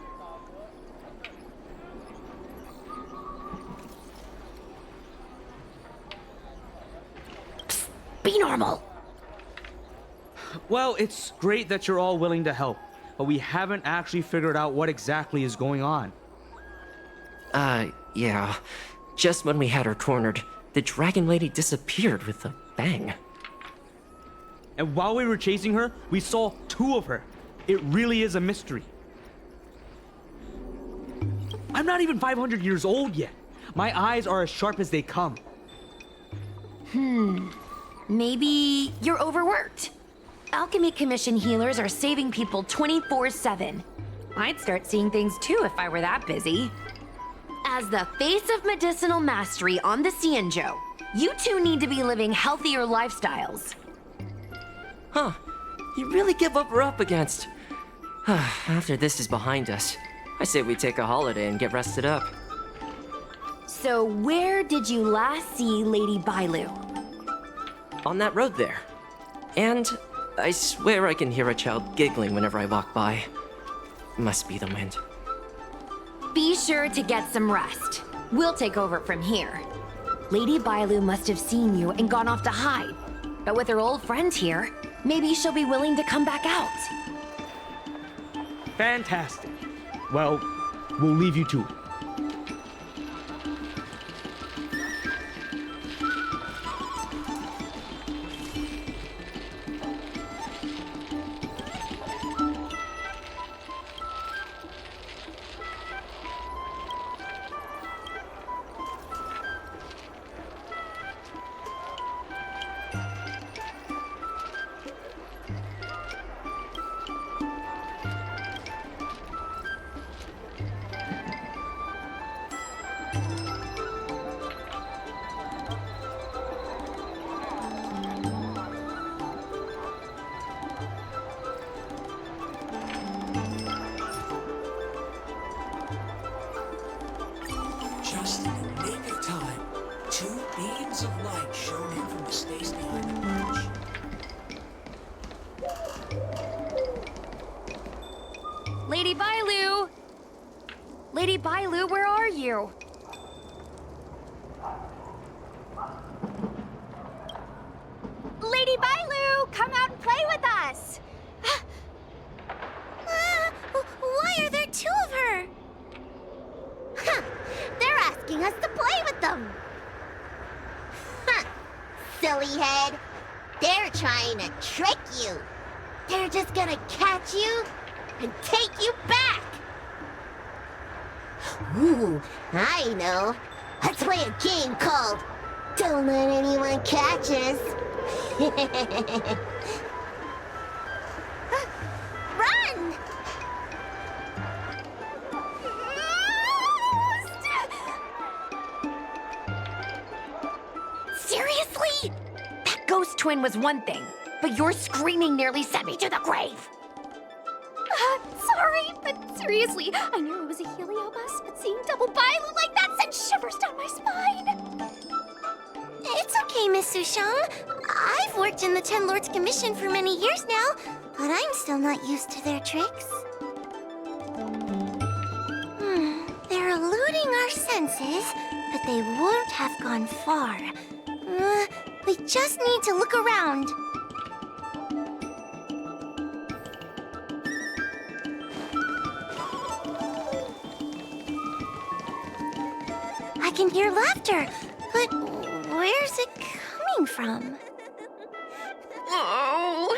Psst, be normal. Well, it's great that you're all willing to help, but we haven't actually figured out what exactly is going on. Yeah. Just when we had her cornered, the Dragon Lady disappeared with a bang. And while we were chasing her, we saw two of her. It really is a mystery. I'm not even 500 years old yet. My eyes are as sharp as they come. Maybe you're overworked. Alchemy Commission healers are saving people 24/7. I'd start seeing things too if I were that busy. As the face of medicinal mastery on the Xianzhou, you two need to be living healthier lifestyles. Huh. You really give what we're up against. After this is behind us, I say we take a holiday and get rested up. So where did you last see Lady Bailu? On that road there. And I swear I can hear a child giggling whenever I walk by. Must be the wind. Be sure to get some rest. We'll take over from here. Lady Bailu must have seen you and gone off to hide. But with her old friends here, maybe she'll be willing to come back out. Fantastic. Well, we'll leave you to it. Just in the nick of time, 2 beams of light shone in from the space behind the bridge. Lady Bailu! Lady Bailu, where are you? Lady Bailu, come out and play with us! Why are there 2 of her? Huh, they're asking us to play with them. Huh, silly head. They're trying to trick you. They're just gonna catch you and take you back. Ooh, I know. Let's play a game called Don't Let Anyone Catch Us. Run! Seriously? That ghost twin was one thing, but your screaming nearly sent me to the grave. Sorry, but seriously, I knew it was a heliobus, but seeing double Bailu like that sent shivers down my spine. It's okay, Miss Sushang. I've worked in the Ten Lords Commission for many years now, but I'm still not used to their tricks. They're eluding our senses, but they won't have gone far. We just need to look around. I can hear laughter, but where's it coming from? Oh,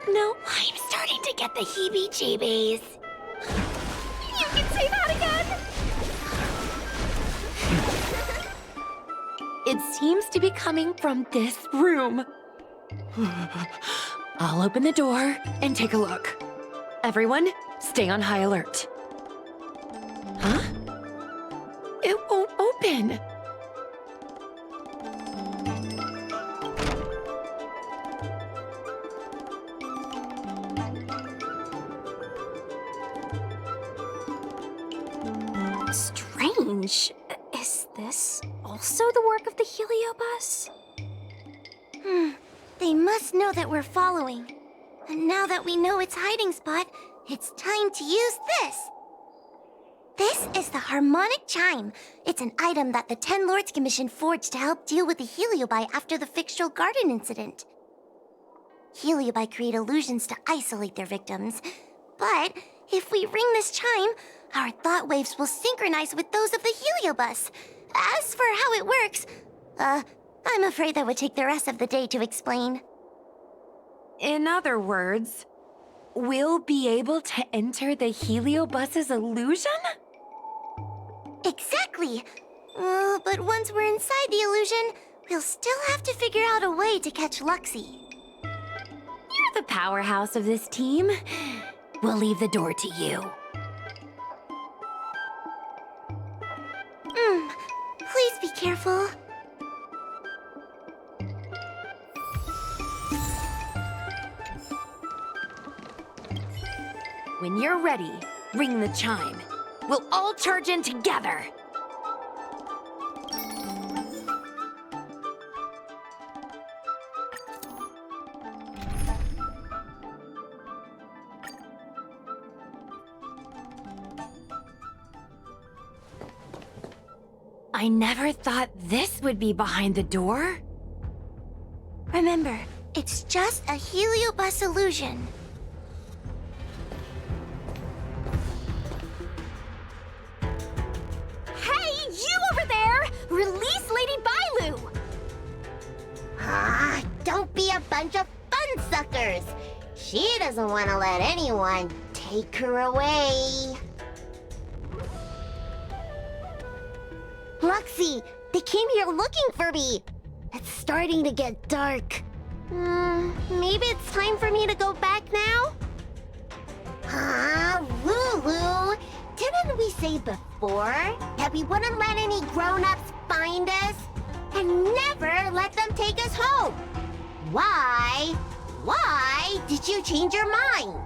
no, I'm starting to get the heebie-jeebies. You can say that again! It seems to be coming from this room. I'll open the door and take a look. Everyone, stay on high alert. Huh? It won't open. Strange. Is this also the work of the heliobus? They must know that we're following. And now that we know its hiding spot, it's time to use this. This is the harmonic chime. It's an item that the Ten Lords Commission forged to help deal with the heliobi after the Fictional Garden incident. Heliobi create illusions to isolate their victims. But if we ring this chime, our thought waves will synchronize with those of the heliobus. As for how it works, I'm afraid that would take the rest of the day to explain. In other words, we'll be able to enter the heliobus's illusion? Exactly. But once we're inside the illusion, we'll still have to figure out a way to catch Luxie. You're the powerhouse of this team. We'll leave the door to you. Please be careful. When you're ready, ring the chime. We'll all charge in together. I never thought this would be behind the door. Remember, it's just a heliobus illusion. Hey, you over there! Release Lady Bailu! Ah, don't be a bunch of fun suckers. She doesn't want to let anyone take her away. Luxie, they came here looking for me. It's starting to get dark. Maybe it's time for me to go back now? Lulu, didn't we say before that we wouldn't let any grown-ups find us and never let them take us home? Why? Why did you change your mind?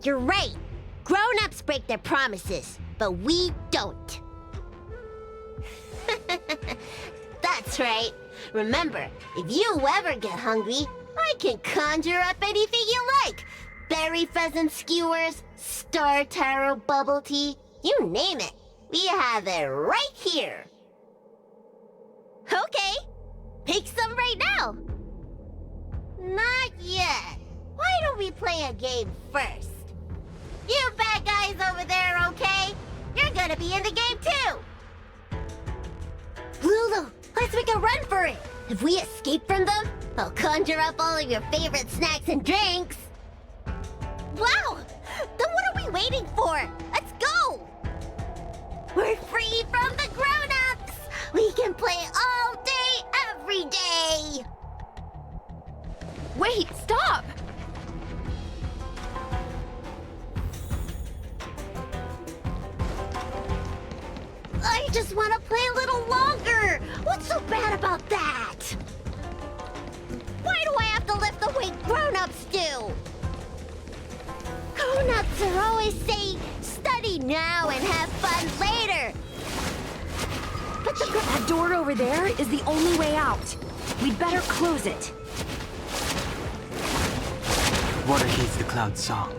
You're right. Grown-ups break their promises, but we don't. That's right. Remember, if you ever get hungry, I can conjure up anything you like. Berry pheasant skewers, star taro bubble tea, you name it. We have it right here. Okay, pick some right now. Not yet. Why don't we play a game first? You bad guys over there, okay? You're gonna be in the game too! Lulu, let's make a run for it! If we escape from them, I'll conjure up all of your favorite snacks and drinks! Wow! Then what are we waiting for? Let's go! We're free from the grown-ups! We can play all day, every day! Wait, stop! I just want to play a little longer! What's so bad about that? Why do I have to lift the way grown-ups do? Grown-ups are always saying, study now and have fun later. But that door over there is the only way out. We'd better close it. Water heeds the cloud song.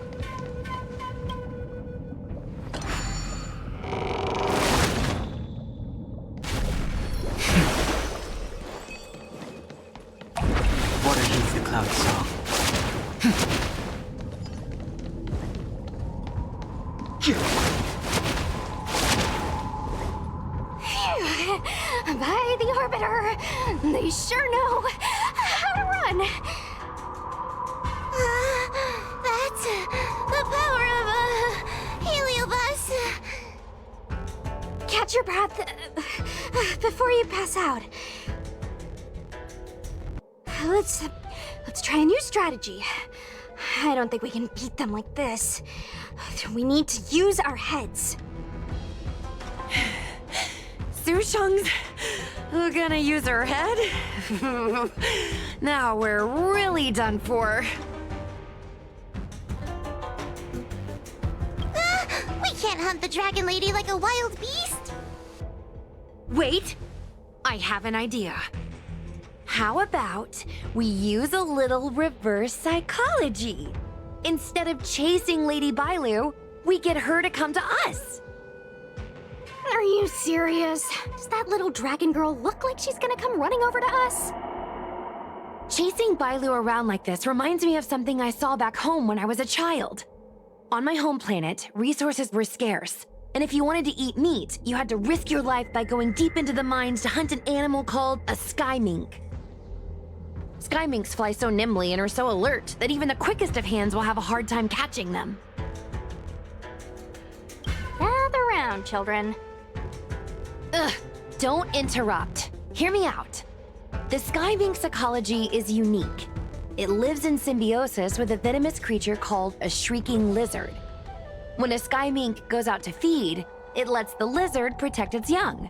Water heeds the cloud song. By the Orbiter, they sure know how to run. That's the power of a heliobus. Catch your breath before you pass out. Let's try a new strategy. I don't think we can beat them like this. We need to use our heads. Sushang's gonna use her head? Now we're really done for. We can't hunt the dragon lady like a wild beast. Wait, I have an idea. How about we use a little reverse psychology? Instead of chasing Lady Bailu, we get her to come to us. Are you serious? Does that little dragon girl look like she's gonna come running over to us? Chasing Bailu around like this reminds me of something I saw back home when I was a child. On my home planet, resources were scarce, and if you wanted to eat meat, you had to risk your life by going deep into the mines to hunt an animal called a sky mink. Sky minks fly so nimbly and are so alert that even the quickest of hands will have a hard time catching them. Gather round, children. Ugh, don't interrupt. Hear me out. The sky mink's ecology is unique. It lives in symbiosis with a venomous creature called a shrieking lizard. When a sky mink goes out to feed, it lets the lizard protect its young.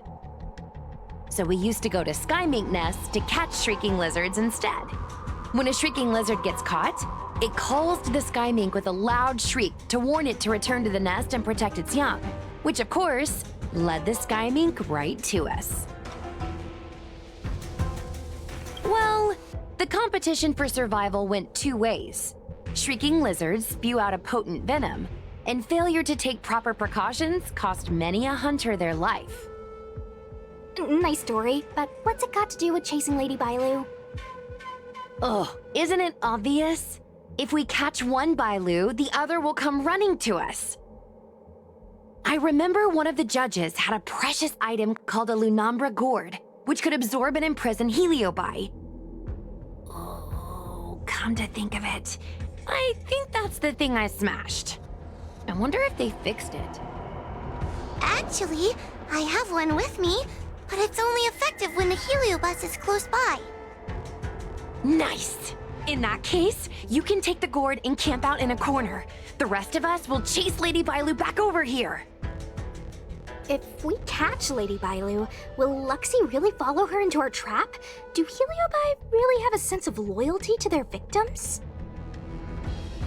So we used to go to sky mink nests to catch shrieking lizards instead. When a shrieking lizard gets caught, It calls to the sky mink with a loud shriek to warn it to return to the nest and protect its young, which of course led the sky mink right to us. Well, the competition for survival went two ways. Shrieking lizards spew out a potent venom, and failure to take proper precautions cost many a hunter their life. Nice story, but what's it got to do with chasing Lady Bailu? Ugh, isn't it obvious? If we catch one Bailu, the other will come running to us. I remember one of the judges had a precious item called a Lunambra gourd, which could absorb and imprison Heliobi. Oh, come to think of it, I think that's the thing I smashed. I wonder if they fixed it. Actually, I have one with me, but it's only effective when the heliobus is close by. Nice! In that case, you can take the gourd and camp out in a corner. The rest of us will chase Lady Bailu back over here. If we catch Lady Bailu, will Luxie really follow her into our trap? Do Heliobi really have a sense of loyalty to their victims?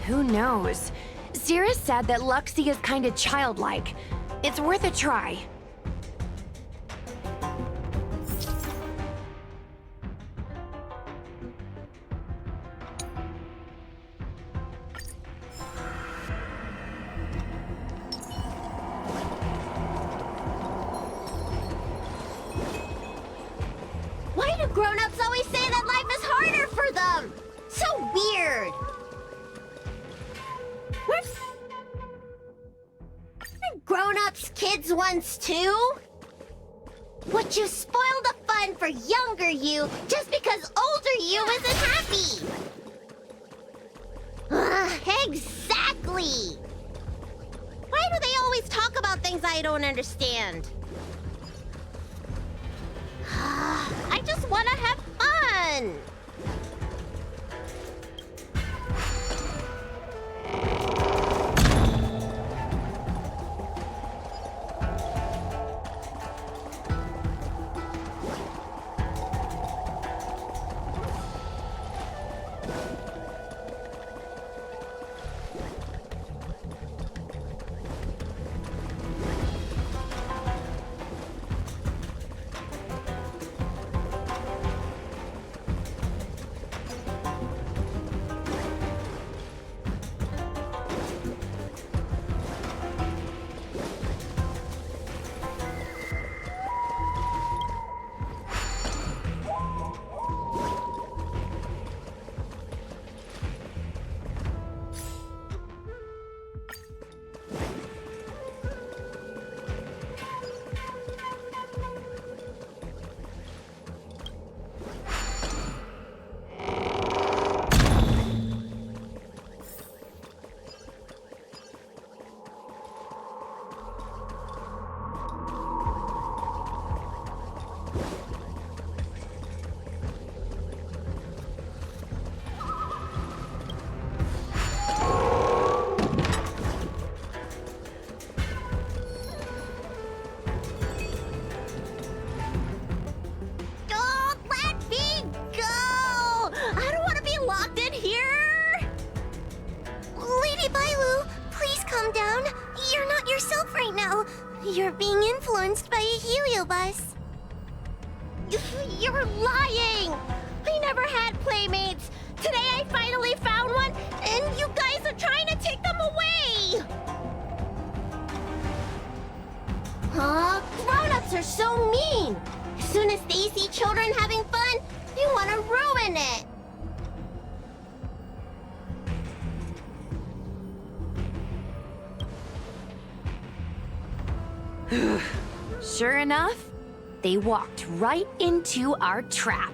Who knows? Cirrus said that Luxie is kinda childlike. It's worth a try. Why do grown-ups always say that life is harder for them? So weird. Aren't grown-ups kids once too? Would you spoil the fun for younger you just because older you isn't happy? Exactly. Why do they always talk about things I don't understand? I just want to have fun! You're being influenced by a heliobus. You're lying! I never had playmates. Today I finally found one, and you guys are trying to take them away! Huh? Grown-ups are so mean! As soon as they see children having fun, they want to ruin it! Sure enough, they walked right into our trap.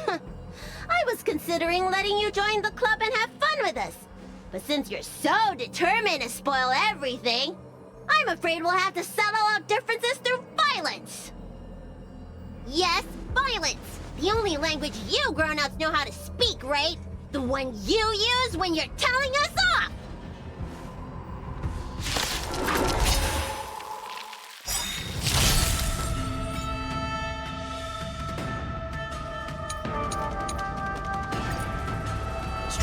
I was considering letting you join the club and have fun with us. But since you're so determined to spoil everything, I'm afraid we'll have to settle out differences through violence. Yes, violence. The only language you grown-ups know how to speak, right? The one you use when you're telling us off!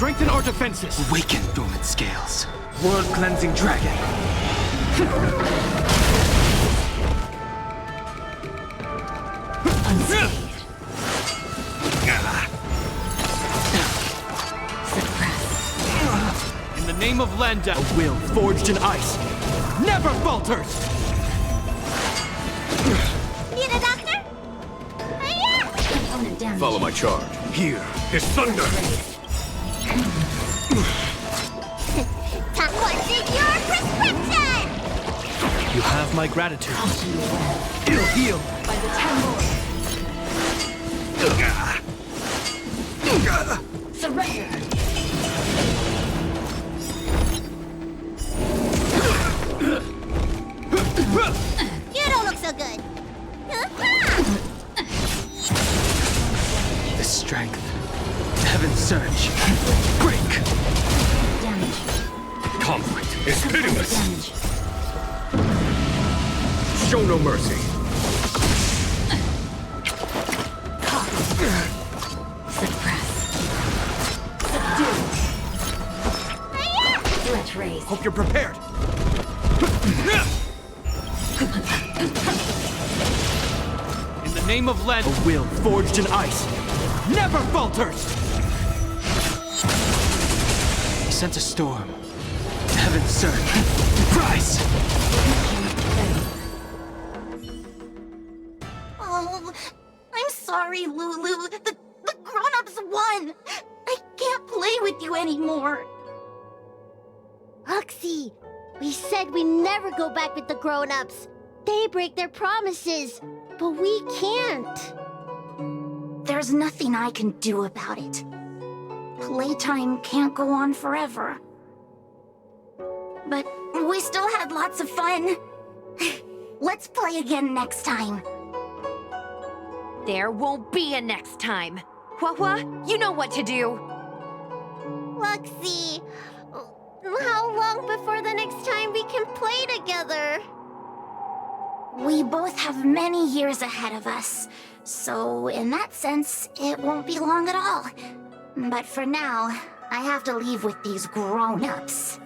Strengthen our defenses! Weaken dormant scales. World-cleansing dragon. Unscathed. Suppress. In the name of Landa, a will forged in ice never falters! Need a doctor? Component damage. Follow my charge. Here is thunder! What's in your prescription? You have my gratitude. It'll heal. By the 10 lords. Surrender. You don't look so good. The strength. Heaven's surge. Break! Damage. Conflict is pitiless! Damage. Show no mercy! Suppress. Subdue. Let's raise. Hope you're prepared. In the name of Landa, a will forged in ice never falters! He sent a storm. Heaven's surge. Rise! Oh, I'm sorry, Lulu. The grown-ups won. I can't play with you anymore. Huxley, we said we never go back with the grown-ups. They break their promises, but we can't. There's nothing I can do about it. Playtime can't go on forever. But we still had lots of fun. Let's play again next time. There won't be a next time. Hua, you know what to do. Luxie, how long before the next time we can play together? We both have many years ahead of us, so in that sense, it won't be long at all. But for now, I have to leave with these grown-ups.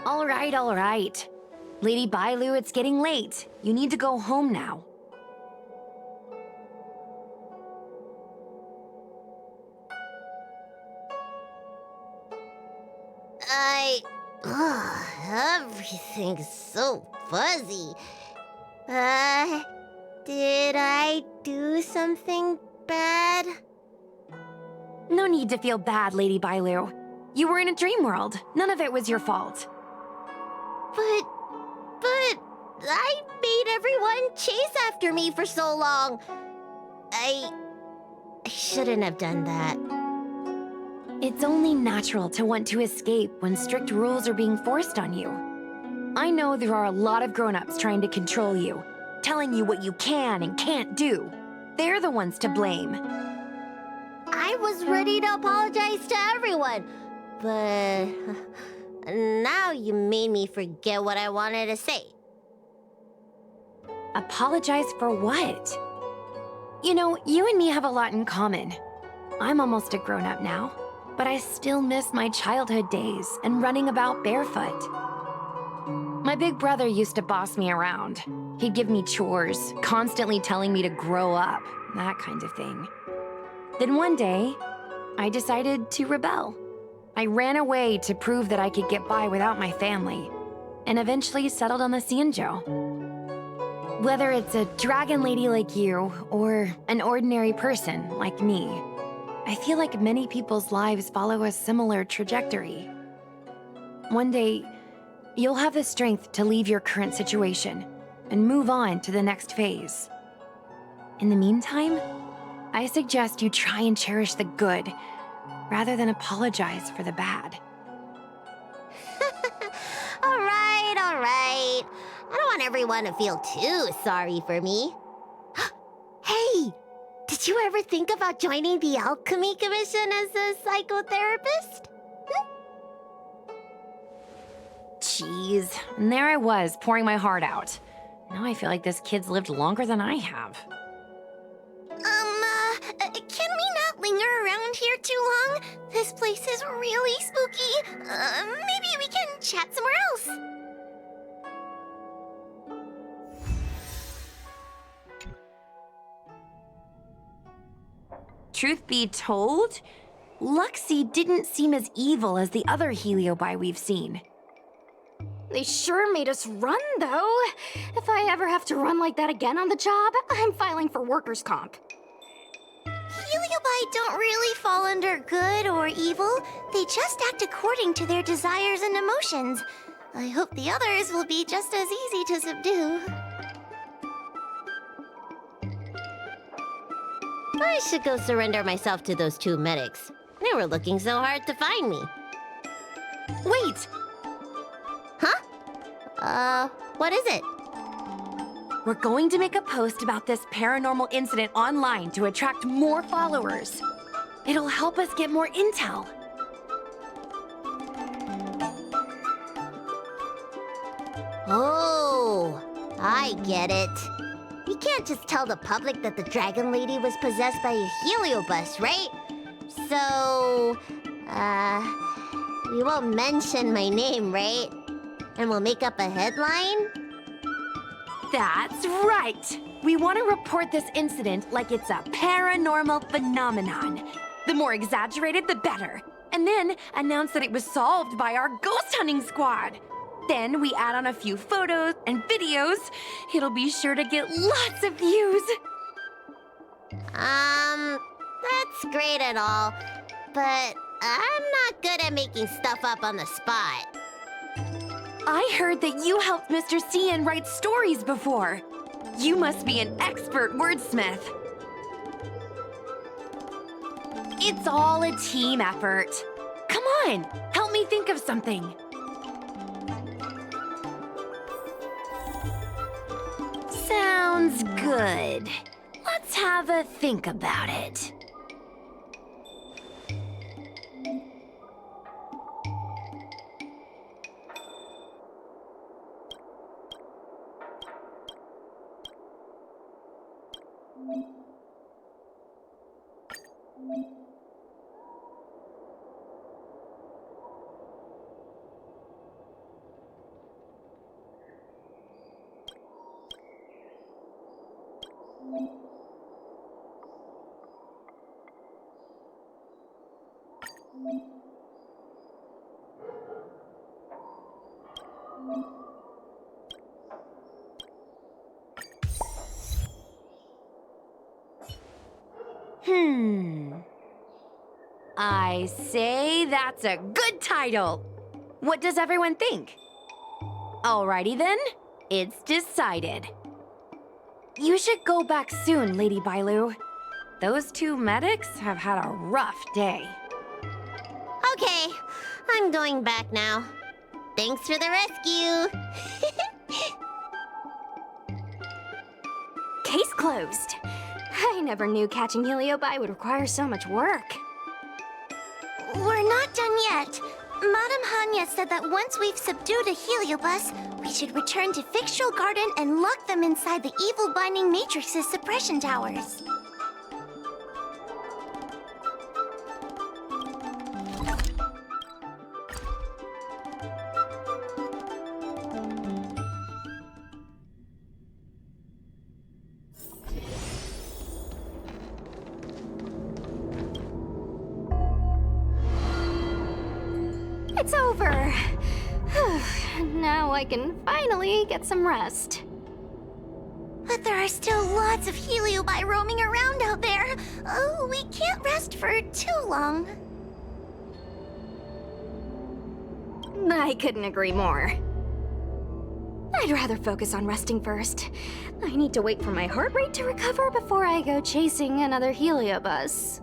All right. Lady Bailu, it's getting late. You need to go home now. Everything's so fuzzy. Did I do something bad? No need to feel bad, Lady Bailu. You were in a dream world. None of it was your fault. But I made everyone chase after me for so long. I shouldn't have done that. It's only natural to want to escape when strict rules are being forced on you. I know there are a lot of grown-ups trying to control you, telling you what you can and can't do. They're the ones to blame. I was ready to apologize to everyone, but now you made me forget what I wanted to say. Apologize for what? You know, you and me have a lot in common. I'm almost a grown-up now, but I still miss my childhood days and running about barefoot. My big brother used to boss me around. He'd give me chores, constantly telling me to grow up, that kind of thing. Then one day, I decided to rebel. I ran away to prove that I could get by without my family, and eventually settled on the Xianzhou. Whether it's a dragon lady like you, or an ordinary person like me, I feel like many people's lives follow a similar trajectory. One day, you'll have the strength to leave your current situation and move on to the next phase. In the meantime, I suggest you try and cherish the good rather than apologize for the bad. All right. I don't want everyone to feel too sorry for me. Hey, did you ever think about joining the Alchemy Commission as a psychotherapist? Jeez, and there I was, pouring my heart out. Now I feel like this kid's lived longer than I have. Can we not linger around here too long? This place is really spooky. Maybe we can chat somewhere else. Truth be told, Luxie didn't seem as evil as the other Heliobi we've seen. They sure made us run, though. If I ever have to run like that again on the job, I'm filing for workers' comp. Heliobi don't really fall under good or evil. They just act according to their desires and emotions. I hope the others will be just as easy to subdue. I should go surrender myself to those two medics. They were looking so hard to find me. Wait! Huh? What is it? We're going to make a post about this paranormal incident online to attract more followers. It'll help us get more intel. Oh, I get it. You can't just tell the public that the Dragon Lady was possessed by a heliobus, right? So, we won't mention my name, right? And we'll make up a headline? That's right! We want to report this incident like it's a paranormal phenomenon. The more exaggerated, the better. And then announce that it was solved by our ghost hunting squad. Then we add on a few photos and videos. It'll be sure to get lots of views. That's great and all, but I'm not good at making stuff up on the spot. I heard that you helped Mr. Cian write stories before. You must be an expert wordsmith. It's all a team effort. Come on, help me think of something. Sounds good. Let's have a think about it. I say that's a good title. What does everyone think? Alrighty then, it's decided. You should go back soon, Lady Bailu. Those two medics have had a rough day. Okay, I'm going back now. Thanks for the rescue. Case closed. I never knew catching Heliobi would require so much work. We're not done yet. Madame Hanya said that once we've subdued a heliobus, we should return to Fictional Garden and lock them inside the evil binding matrix's suppression towers. It's over. Now I can finally get some rest. But there are still lots of Heliobi roaming around out there. Oh, we can't rest for too long. I couldn't agree more. I'd rather focus on resting first. I need to wait for my heart rate to recover before I go chasing another heliobus.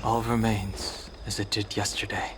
All remains as it did yesterday.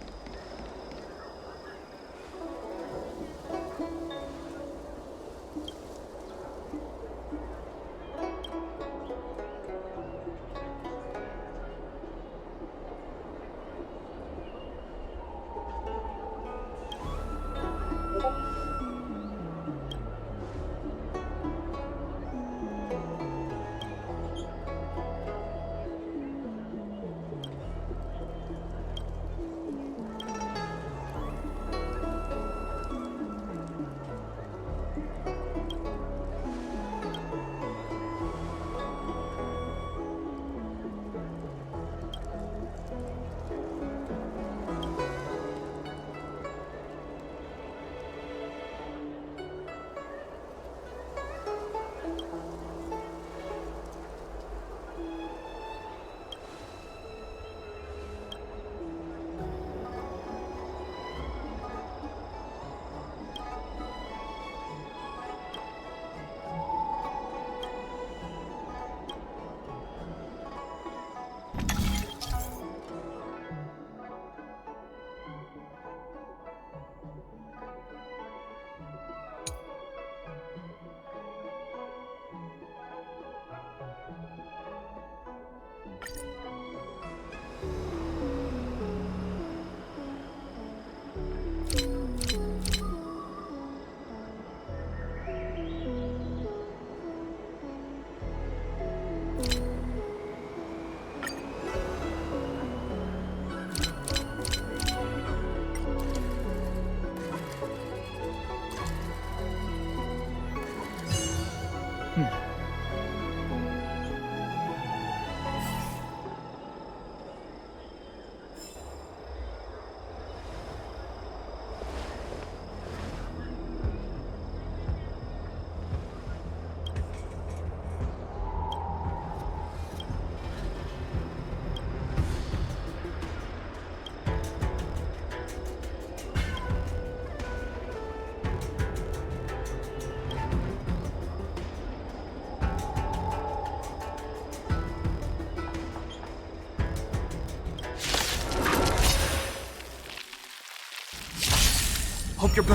Hope you're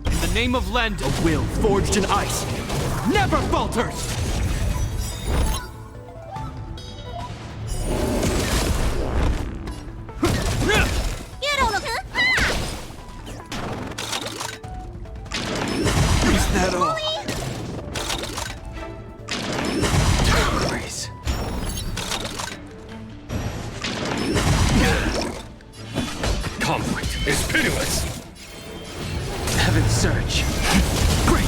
in the name of Lend, a will forged in ice never falters! Is that all? Terrorize. Conflict is pitiless. Heaven's surge. Break.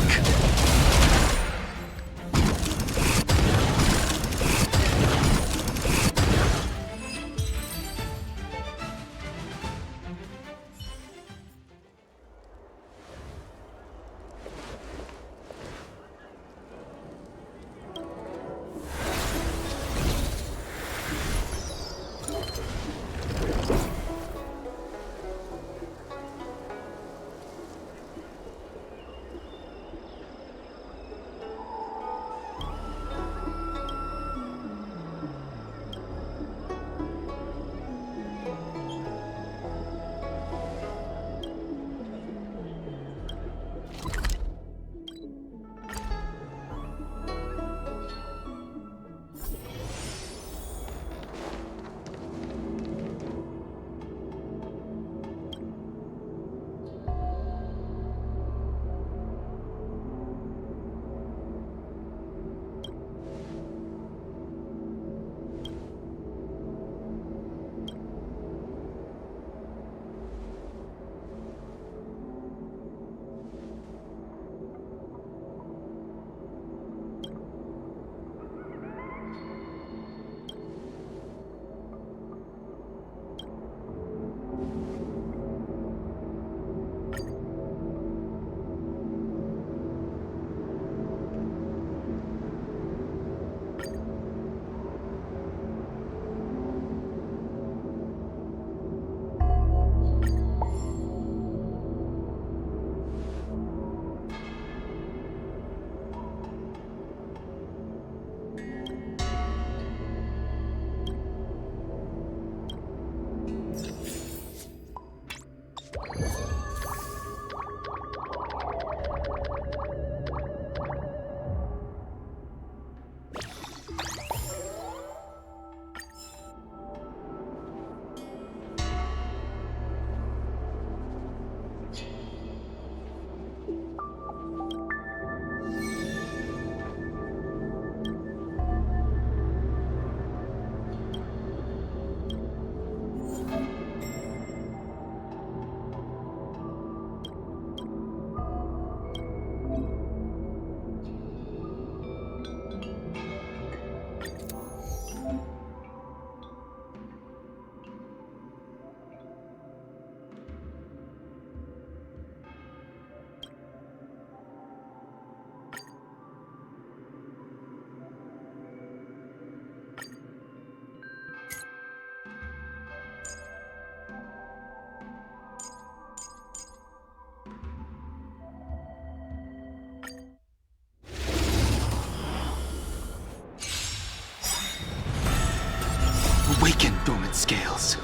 scales.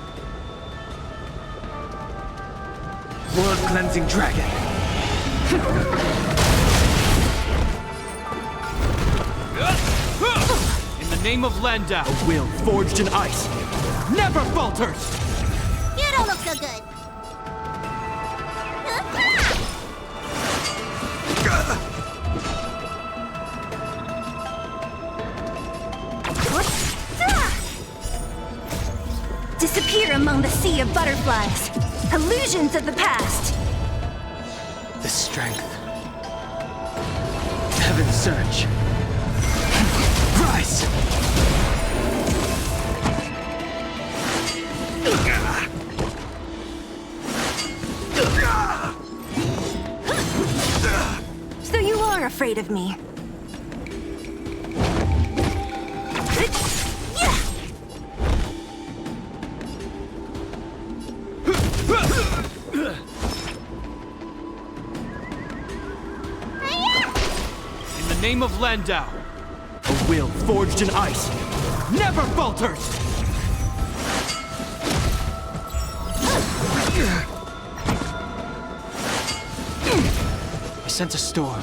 World-cleansing dragon. In the name of Landau, a will forged in ice never falters! You don't look so good. Disappear among the sea of butterflies. Illusions of the past. The strength. Heaven's surge. Rise! So you are afraid of me. In the name of Landau, a will forged in ice never falters! I sense a storm.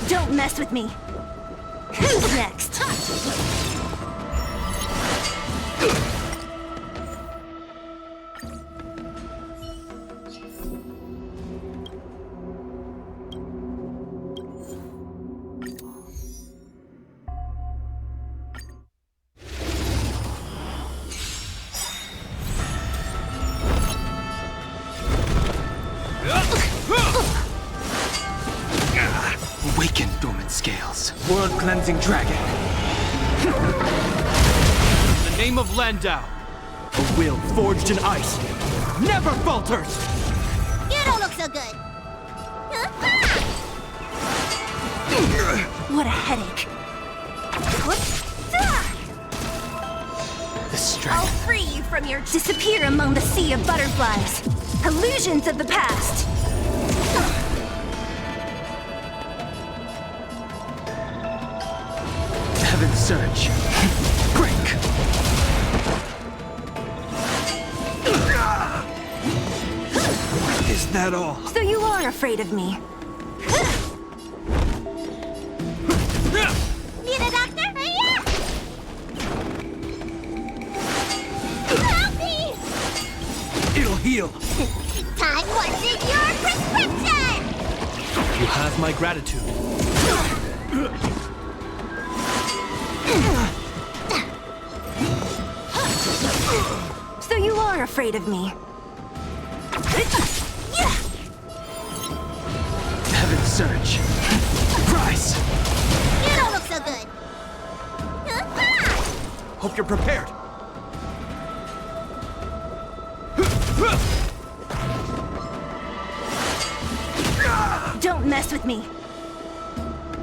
Don't mess with me. Who's next? Awaken, dormant scales. World-cleansing dragon. In the name of Landau, a will forged in ice never falters! You don't look so good. What a headache. The strength. I'll free you from your disappear among the sea of butterflies. Illusions of the past. Heaven's surge. Break! Is that all? So you are afraid of me. Need a doctor? Help me! It'll heal. Time, what's in your prescription? You have my gratitude. So you are afraid of me. Heaven's surge. Rise! You don't look so good. Hope you're prepared. Don't mess with me.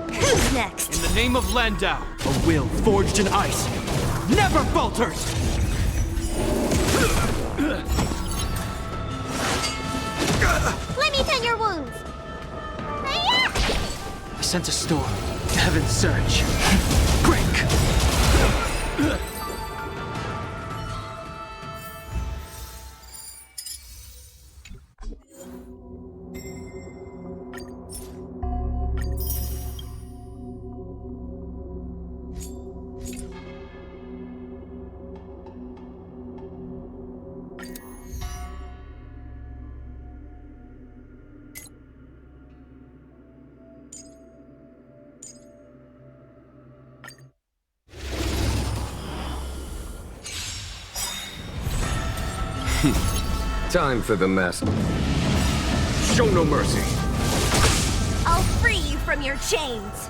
Who's next? In the name of Landau, a will forged in ice never falters! Let me tend your wounds. I sense a storm. Heaven's surge. Break! Time for the master. Show no mercy. I'll free you from your chains.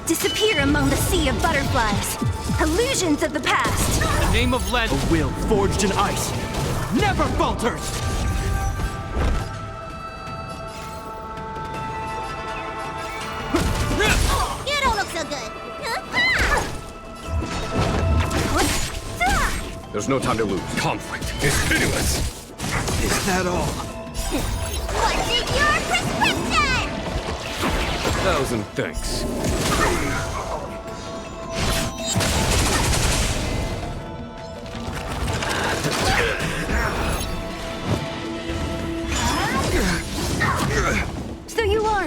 Disappear among the sea of butterflies. Illusions of the past. In the name of Land, a will forged in ice never falters! You don't look so good. There's no time to lose. Conflict is pitiless. Is that all? What's in your prescription? 1,000 thanks.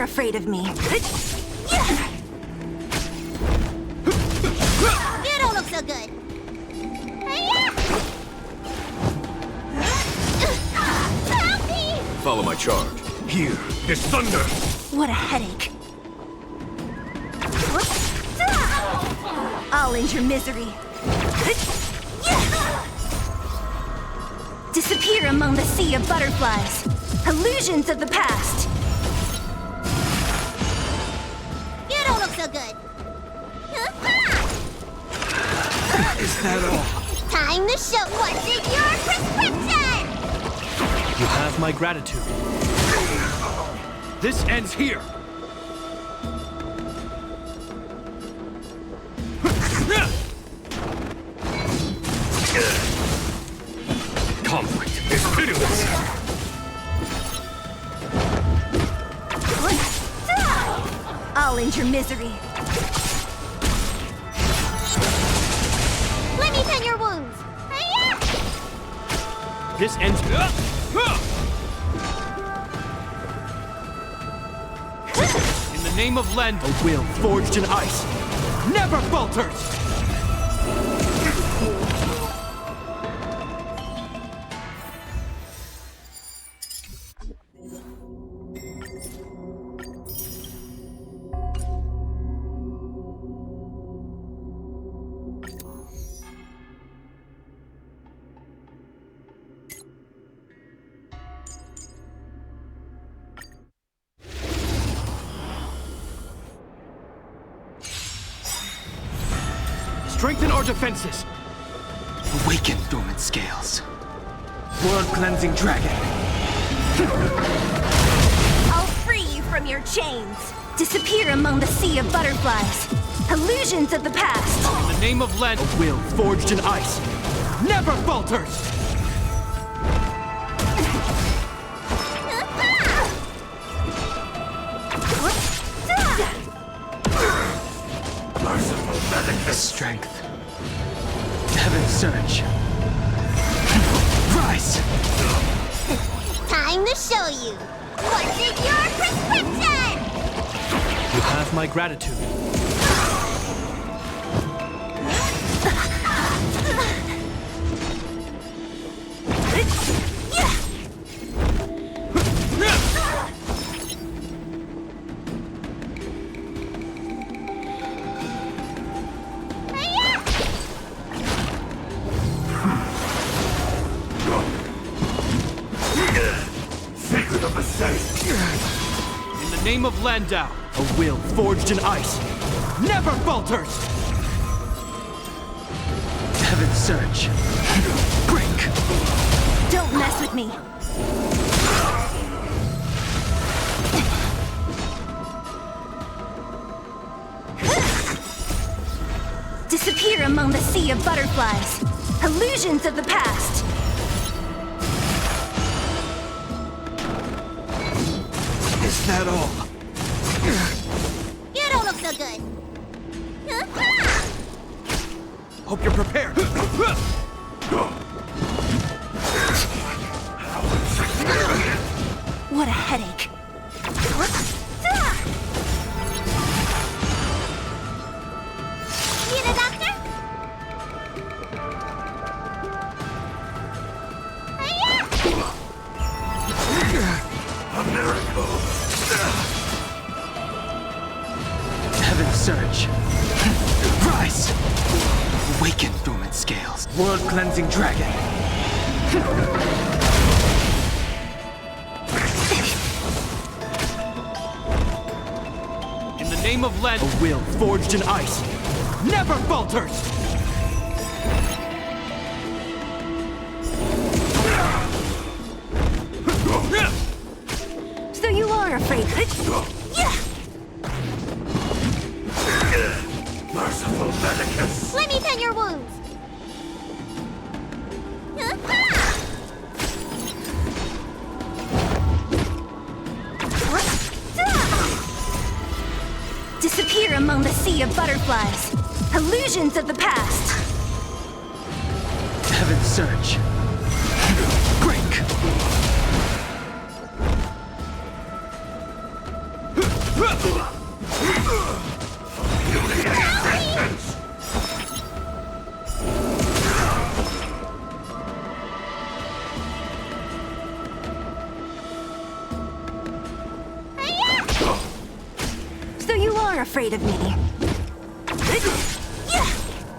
afraid of me. You don't look so good. Help me! Follow my charge. Here is thunder. What a headache. I'll end your misery. Disappear among the sea of butterflies. Illusions of the past. You don't look so good. Is that all? Time to show what's in your prescription! You have my gratitude. This ends here. Conflict is pitiless. I'll end your misery. Let me tend your wounds. This ends. In the name of Lend, a will forged in ice never falters. Strengthen our defenses. Awaken dormant scales. World-cleansing dragon. I'll free you from your chains. Disappear among the sea of butterflies. Illusions of the past. In the name of Lend, a will forged in ice never falters. Strength. Heaven's surge. Rise! Time to show you what's in your prescription! You have my gratitude. In the name of Landau, a will forged in ice never falters. Heaven's surge. Break! Don't mess with me. Disappear among the sea of butterflies. Illusions of the past. Is that all? You don't look so good. Hope you're prepared. What a headache. Need a doctor? A miracle. Heaven's surge. Rise! Awaken dormant scales. World-cleansing dragon. In the name of Lend, a will forged in ice never falters. So you are afraid. Merciful medicus. Let me tend your wounds. Disappear among the sea of butterflies. Illusions of the past. Heaven's surge. Break! So you are afraid of me.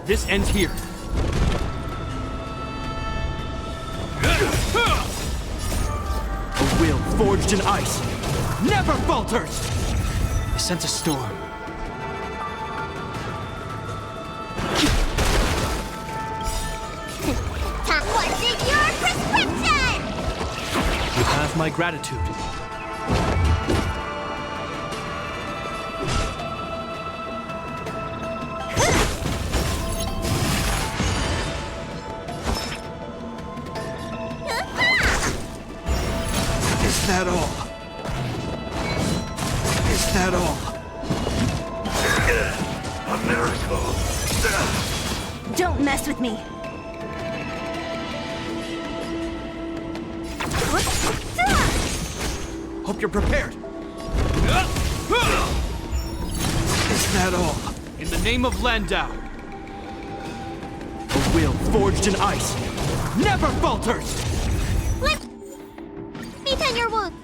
This ends here. A will forged in ice never falters! I sense a storm. What's in your prescription? You have my gratitude. Is that all? Is that all? A miracle! Don't mess with me. Hope you're prepared. Is that all? In the name of Landau. A will forged in ice never falters! Let me tend your wound.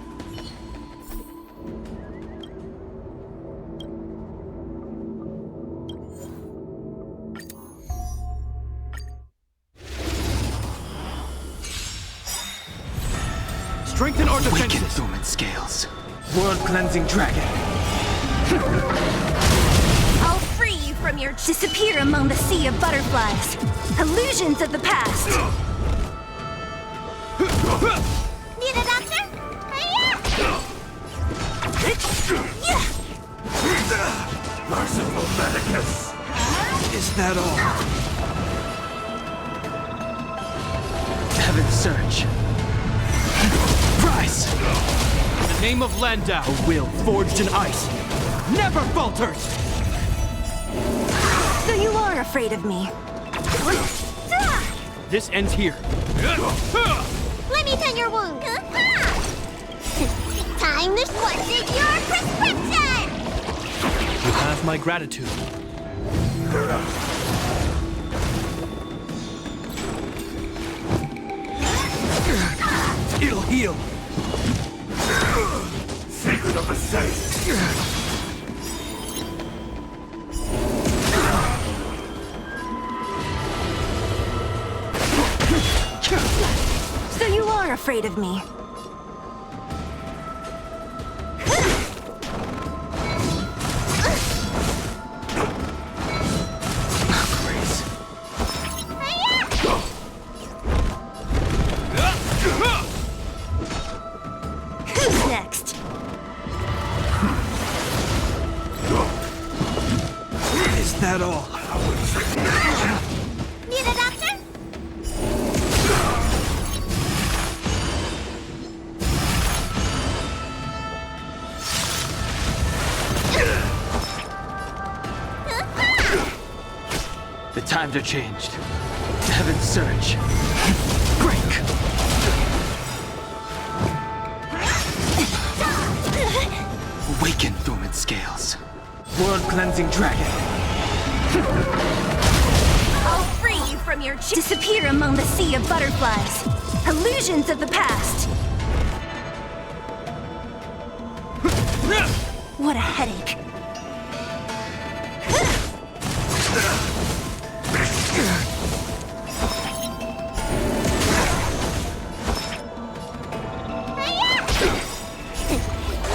Strengthen our Awaken defenses. dormant scales. World-cleansing dragon. I'll free you from your disappear among the sea of butterflies. Illusions of the past. Need a doctor? Merciful Medicus! Is that all? Heaven's Surge. Price! In the name of Landau. A will forged in ice never falters! So you are afraid of me. This ends here. Let me tend your wound. Time to what's in your prescription? You have my gratitude. It'll heal. Secret of the saints! So you are afraid of me. Who's next? Is that all? Need a doctor? The times are changed. Heaven's Surge. Break! Awaken dormant scales. World-cleansing dragon. I'll free you from your disappear among the sea of butterflies. Illusions of the past. What a headache.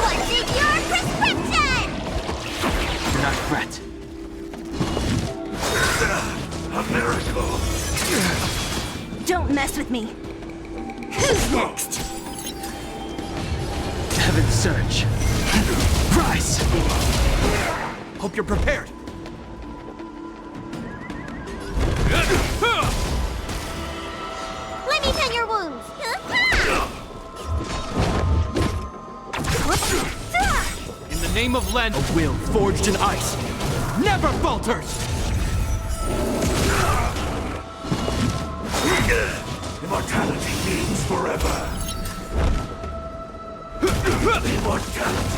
What's in your prescription? Do not fret. A miracle! Don't mess with me. Who's next? Heaven's Surge. Rise! Hope you're prepared. Let me tend your wounds. In the name of Land. A will forged in ice never falters! Immortality means forever. Immortality.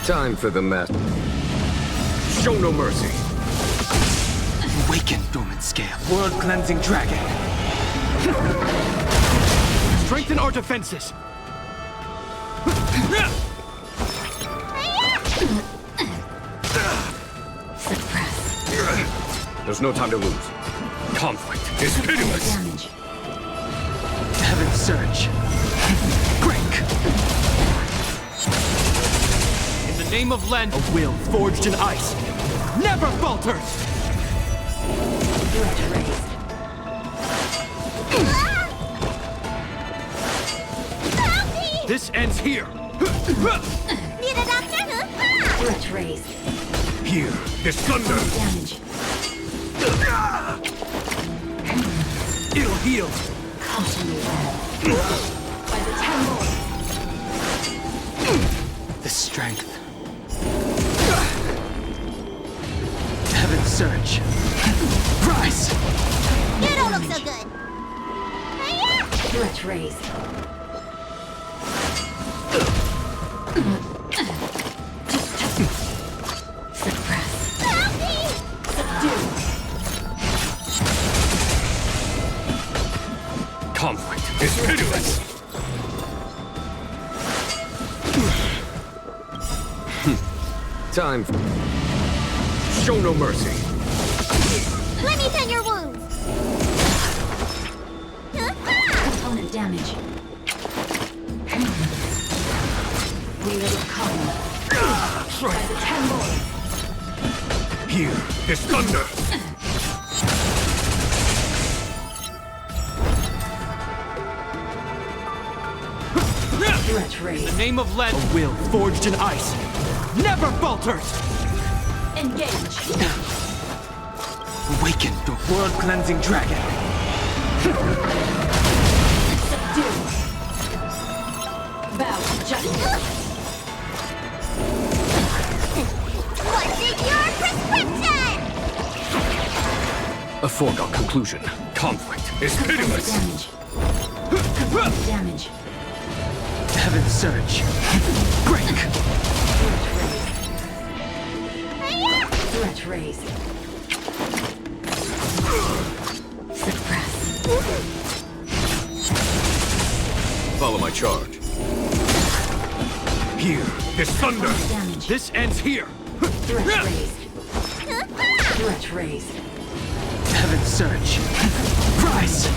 Time for the mess. Show no mercy. Awaken, dormant scale. World-cleansing dragon. Strengthen our defenses. There's no time to lose. Conflict is pitiless. Damage. Heaven surge. Break. In the name of Len, a will forged in ice never falters. This ends here. Need a doctor? Threat raised. Here, this thunder. Damage. It'll heal. Caught in the web. By the temple. The strength. Heaven surge. Rise. You don't look so good. Threat raised. Suppress. Subdue. Conflict is pitiless. Time. Show no mercy. Let me tend your wounds. Component damage. We will come. By the temple. Here, this thunder. Threat raised. In the name of Len, a will forged in ice never falters. Engage. Awaken the world-cleansing dragon. Subdue. Bow to justice. What's in your prescription? A foregone conclusion. Conflict is pitiless. Damage. Complete damage. Heaven surge. Break. Threat raised. Suppress. Follow my charge. Here, this thunder. Damage. This ends here. Threat raised. Threat raised. Heaven surge. Rise.